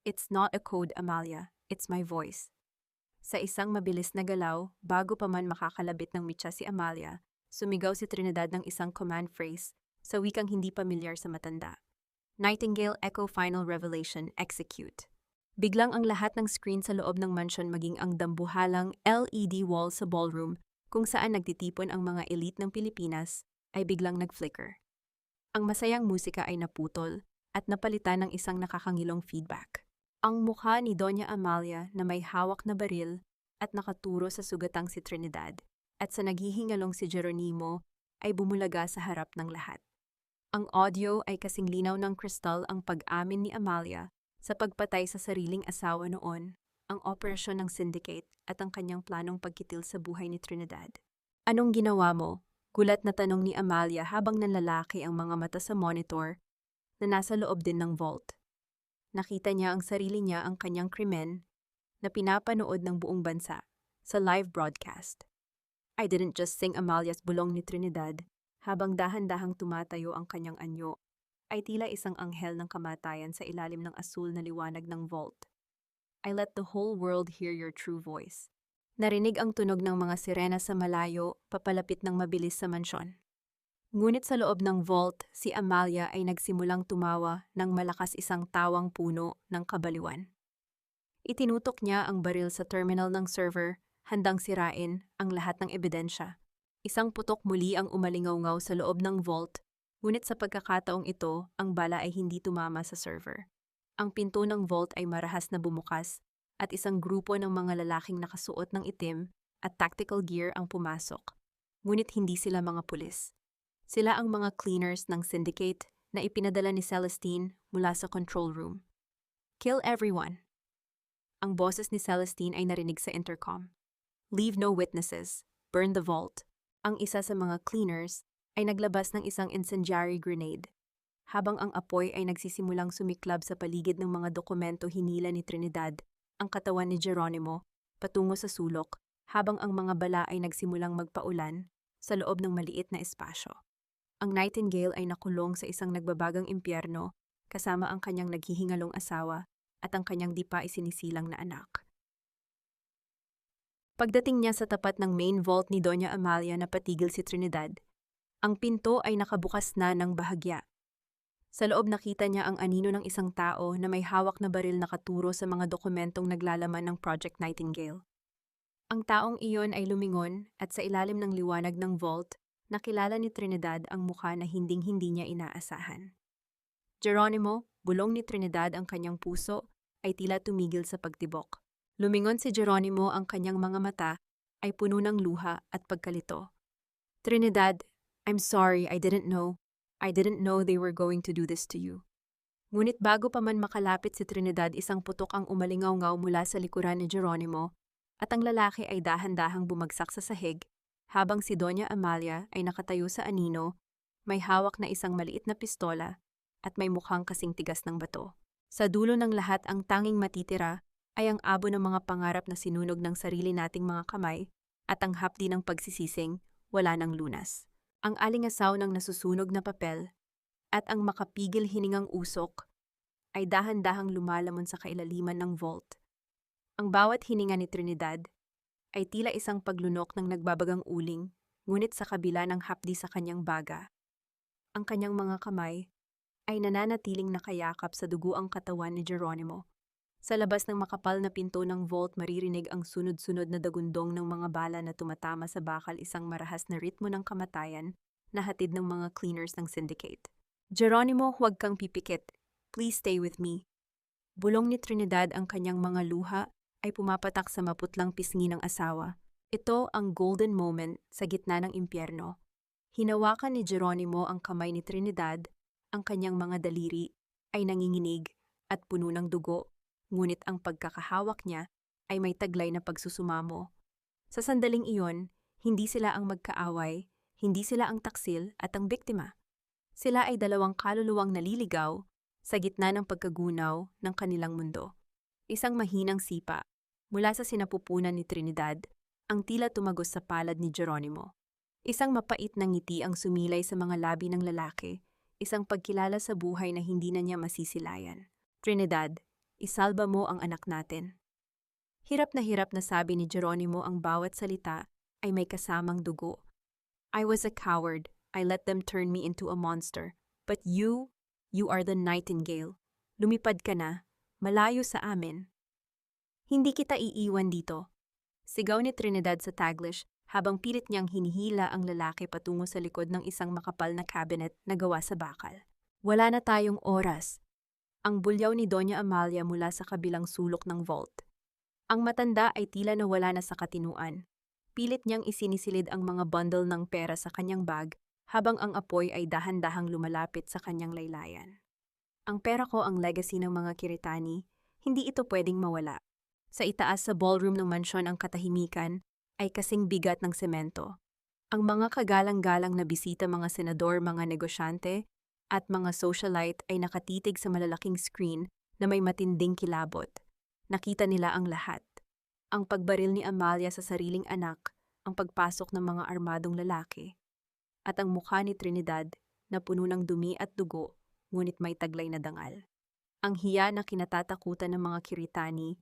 It's not a code, Amalia. It's my voice. Sa isang mabilis na galaw, bago pa man makakalabit ng mitsa si Amalia, sumigaw si Trinidad ng isang command phrase sa wikang hindi pamilyar sa matanda. Nightingale Echo Final Revelation, Execute. Biglang ang lahat ng screen sa loob ng mansion maging ang dambuhalang LED wall sa ballroom kung saan nagtitipon ang mga elite ng Pilipinas ay biglang nag-flicker. Ang masayang musika ay naputol at napalitan ng isang nakakangilong feedback. Ang mukha ni Doña Amalia na may hawak na baril at nakaturo sa sugatang si Trinidad at sa naghihingalong si Geronimo ay bumulaga sa harap ng lahat. Ang audio ay kasing linaw ng kristal ang pag-amin ni Amalia sa pagpatay sa sariling asawa noon, ang operasyon ng syndicate at ang kanyang planong pagkitil sa buhay ni Trinidad. Anong ginawa mo? Gulat na tanong ni Amalia habang nanlalaki ang mga mata sa monitor na nasa loob din ng vault. Nakita niya ang sarili niya ang kanyang krimen na pinapanood ng buong bansa sa live broadcast. I didn't just sing, Amalia's bulong ni Trinidad habang dahan-dahang tumatayo ang kanyang anyo ay tila isang anghel ng kamatayan sa ilalim ng asul na liwanag ng vault. I let the whole world hear your true voice. Narinig ang tunog ng mga sirena sa malayo, papalapit ng mabilis sa mansyon. Ngunit sa loob ng vault, si Amalia ay nagsimulang tumawa ng malakas, isang tawang puno ng kabaliwan. Itinutok niya ang baril sa terminal ng server, handang sirain ang lahat ng ebidensya. Isang putok muli ang umalingaw-ngaw sa loob ng vault, ngunit sa pagkakataong ito, ang bala ay hindi tumama sa server. Ang pinto ng vault ay marahas na bumukas, at isang grupo ng mga lalaking nakasuot ng itim at tactical gear ang pumasok. Ngunit hindi sila mga pulis. Sila ang mga cleaners ng syndicate na ipinadala ni Celestine mula sa control room. Kill everyone. Ang boses ni Celestine ay narinig sa intercom. Leave no witnesses. Burn the vault. Ang isa sa mga cleaners ay naglabas ng isang incendiary grenade. Habang ang apoy ay nagsisimulang sumiklab sa paligid ng mga dokumento, hinila ni Trinidad ang katawan ni Geronimo patungo sa sulok habang ang mga bala ay nagsimulang magpaulan sa loob ng maliit na espasyo. Ang Nightingale ay nakulong sa isang nagbabagang impyerno kasama ang kanyang naghihingalong asawa at ang kanyang di pa isinisilang na anak. Pagdating niya sa tapat ng main vault ni Doña Amalia na patigil si Trinidad, ang pinto ay nakabukas na ng bahagya. Sa loob nakita niya ang anino ng isang tao na may hawak na baril nakaturo sa mga dokumentong naglalaman ng Project Nightingale. Ang taong iyon ay lumingon at sa ilalim ng liwanag ng vault, nakilala ni Trinidad ang mukha na hinding-hindi niya inaasahan. Geronimo, bulong ni Trinidad, ang kanyang puso ay tila tumigil sa pagtibok. Lumingon si Geronimo, ang kanyang mga mata ay puno ng luha at pagkalito. Trinidad, I'm sorry, I didn't know they were going to do this to you. Ngunit bago pa man makalapit si Trinidad, isang putok ang umalingaw-ngaw mula sa likuran ni Geronimo at ang lalaki ay dahan-dahang bumagsak sa sahig habang si Doña Amalia ay nakatayo sa anino, may hawak na isang maliit na pistola at may mukhang kasing tigas ng bato. Sa dulo ng lahat, ang tanging matitira ay ang abo ng mga pangarap na sinunog ng sarili nating mga kamay at ang hapdi ng pagsisising wala ng lunas. Ang alingasaw ng nasusunog na papel at ang makapigil hiningang usok ay dahan-dahang lumalamon sa kailaliman ng vault. Ang bawat hininga ni Trinidad ay tila isang paglunok ng nagbabagang uling, ngunit sa kabila ng hapdi sa kanyang baga, ang kanyang mga kamay ay nananatiling nakayakap sa duguang katawan ni Geronimo. Sa labas ng makapal na pinto ng vault, maririnig ang sunod-sunod na dagundong ng mga bala na tumatama sa bakal, isang marahas na ritmo ng kamatayan na hatid ng mga cleaners ng syndicate. Geronimo, huwag kang pipikit. Please stay with me. Bulong ni Trinidad, ang kanyang mga luha ay pumapatak sa maputlang pisngi ng asawa. Ito ang golden moment sa gitna ng impyerno. Hinawakan ni Geronimo ang kamay ni Trinidad, ang kanyang mga daliri ay nanginginig at puno ng dugo, ngunit ang pagkakahawak niya ay may taglay na pagsusumamo. Sa sandaling iyon, hindi sila ang magkaaway, hindi sila ang taksil at ang biktima. Sila ay dalawang kaluluwang naliligaw sa gitna ng pagkagunaw ng kanilang mundo. Isang mahinang sipa mula sa sinapupunan ni Trinidad ang tila tumagos sa palad ni Geronimo. Isang mapait na ngiti ang sumilay sa mga labi ng lalaki, isang pagkilala sa buhay na hindi na niya masisilayan. Trinidad, isalba mo ang anak natin. Hirap na sabi ni Geronimo, ang bawat salita ay may kasamang dugo. I was a coward. I let them turn me into a monster. But you are the nightingale. Lumipad ka na, malayo sa amin. Hindi kita iiwan dito. Sigaw ni Trinidad sa Taglish habang pilit niyang hinihila ang lalaki patungo sa likod ng isang makapal na cabinet na gawa sa bakal. Wala na tayong oras. Ang bulyaw ni Doña Amalia mula sa kabilang sulok ng vault. Ang matanda ay tila nawala na sa katinuan. Pilit niyang isinisilid ang mga bundle ng pera sa kanyang bag habang ang apoy ay dahan-dahang lumalapit sa kanyang laylayan. Ang pera ko, ang legacy ng mga Kiritani, hindi ito pwedeng mawala. Sa itaas sa ballroom ng mansyon, ang katahimikan ay kasing bigat ng semento. Ang mga kagalang-galang na bisita, mga senador, mga negosyante, at mga socialite ay nakatitig sa malalaking screen na may matinding kilabot. Nakita nila ang lahat. Ang pagbaril ni Amalia sa sariling anak, ang pagpasok ng mga armadong lalaki, at ang mukha ni Trinidad na puno ng dumi at dugo, ngunit may taglay na dangal. Ang hiya na kinatatakutan ng mga Kiritani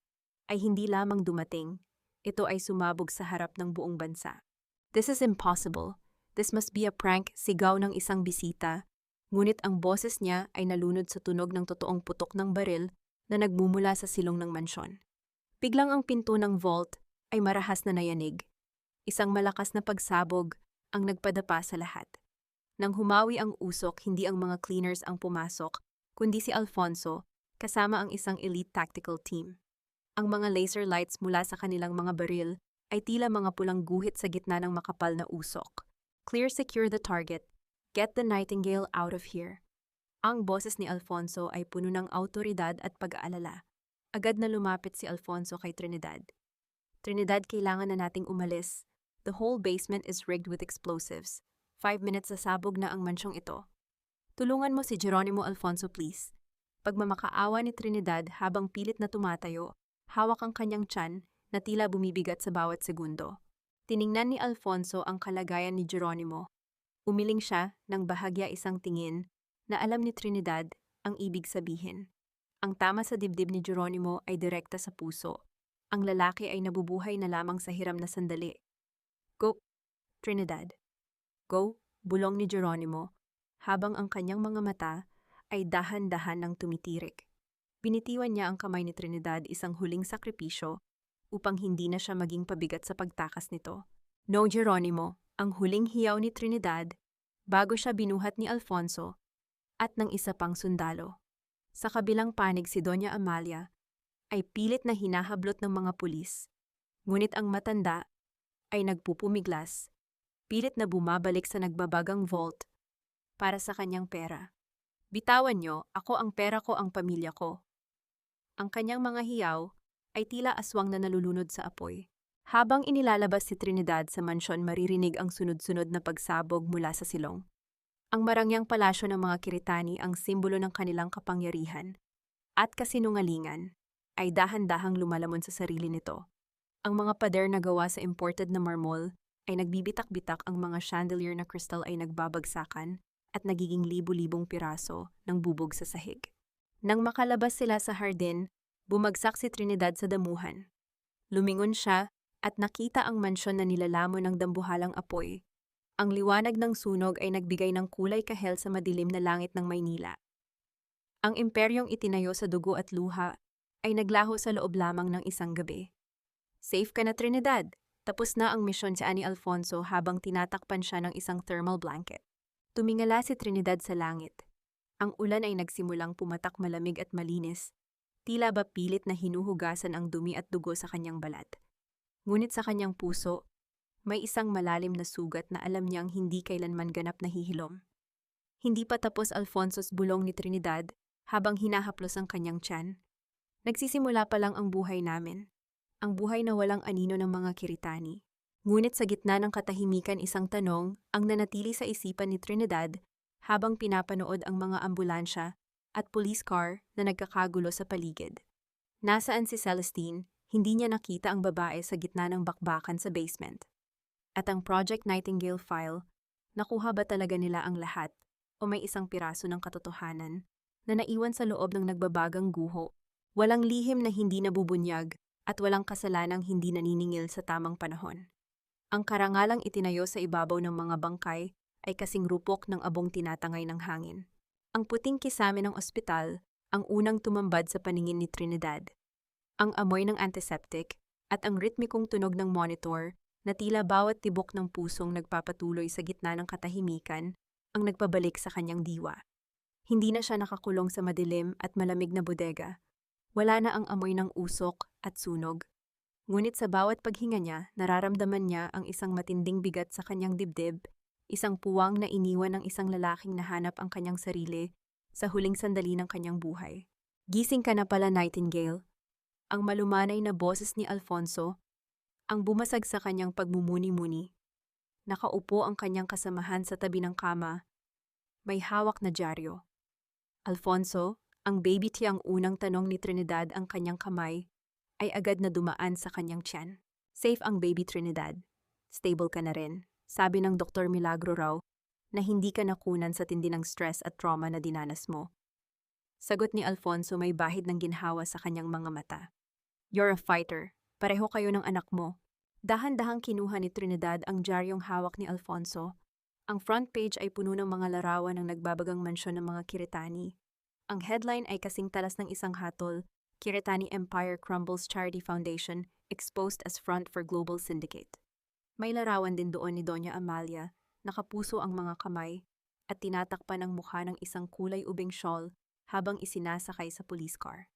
ay hindi lamang dumating, ito ay sumabog sa harap ng buong bansa. This is impossible. This must be a prank, sigaw ng isang bisita, ngunit ang boses niya ay nalunod sa tunog ng totoong putok ng baril na nagmumula sa silong ng mansyon. Biglang ang pinto ng vault ay marahas na nayanig. Isang malakas na pagsabog ang nagpadapa sa lahat. Nang humawi ang usok, hindi ang mga cleaners ang pumasok, kundi si Alfonso, kasama ang isang elite tactical team. Ang mga laser lights mula sa kanilang mga baril ay tila mga pulang guhit sa gitna ng makapal na usok. Clear, secure the target. Get the Nightingale out of here. Ang boses ni Alfonso ay puno ng awtoridad at pag-aalala. Agad na lumapit si Alfonso kay Trinidad. Trinidad, kailangan na nating umalis. The whole basement is rigged with explosives. 5 minutes sasabog na ang mansyong ito. Tulungan mo si Geronimo, Alfonso, please. Pagmamakaawa ni Trinidad habang pilit na tumatayo, hawak ang kanyang tiyan na tila bumibigat sa bawat segundo. Tiningnan ni Alfonso ang kalagayan ni Geronimo. Umiling siya ng bahagya, isang tingin na alam ni Trinidad ang ibig sabihin. Ang tama sa dibdib ni Geronimo ay direkta sa puso. Ang lalaki ay nabubuhay na lamang sa hiram na sandali. Go, Trinidad. Go, bulong ni Geronimo, habang ang kanyang mga mata ay dahan-dahan ng tumitirik. Binitiwan niya ang kamay ni Trinidad, isang huling sakripisyo, upang hindi na siya maging pabigat sa pagtakas nito. No, Geronimo, ang huling hiyaw ni Trinidad, bago siya binuhat ni Alfonso, at ng isa pang sundalo. Sa kabilang panig, si Doña Amalia ay pilit na hinahablot ng mga pulis, ngunit ang matanda ay nagpupumiglas, pilit na bumabalik sa nagbabagang vault para sa kanyang pera. Bitawan niyo, ako ang pera ko, ang pamilya ko. Ang kanyang mga hiyaw ay tila aswang na nalulunod sa apoy. Habang inilalabas si Trinidad sa mansyon, maririnig ang sunod-sunod na pagsabog mula sa silong. Ang marangyang palasyo ng mga Kiritani, ang simbolo ng kanilang kapangyarihan at kasinungalingan, ay dahan-dahang lumalamon sa sarili nito. Ang mga pader na gawa sa imported na marmol ay nagbibitak-bitak, ang mga chandelier na kristal ay nagbabagsakan at nagiging libu-libong piraso ng bubog sa sahig. Nang makalabas sila sa hardin, bumagsak si Trinidad sa damuhan. Lumingon siya at nakita ang mansyon na nilalamon ng dambuhalang apoy. Ang liwanag ng sunog ay nagbigay ng kulay kahel sa madilim na langit ng Maynila. Ang imperyong itinayo sa dugo at luha ay naglaho sa loob lamang ng isang gabi. Safe ka na, Trinidad. Tapos na ang misyon si Ani Alfonso habang tinatakpan siya ng isang thermal blanket. Tumingala si Trinidad sa langit. Ang ulan ay nagsimulang pumatak malamig at malinis. Tila ba pilit na hinuhugasan ang dumi at dugo sa kanyang balat. Ngunit sa kanyang puso, may isang malalim na sugat na alam niyang hindi kailanman ganap na hihilom. Hindi pa tapos Alfonso's bulong ni Trinidad habang hinahaplos ang kanyang tiyan. Nagsisimula pa lang ang buhay namin. Ang buhay na walang anino ng mga Kiritani. Ngunit sa gitna ng katahimikan isang tanong ang nanatili sa isipan ni Trinidad habang pinapanood ang mga ambulansya at police car na nagkakagulo sa paligid. Nasaan si Celestine? Hindi niya nakita ang babae sa gitna ng bakbakan sa basement. At ang Project Nightingale file, nakuha ba talaga nila ang lahat o may isang piraso ng katotohanan na naiwan sa loob ng nagbabagang guho? Walang lihim na hindi nabubunyag at walang kasalanang hindi naniningil sa tamang panahon. Ang karangalang itinayo sa ibabaw ng mga bangkay ay kasing rupok ng abong tinatangay ng hangin. Ang puting kisame ng ospital ang unang tumambad sa paningin ni Trinidad. Ang amoy ng antiseptic at ang ritmikong tunog ng monitor na tila bawat tibok ng pusong nagpapatuloy sa gitna ng katahimikan ang nagpabalik sa kanyang diwa. Hindi na siya nakakulong sa madilim at malamig na bodega. Wala na ang amoy ng usok at sunog. Ngunit sa bawat paghinga niya, nararamdaman niya ang isang matinding bigat sa kanyang dibdib, isang puwang na iniwan ng isang lalaking nahanap ang kanyang sarili sa huling sandali ng kanyang buhay. Gising ka na pala, Nightingale. Ang malumanay na boses ni Alfonso, ang bumasag sa kanyang pagmumuni-muni. Nakaupo ang kanyang kasamahan sa tabi ng kama. May hawak na dyaryo. Alfonso, ang baby tiyang unang tanong ni Trinidad ang kanyang kamay, ay agad na dumaan sa kanyang tiyan. Safe ang baby, Trinidad. Stable ka na rin. Sabi ng Dr. Milagro raw na hindi ka nakunan sa tindi ng stress at trauma na dinanas mo. Sagot ni Alfonso may bahid ng ginhawa sa kanyang mga mata. You're a fighter. Pareho kayo ng anak mo. Dahan-dahang kinuha ni Trinidad ang dyaryong hawak ni Alfonso. Ang front page ay puno ng mga larawan ng nagbabagang mansyon ng mga Kiritani. Ang headline ay kasing talas ng isang hatol, Kiritani Empire Crumbles Charity Foundation, exposed as front for global syndicate. May larawan din doon ni Doña Amalia, nakapuso ang mga kamay, at tinatakpan ang mukha ng isang kulay ubing shawl habang isinasakay sa police car.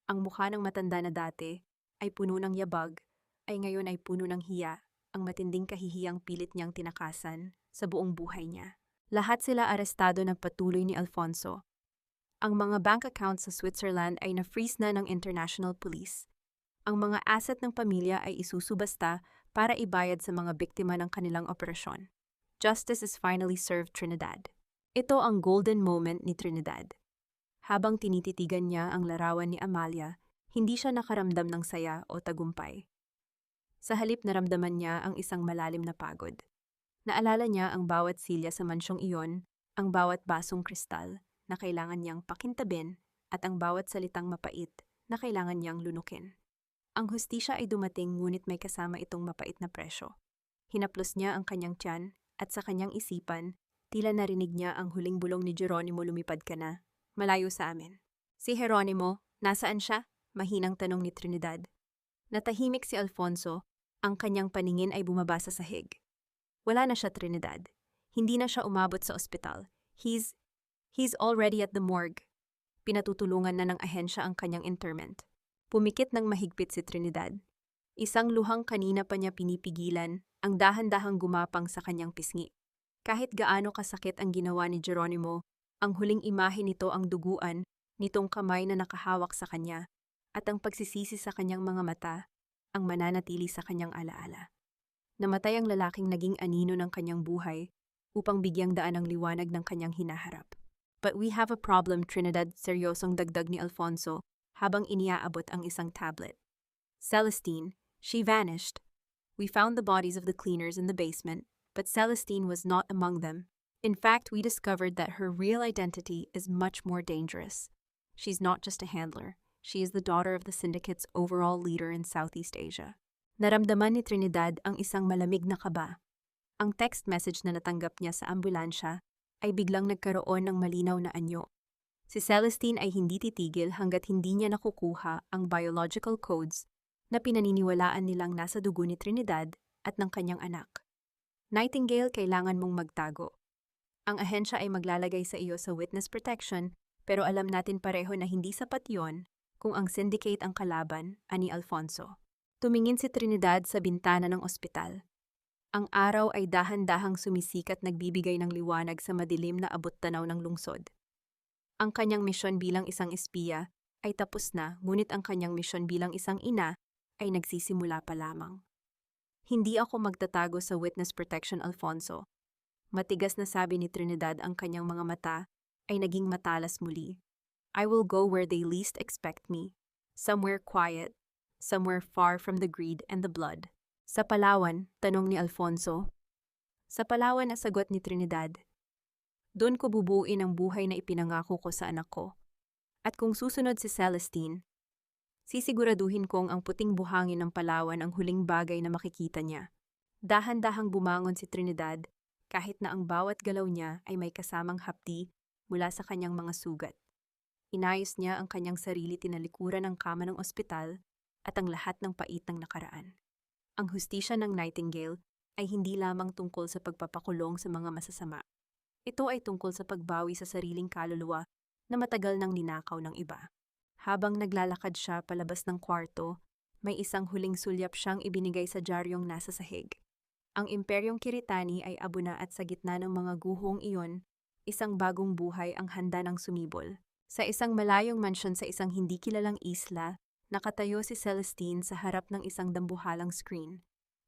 Ang mukha ng matanda na dati ay puno ng yabag, ay ngayon ay puno ng hiya, ang matinding kahihiyang pilit niyang tinakasan sa buong buhay niya. Lahat sila arestado ng patuloy ni Alfonso. Ang mga bank accounts sa Switzerland ay na-freeze na ng international police. Ang mga asset ng pamilya ay isusubasta para ibayad sa mga biktima ng kanilang operasyon. Justice is finally served, Trinidad. Ito ang golden moment ni Trinidad. Habang tinititigan niya ang larawan ni Amalia, hindi siya nakaramdam ng saya o tagumpay. Sa halip naramdaman niya ang isang malalim na pagod. Naalala niya ang bawat silya sa mansyong iyon, ang bawat basong kristal na kailangan niyang pakintabin at ang bawat salitang mapait na kailangan niyang lunukin. Ang hustisya ay dumating ngunit may kasama itong mapait na presyo. Hinaplos niya ang kanyang tiyan at sa kanyang isipan, tila narinig niya ang huling bulong ni Geronimo, lumipad ka na, malayo sa amin. Si Geronimo, nasaan siya? Mahinang tanong ni Trinidad. Natahimik si Alfonso, ang kanyang paningin ay bumaba sa sahig. Wala na siya, Trinidad. Hindi na siya umabot sa ospital. He's already at the morgue. Pinatutulungan na ng ahensya ang kanyang interment. Pumikit ng mahigpit si Trinidad. Isang luhang kanina pa niya pinipigilan, ang dahan-dahang gumapang sa kanyang pisngi. Kahit gaano kasakit ang ginawa ni Geronimo, ang huling imahe nito ang duguan, nitong kamay na nakahawak sa kanya, at ang pagsisisi sa kanyang mga mata, ang mananatili sa kanyang alaala. Namatay ang lalaking naging anino ng kanyang buhay upang bigyang daan ang liwanag ng kanyang hinaharap. But we have a problem, Trinidad, seryosong dagdag ni Alfonso habang iniaabot ang isang tablet. Celestine, she vanished. We found the bodies of the cleaners in the basement, but Celestine was not among them. In fact, we discovered that her real identity is much more dangerous. She's not just a handler. She is the daughter of the syndicate's overall leader in Southeast Asia. Naramdaman ni Trinidad ang isang malamig na kaba. Ang text message na natanggap niya sa ambulansya ay biglang nagkaroon ng malinaw na anyo. Si Celestine ay hindi titigil hanggat hindi niya nakukuha ang biological codes na pinaniniwalaan nilang nasa dugo ni Trinidad at ng kanyang anak. Nightingale, kailangan mong magtago. Ang ahensya ay maglalagay sa iyo sa witness protection, pero alam natin pareho na hindi sapat yon kung ang syndicate ang kalaban, ani Alfonso. Tumingin si Trinidad sa bintana ng ospital. Ang araw ay dahan-dahang sumisikat, nagbibigay ng liwanag sa madilim na abot-tanaw ng lungsod. Ang kanyang misyon bilang isang espiya ay tapos na, ngunit ang kanyang misyon bilang isang ina ay nagsisimula pa lamang. Hindi ako magtatago sa witness protection, Alfonso. Matigas na sabi ni Trinidad, ang kanyang mga mata ay naging matalas muli. I will go where they least expect me. Somewhere quiet, somewhere far from the greed and the blood. Sa Palawan, tanong ni Alfonso. Sa Palawan, na sagot ni Trinidad. Doon ko bubuin ang buhay na ipinangako ko sa anak ko. At kung susunod si Celestine, sisiguraduhin kong ang puting buhangin ng Palawan ang huling bagay na makikita niya. Dahan-dahang bumangon si Trinidad, kahit na ang bawat galaw niya ay may kasamang hapdi mula sa kanyang mga sugat. Inayos niya ang kanyang sarili, tinalikuran ang kama ng ospital at ang lahat ng pait ng nakaraan. Ang hustisya ng Nightingale ay hindi lamang tungkol sa pagpapakulong sa mga masasama. Ito ay tungkol sa pagbawi sa sariling kaluluwa na matagal nang ninakaw ng iba. Habang naglalakad siya palabas ng kwarto, may isang huling sulyap siyang ibinigay sa diaryong nasa sahig. Ang Imperyong Kiritani ay abo na at sa gitna ng mga guhong iyon, isang bagong buhay ang handa ng sumibol. Sa isang malayong mansyon sa isang hindi kilalang isla, nakatayo si Celestine sa harap ng isang dambuhalang screen.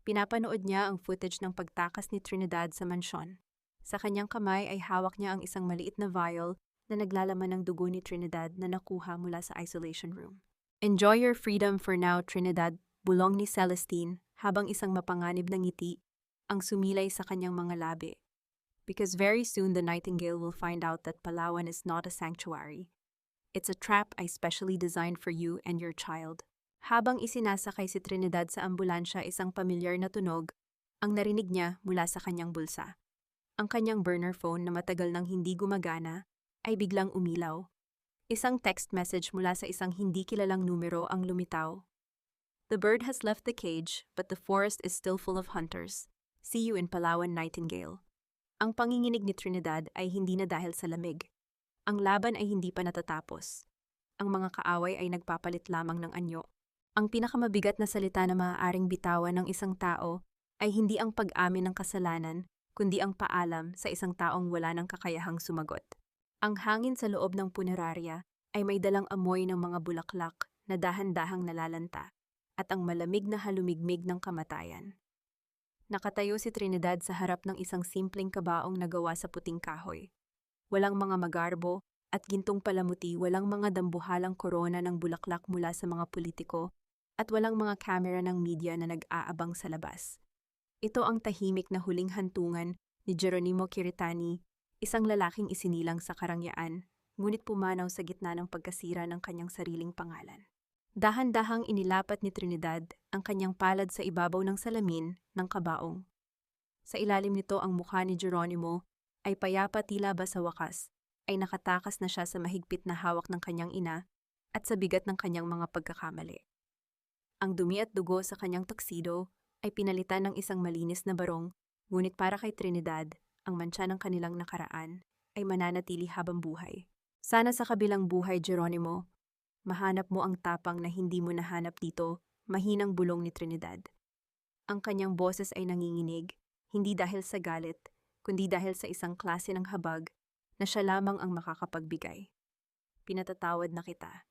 Pinapanood niya ang footage ng pagtakas ni Trinidad sa mansyon. Sa kanyang kamay ay hawak niya ang isang maliit na vial na naglalaman ng dugo ni Trinidad na nakuha mula sa isolation room. Enjoy your freedom for now, Trinidad, bulong ni Celestine habang isang mapanganib na ngiti ang sumilay sa kanyang mga labi. Because very soon the Nightingale will find out that Palawan is not a sanctuary. It's a trap I specially designed for you and your child. Habang isinasakay si Trinidad sa ambulansya, isang pamilyar na tunog ang narinig niya mula sa kanyang bulsa. Ang kanyang burner phone na matagal nang hindi gumagana ay biglang umilaw. Isang text message mula sa isang hindi kilalang numero ang lumitaw. The bird has left the cage, but the forest is still full of hunters. See you in Palawan, Nightingale. Ang panginginig ni Trinidad ay hindi na dahil sa lamig. Ang laban ay hindi pa natatapos. Ang mga kaaway ay nagpapalit lamang ng anyo. Ang pinakamabigat na salita na maaaring bitawan ng isang tao ay hindi ang pag-amin ng kasalanan, kundi ang paalam sa isang taong wala ng kakayahang sumagot. Ang hangin sa loob ng punerarya ay may dalang amoy ng mga bulaklak na dahan-dahang nalalanta at ang malamig na halumigmig ng kamatayan. Nakatayo si Trinidad sa harap ng isang simpleng kabaong na gawa sa puting kahoy. Walang mga magarbo at gintong palamuti, walang mga dambuhalang korona ng bulaklak mula sa mga politiko, at walang mga kamera ng media na nag-aabang sa labas. Ito ang tahimik na huling hantungan ni Geronimo Kiritani, isang lalaking isinilang sa karangyaan, ngunit pumanaw sa gitna ng pagkasira ng kanyang sariling pangalan. Dahan-dahang inilapat ni Trinidad ang kanyang palad sa ibabaw ng salamin ng kabaong. Sa ilalim nito, ang mukha ni Geronimo ay payapa, tila ba sa wakas ay nakatakas na siya sa mahigpit na hawak ng kanyang ina at sa bigat ng kanyang mga pagkakamali. Ang dumi at dugo sa kanyang tuxedo ay pinalitan ng isang malinis na barong, ngunit para kay Trinidad, ang mantsa ng kanilang nakaraan ay mananatili habang buhay. Sana sa kabilang buhay, Geronimo, mahanap mo ang tapang na hindi mo nahanap dito, mahinang bulong ni Trinidad. Ang kanyang boses ay nanginginig, hindi dahil sa galit, kundi dahil sa isang klase ng habag na siya lamang ang makakapagbigay. Pinatatawad na kita.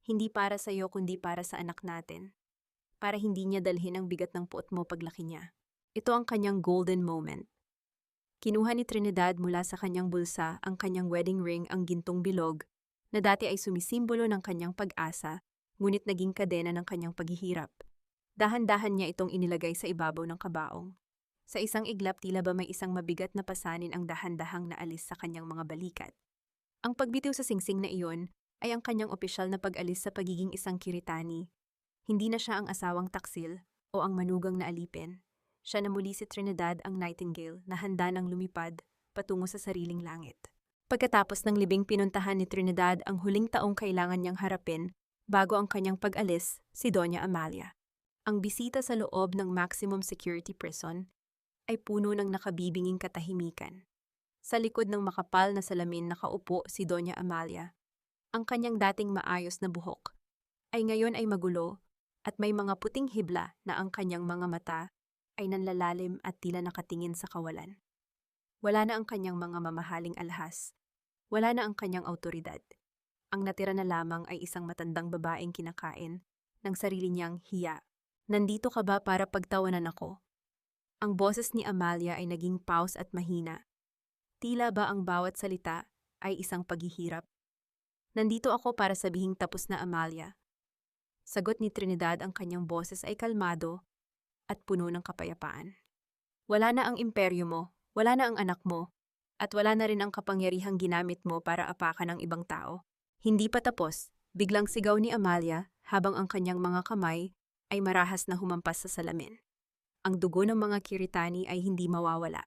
Hindi para sa iyo kundi para sa anak natin. Para hindi niya dalhin ang bigat ng puot mo paglaki niya. Ito ang kanyang golden moment. Kinuha ni Trinidad mula sa kanyang bulsa ang kanyang wedding ring, ang gintong bilog, na dati ay sumisimbolo ng kanyang pag-asa, ngunit naging kadena ng kanyang paghihirap. Dahan-dahan niya itong inilagay sa ibabaw ng kabaong. Sa isang iglap, tila ba may isang mabigat na pasanin ang dahan-dahang naalis sa kanyang mga balikat. Ang pagbitiw sa singsing na iyon ay ang kanyang opisyal na pag-alis sa pagiging isang Kiritani. Hindi na siya ang asawang taksil o ang manugang na alipin. Siya na muli si Trinidad, ang Nightingale, na handa ng lumipad patungo sa sariling langit. Pagkatapos ng libing pinuntahan ni Trinidad ang huling taong kailangan niyang harapin bago ang kanyang pag-alis, si Doña Amalia. Ang bisita sa loob ng maximum security prison ay puno ng nakabibinging katahimikan. Sa likod ng makapal na salamin nakaupo si Doña Amalia. Ang kanyang dating maayos na buhok ay ngayon ay magulo at may mga puting hibla na ang kanyang mga mata ay nanlalalim at tila nakatingin sa kawalan. Wala na ang kanyang mga mamahaling alhas. Wala na ang kanyang awtoridad. Ang natira na lamang ay isang matandang babaeng kinakain ng sarili niyang hiya. Nandito ka ba para pagtawanan ako? Ang boses ni Amalia ay naging pause at mahina. Tila ba ang bawat salita ay isang paghihirap? Nandito ako para sabihing tapos na, Amalia. Sagot ni Trinidad, ang kanyang boses ay kalmado at puno ng kapayapaan. Wala na ang imperyo mo, wala na ang anak mo, at wala na rin ang kapangyarihang ginamit mo para apakan ang ibang tao. Hindi pa tapos, biglang sigaw ni Amalia habang ang kanyang mga kamay ay marahas na humampas sa salamin. Ang dugo ng mga Kiritani ay hindi mawawala.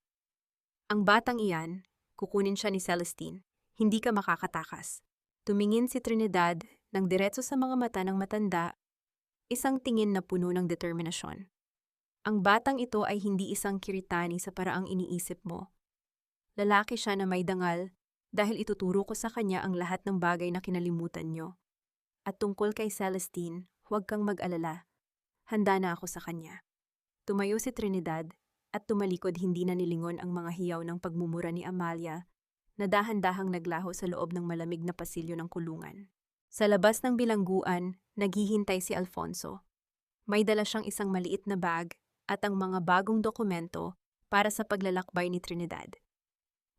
Ang batang iyan, kukunin siya ni Celestine, hindi ka makakatakas. Tumingin si Trinidad ng diretso sa mga mata ng matanda, isang tingin na puno ng determinasyon. Ang batang ito ay hindi isang Kiritani sa paraang iniisip mo. Lalaki siya na may dangal dahil ituturo ko sa kanya ang lahat ng bagay na kinalimutan niyo. At tungkol kay Celestine, huwag kang mag-alala. Handa na ako sa kanya. Tumayo si Trinidad at tumalikod, hindi na nilingon ang mga hiyaw ng pagmumura ni Amalia na dahan-dahang naglaho sa loob ng malamig na pasilyo ng kulungan. Sa labas ng bilangguan, naghihintay si Alfonso. May dala siyang isang maliit na bag at ang mga bagong dokumento para sa paglalakbay ni Trinidad.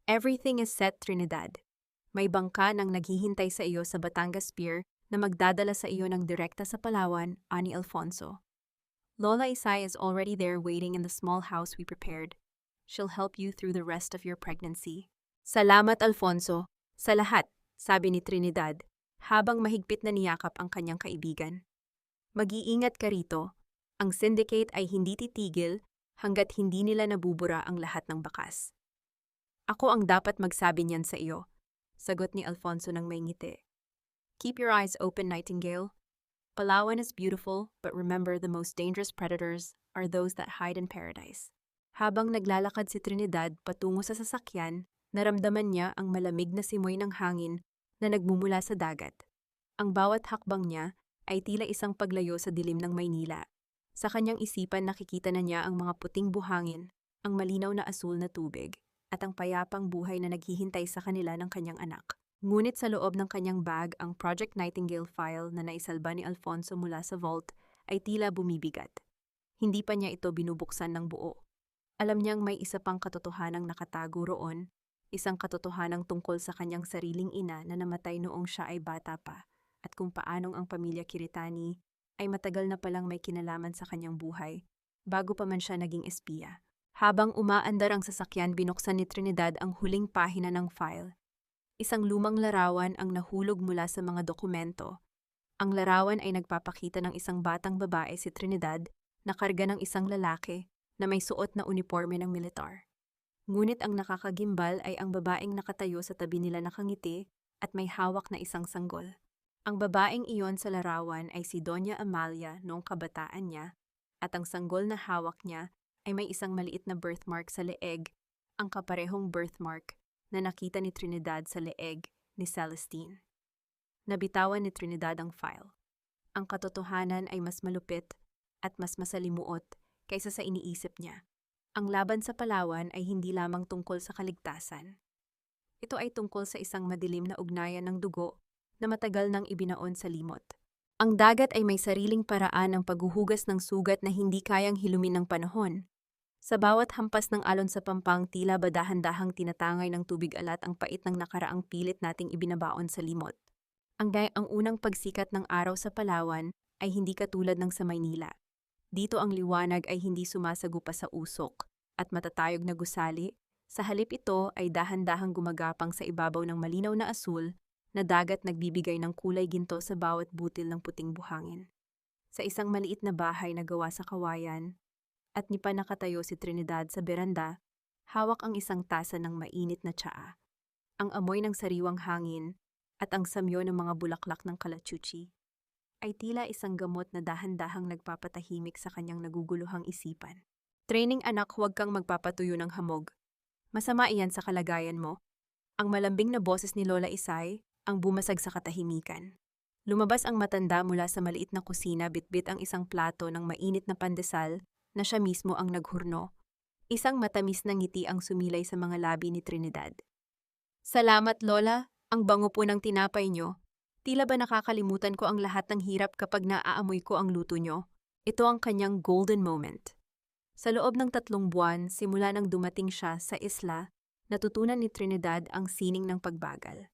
Everything is set, Trinidad. May bangka nang naghihintay sa iyo sa Batangas Pier na magdadala sa iyo ng direkta sa Palawan, ani Alfonso. Lola Isay is already there waiting in the small house we prepared. She'll help you through the rest of your pregnancy. Salamat, Alfonso. Sa lahat, sabi ni Trinidad, habang mahigpit na niyakap ang kanyang kaibigan. Mag-iingat ka rito. Ang syndicate ay hindi titigil hanggat hindi nila nabubura ang lahat ng bakas. Ako ang dapat magsabi niyan sa iyo, sagot ni Alfonso ng may ngiti. Keep your eyes open, Nightingale. Palawan is beautiful, but remember the most dangerous predators are those that hide in paradise. Habang naglalakad si Trinidad patungo sa sasakyan, naramdaman niya ang malamig na simoy ng hangin na nagmumula sa dagat. Ang bawat hakbang niya ay tila isang paglayo sa dilim ng Maynila. Sa kanyang isipan nakikita na niya ang mga puting buhangin, ang malinaw na asul na tubig, at ang payapang buhay na naghihintay sa kanila ng kanyang anak. Ngunit sa loob ng kanyang bag, ang Project Nightingale file na naisalba ni Alfonso mula sa vault ay tila bumibigat. Hindi pa niya ito binubuksan ng buo. Alam niyang may isa pang katotohanang nakatago roon, isang katotohanang tungkol sa kanyang sariling ina na namatay noong siya ay bata pa, at kung paanong ang pamilya Kiritani ay matagal na palang may kinalaman sa kanyang buhay, bago pa man siya naging espiya. Habang umaandar ang sasakyan, binuksan ni Trinidad ang huling pahina ng file. Isang lumang larawan ang nahulog mula sa mga dokumento. Ang larawan ay nagpapakita ng isang batang babae, si Trinidad, na karga ng isang lalaki na may suot na uniforme ng militar. Ngunit ang nakakagimbal ay ang babaeng nakatayo sa tabi nila nakangiti at may hawak na isang sanggol. Ang babaeng iyon sa larawan ay si Doña Amalia noong kabataan niya, at ang sanggol na hawak niya ay may isang maliit na birthmark sa leeg, ang kaparehong birthmark na nakita ni Trinidad sa leeg ni Celestine. Nabitawan ni Trinidad ang file. Ang katotohanan ay mas malupit at mas masalimuot kaysa sa iniisip niya. Ang laban sa Palawan ay hindi lamang tungkol sa kaligtasan. Ito ay tungkol sa isang madilim na ugnayan ng dugo na matagal nang ibinaon sa limot. Ang dagat ay may sariling paraan ng paghuhugas ng sugat na hindi kayang hilumin ng panahon. Sa bawat hampas ng alon sa pampang, tila ba dahan-dahang tinatangay ng tubig alat ang pait ng nakaraang pilit nating ibinabaon sa limot. Ang unang pagsikat ng araw sa Palawan ay hindi katulad ng sa Maynila. Dito ang liwanag ay hindi sumasagupa sa usok at matatayog na gusali. Sa halip ito ay dahan-dahang gumagapang sa ibabaw ng malinaw na asul na dagat, nagbibigay ng kulay ginto sa bawat butil ng puting buhangin. Sa isang maliit na bahay na gawa sa kawayan at nipa nakatayo si Trinidad sa beranda, hawak ang isang tasa ng mainit na tsaa. ang amoy ng sariwang hangin, at ang samyo ng mga bulaklak ng kalachuchi ay tila isang gamot na dahan-dahang nagpapatahimik sa kanyang naguguluhang isipan. Training anak, huwag kang magpapatuyo ng hamog. Masama iyan sa kalagayan mo. Ang malambing na boses ni Lola Isay ang bumasag sa katahimikan. Lumabas ang matanda mula sa maliit na kusina, bitbit ang isang plato ng mainit na pandesal na siya mismo ang naghurno. Isang matamis na ngiti ang sumilay sa mga labi ni Trinidad. Salamat, Lola. Ang bango po ng tinapay nyo. Tila ba nakakalimutan ko ang lahat ng hirap kapag naaamoy ko ang luto nyo? Ito ang kanyang golden moment. Sa loob ng 3 buwan, simula nang dumating siya sa isla, natutunan ni Trinidad ang sining ng pagbagal.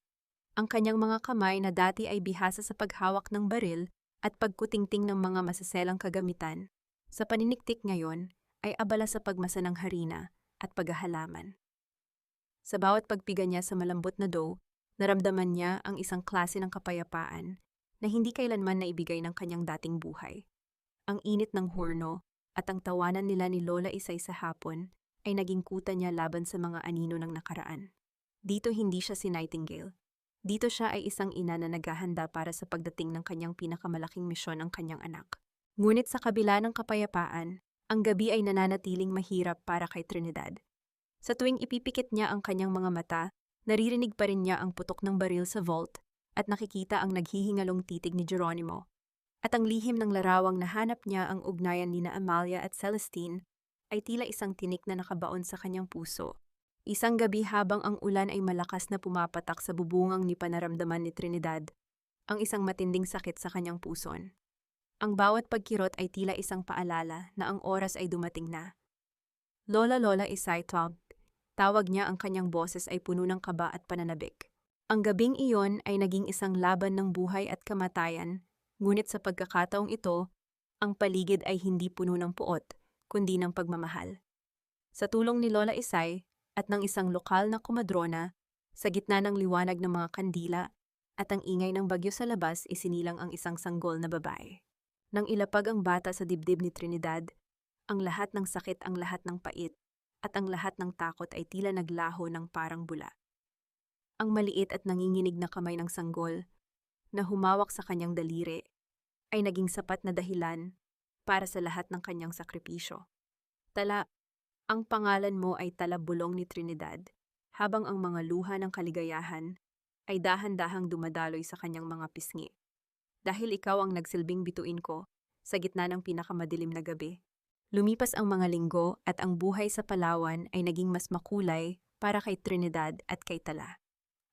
Ang kanyang mga kamay na dati ay bihasa sa paghawak ng baril at pagkutingting ng mga masaselang kagamitan, sa paniniktik ngayon ay abala sa pagmasa ng harina at paghahalaman. Sa bawat pagpiga niya sa malambot na dough, naramdaman niya ang isang klase ng kapayapaan na hindi kailanman naibigay ng kanyang dating buhay. Ang init ng horno at ang tawanan nila ni Lola Isay sa hapon ay naging kuta niya laban sa mga anino ng nakaraan. Dito hindi siya si Nightingale. Dito siya ay isang ina na naghahanda para sa pagdating ng kanyang pinakamalaking misyon, ang kanyang anak. Ngunit sa kabila ng kapayapaan, ang gabi ay nananatiling mahirap para kay Trinidad. Sa tuwing ipipikit niya ang kanyang mga mata, naririnig pa rin niya ang putok ng baril sa vault at nakikita ang naghihingalong titig ni Geronimo. At ang lihim ng larawang nahanap niya ang ugnayan ni na Amalia at Celestine ay tila isang tinik na nakabaon sa kanyang puso. Isang gabi habang ang ulan ay malakas na pumapatak sa bubungang ni panaramdaman ni Trinidad ang isang matinding sakit sa kanyang puson. Ang bawat pagkirot ay tila isang paalala na ang oras ay dumating na. Lola Isay, tawag niya, ang kanyang boses ay puno ng kaba at pananabik. Ang gabing iyon ay naging isang laban ng buhay at kamatayan, ngunit sa pagkakataong ito, ang paligid ay hindi puno ng puot, kundi ng pagmamahal. Sa tulong ni Lola Isay at ng isang lokal na kumadrona, sa gitna ng liwanag ng mga kandila at ang ingay ng bagyo sa labas, isinilang ang isang sanggol na babae. Nang ilapag ang bata sa dibdib ni Trinidad, ang lahat ng sakit, ang lahat ng pait, at ang lahat ng takot ay tila naglaho ng parang bula. Ang maliit at nanginginig na kamay ng sanggol, na humawak sa kanyang daliri, ay naging sapat na dahilan para sa lahat ng kanyang sakripisyo. Tala, ang pangalan mo ay talabulong ni Trinidad, habang ang mga luha ng kaligayahan ay dahan-dahang dumadaloy sa kanyang mga pisngi. Dahil ikaw ang nagsilbing bituin ko sa gitna ng pinakamadilim na gabi. Lumipas ang mga linggo at ang buhay sa Palawan ay naging mas makulay para kay Trinidad at kay Tala.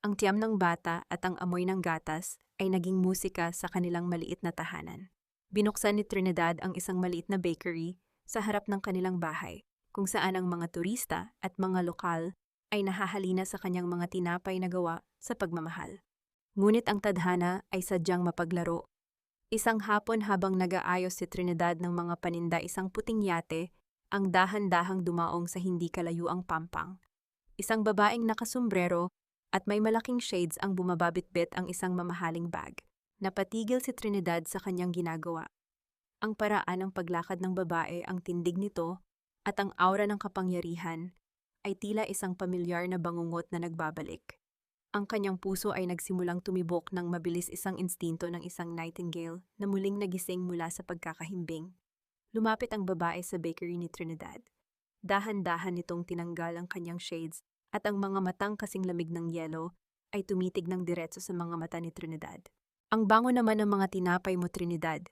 Ang tiyam ng bata at ang amoy ng gatas ay naging musika sa kanilang maliit na tahanan. Binuksan ni Trinidad ang isang maliit na bakery sa harap ng kanilang bahay, kung saan ang mga turista at mga lokal ay nahahalina sa kanyang mga tinapay na gawa sa pagmamahal. Ngunit ang tadhana ay sadyang mapaglaro. Isang hapon habang nag-aayos si Trinidad ng mga paninda, isang puting yate ang dahan-dahang dumaong sa hindi kalayuang pampang. Isang babaeng nakasombrero at may malaking shades ang bumababitbit ang isang mamahaling bag. Napatigil si Trinidad sa kanyang ginagawa. Ang paraan ng paglakad ng babae, ang tindig nito, at ang aura ng kapangyarihan ay tila isang pamilyar na bangungot na nagbabalik. Ang kanyang puso ay nagsimulang tumibok ng mabilis, isang instinto ng isang nightingale na muling nagising mula sa pagkakahimbing. Lumapit ang babae sa bakery ni Trinidad. Dahan-dahan nitong tinanggal ang kanyang shades at ang mga matang kasing lamig ng yelo ay tumitig ng diretso sa mga mata ni Trinidad. Ang bango naman ng mga tinapay mo, Trinidad.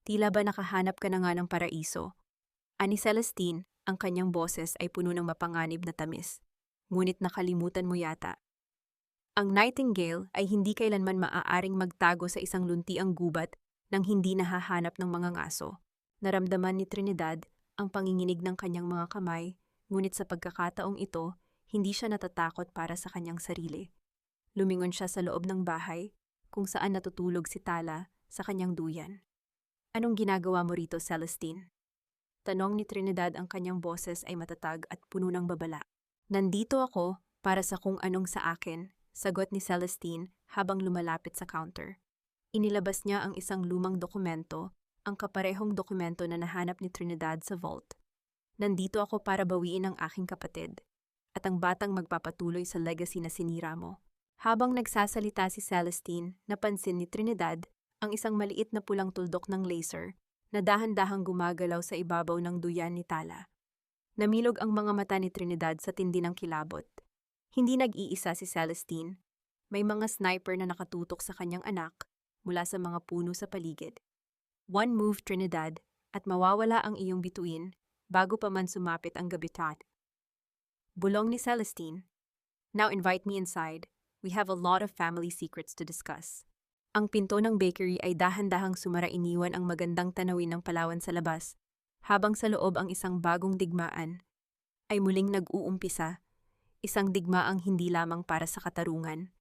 Tila ba nakahanap ka na nga ng paraiso? Ani Celestine, ang kanyang boses ay puno ng mapanganib na tamis. Ngunit nakalimutan mo yata. Ang nightingale ay hindi kailanman maaaring magtago sa isang luntiang gubat nang hindi nahahanap ng mga ngaso. Naramdaman ni Trinidad ang panginginig ng kanyang mga kamay, ngunit sa pagkakataong ito, hindi siya natatakot para sa kanyang sarili. Lumingon siya sa loob ng bahay, kung saan natutulog si Tala sa kanyang duyan. Anong ginagawa mo rito, Celestine? Tanong ni Trinidad, ang kanyang boses ay matatag at puno ng babala. Nandito ako para sa kung anong sa akin, sagot ni Celestine habang lumalapit sa counter. Inilabas niya ang isang lumang dokumento, ang kaparehong dokumento na nahanap ni Trinidad sa vault. Nandito ako para bawiin ang aking kapatid. at ang batang magpapatuloy sa legacy na sinira mo. Habang nagsasalita si Celestine, napansin ni Trinidad ang isang maliit na pulang tuldok ng laser na dahan-dahang gumagalaw sa ibabaw ng duyan ni Tala. Namilog ang mga mata ni Trinidad sa tindi ng kilabot. Hindi nag-iisa si Celestine. May mga sniper na nakatutok sa kanyang anak mula sa mga puno sa paligid. One move, Trinidad, at mawawala ang iyong bituin bago pa man sumapit ang gabitat. Bulong ni Celestine. Now invite me inside. We have a lot of family secrets to discuss. Ang pinto ng bakery ay dahan-dahang sumara, iniwan ang magandang tanawin ng Palawan sa labas, habang sa loob ang isang bagong digmaan ay muling nag-uumpisa, isang digmaang hindi lamang para sa katarungan,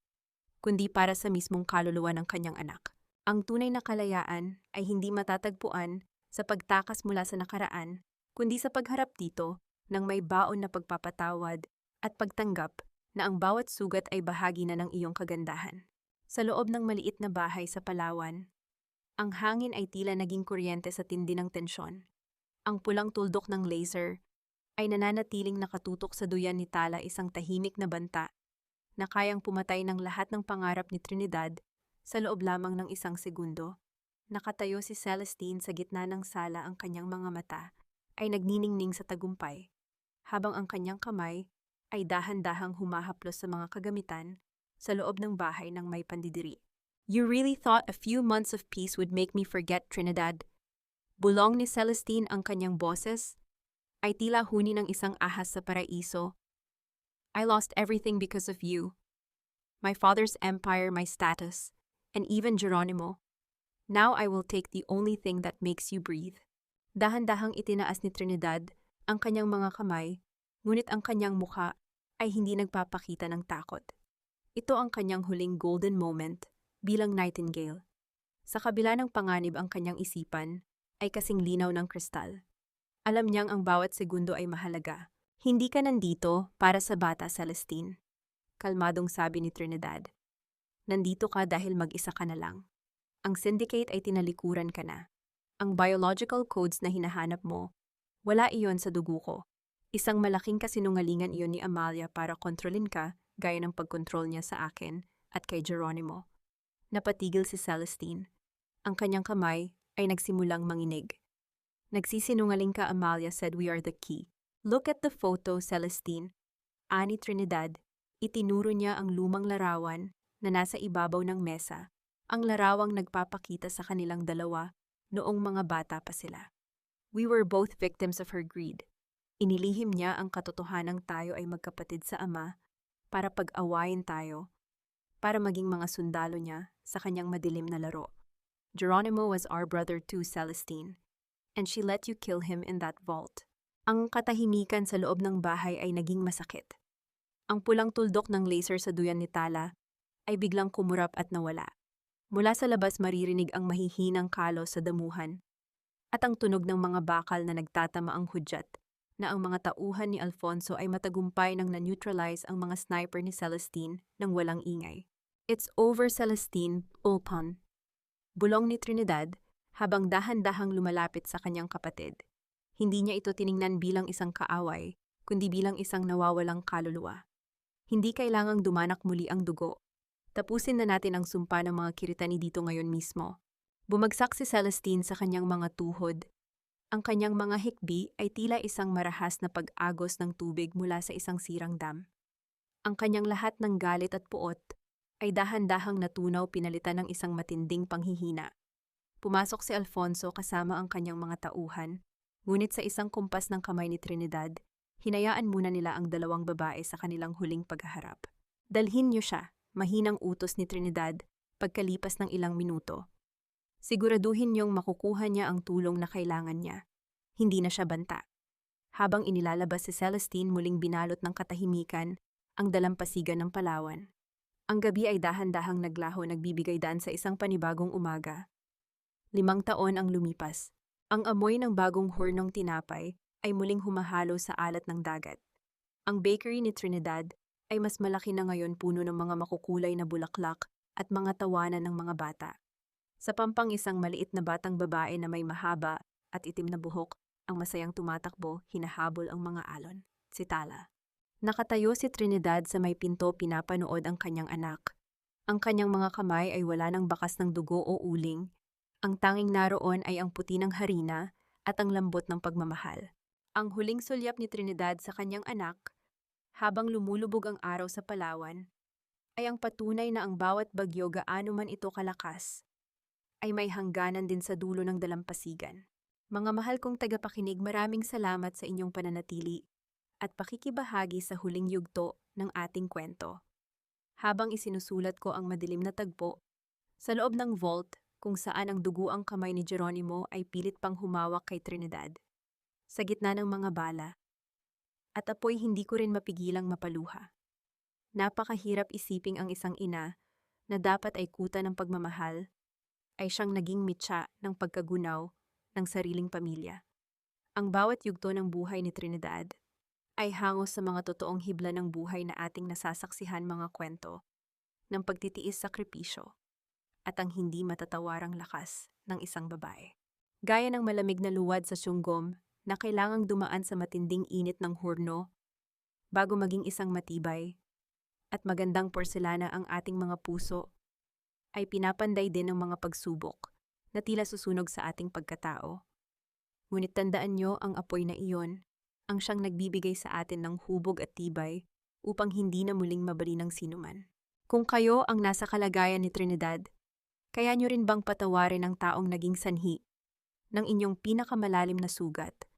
kundi para sa mismong kaluluwa ng kanyang anak. Ang tunay na kalayaan ay hindi matatagpuan sa pagtakas mula sa nakaraan, kundi sa pagharap dito ng may baon na pagpapatawad at pagtanggap na ang bawat sugat ay bahagi na ng iyong kagandahan. Sa loob ng maliit na bahay sa Palawan, ang hangin ay tila naging kuryente sa tindi ng tensyon. Ang pulang tuldok ng laser ay nananatiling nakatutok sa duyan ni Tala, isang tahimik na banta na kayang pumatay ng lahat ng pangarap ni Trinidad sa loob lamang ng isang segundo. Nakatayo si Celestine sa gitna ng sala, ang kanyang mga mata ay nagniningning sa tagumpay, habang ang kanyang kamay ay dahan-dahang humahaplos sa mga kagamitan sa loob ng bahay ng may pandidiri. You really thought a few months of peace would make me forget, Trinidad? Bulong ni Celestine, ang kanyang boses ay tila huni ng isang ahas sa paraiso. I lost everything because of you. My father's empire, my status, and even Geronimo. Now I will take the only thing that makes you breathe. Dahan-dahang itinaas ni Trinidad ang kanyang mga kamay, ngunit ang kanyang mukha ay hindi nagpapakita ng takot. Ito ang kanyang huling golden moment bilang Nightingale. Sa kabila ng panganib, ang kanyang isipan ay kasing linaw ng kristal. Alam niyang ang bawat segundo ay mahalaga. Hindi ka nandito para sa bata, Celestine. Kalmadong sabi ni Trinidad. Nandito ka dahil mag-isa ka na lang. Ang syndicate ay tinalikuran ka na. Ang biological codes na hinahanap mo, wala iyon sa dugo ko. Isang malaking kasinungalingan iyon ni Amalia para kontrolin ka, gaya ng pagkontrol niya sa akin at kay Geronimo. Napatigil si Celestine. Ang kanyang kamay ay nagsimulang manginig. Nagsisinungaling ka, Amalia said, we are the key. Look at the photo, Celestine. Ani Trinidad, itinuro niya ang lumang larawan na nasa ibabaw ng mesa. Ang larawang nagpapakita sa kanilang dalawa noong mga bata pa sila. We were both victims of her greed. Inilihim niya ang katotohanang tayo ay magkapatid sa ama para pag-awayin tayo, para maging mga sundalo niya sa kanyang madilim na laro. Geronimo was our brother too, Celestine, and she let you kill him in that vault. Ang katahimikan sa loob ng bahay ay naging masakit. Ang pulang tuldok ng laser sa duyan ni Tala ay biglang kumurap at nawala. Mula sa labas maririnig ang mahihinang kalos sa damuhan at ang tunog ng mga bakal na nagtatama ang hudyat na ang mga tauhan ni Alfonso ay matagumpay nang na-neutralize ang mga sniper ni Celestine nang walang ingay. It's over, Celestine, Ulpan. Bulong ni Trinidad habang dahan-dahang lumalapit sa kanyang kapatid. Hindi niya ito tiningnan bilang isang kaaway, kundi bilang isang nawawalang kaluluwa. Hindi kailangang dumanak muli ang dugo. Tapusin na natin ang sumpa ng mga Kiritani dito ngayon mismo. Bumagsak si Celestine sa kanyang mga tuhod. Ang kanyang mga hikbi ay tila isang marahas na pag-agos ng tubig mula sa isang sirang dam. Ang kanyang lahat ng galit at puot ay dahan-dahang natunaw, pinalitan ng isang matinding panghihina. Pumasok si Alfonso kasama ang kanyang mga tauhan, ngunit sa isang kumpas ng kamay ni Trinidad, hinayaan muna nila ang dalawang babae sa kanilang huling paghaharap. Dalhin niyo siya, mahinang utos ni Trinidad pagkalipas ng ilang minuto. Siguraduhin niyong makukuha niya ang tulong na kailangan niya. Hindi na siya banta. Habang inilalabas si Celestine, muling binalot ng katahimikan ang dalampasigan ng Palawan. Ang gabi ay dahan-dahang naglaho, nagbibigay daan sa isang panibagong umaga. 5 taon ang lumipas. Ang amoy ng bagong hurnong tinapay ay muling humahalo sa alat ng dagat. Ang bakery ni Trinidad ay mas malaki na ngayon, puno ng mga makukulay na bulaklak at mga tawanan ng mga bata. Sa pampang, isang maliit na batang babae na may mahaba at itim na buhok ang masayang tumatakbo, hinahabol ang mga alon. Si Tala. Nakatayo si Trinidad sa may pinto pinapanood ang kanyang anak. Ang kanyang mga kamay ay wala ng bakas ng dugo o uling. Ang tanging naroon ay ang puti ng harina at ang lambot ng pagmamahal. Ang huling sulyap ni Trinidad sa kanyang anak, habang lumulubog ang araw sa Palawan, ay ang patunay na ang bawat bagyo gaano man ito kalakas, ay may hangganan din sa dulo ng dalampasigan. Mga mahal kong tagapakinig, maraming salamat sa inyong pananatili at pakikibahagi sa huling yugto ng ating kwento. Habang isinusulat ko ang madilim na tagpo, sa loob ng vault kung saan ang duguang kamay ni Geronimo ay pilit pang humawak kay Trinidad, sa gitna ng mga bala, at apoy hindi ko rin mapigilang mapaluha. Napakahirap isiping ang isang ina na dapat ay kuta ng pagmamahal, ay siyang naging mitya ng pagkagunaw ng sariling pamilya. Ang bawat yugto ng buhay ni Trinidad ay hangos sa mga totoong hibla ng buhay na ating nasasaksihan, mga kwento ng pagtitiis, sakripisyo, at ang hindi matatawarang lakas ng isang babae. Gaya ng malamig na luwad sa syunggom na kailangang dumaan sa matinding init ng hurno bago maging isang matibay at magandang porselana, ang ating mga puso ay pinapanday din ng mga pagsubok na tila susunog sa ating pagkatao. Ngunit tandaan nyo, ang apoy na iyon ang siyang nagbibigay sa atin ng hubog at tibay upang hindi na muling mabali ng sinuman. Kung kayo ang nasa kalagayan ni Trinidad, kaya nyo rin bang patawarin ang taong naging sanhi ng inyong pinakamalalim na sugat,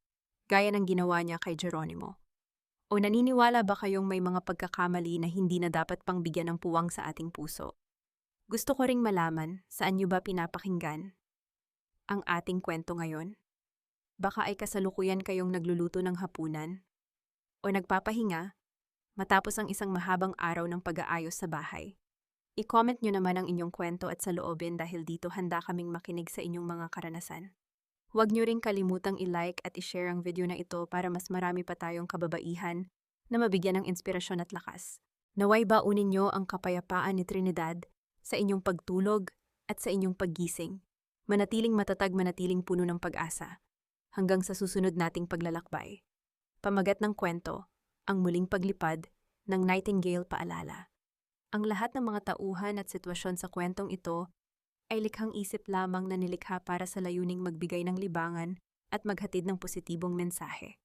gaya ng ginawa niya kay Geronimo? O naniniwala ba kayong may mga pagkakamali na hindi na dapat pang bigyan ng puwang sa ating puso? Gusto ko ring malaman, saan nyo ba pinapakinggan ang ating kwento ngayon? Baka ay kasalukuyan kayong nagluluto ng hapunan o nagpapahinga matapos ang isang mahabang araw ng pag-aayos sa bahay. I-comment nyo naman ang inyong kwento at saloobin, dahil dito handa kaming makinig sa inyong mga karanasan. Huwag nyo ring kalimutang i-like at i-share ang video na ito para mas marami pa tayong kababaihan na mabigyan ng inspirasyon at lakas. Naway baunin nyo ang kapayapaan ni Trinidad sa inyong pagtulog at sa inyong paggising. Manatiling matatag, manatiling puno ng pag-asa. Hanggang sa susunod nating paglalakbay. Pamagat ng kwento, ang muling paglipad ng Nightingale paalala. Ang lahat ng mga tauhan at sitwasyon sa kwentong ito ay likhang isip lamang na nilikha para sa layuning magbigay ng libangan at maghatid ng positibong mensahe.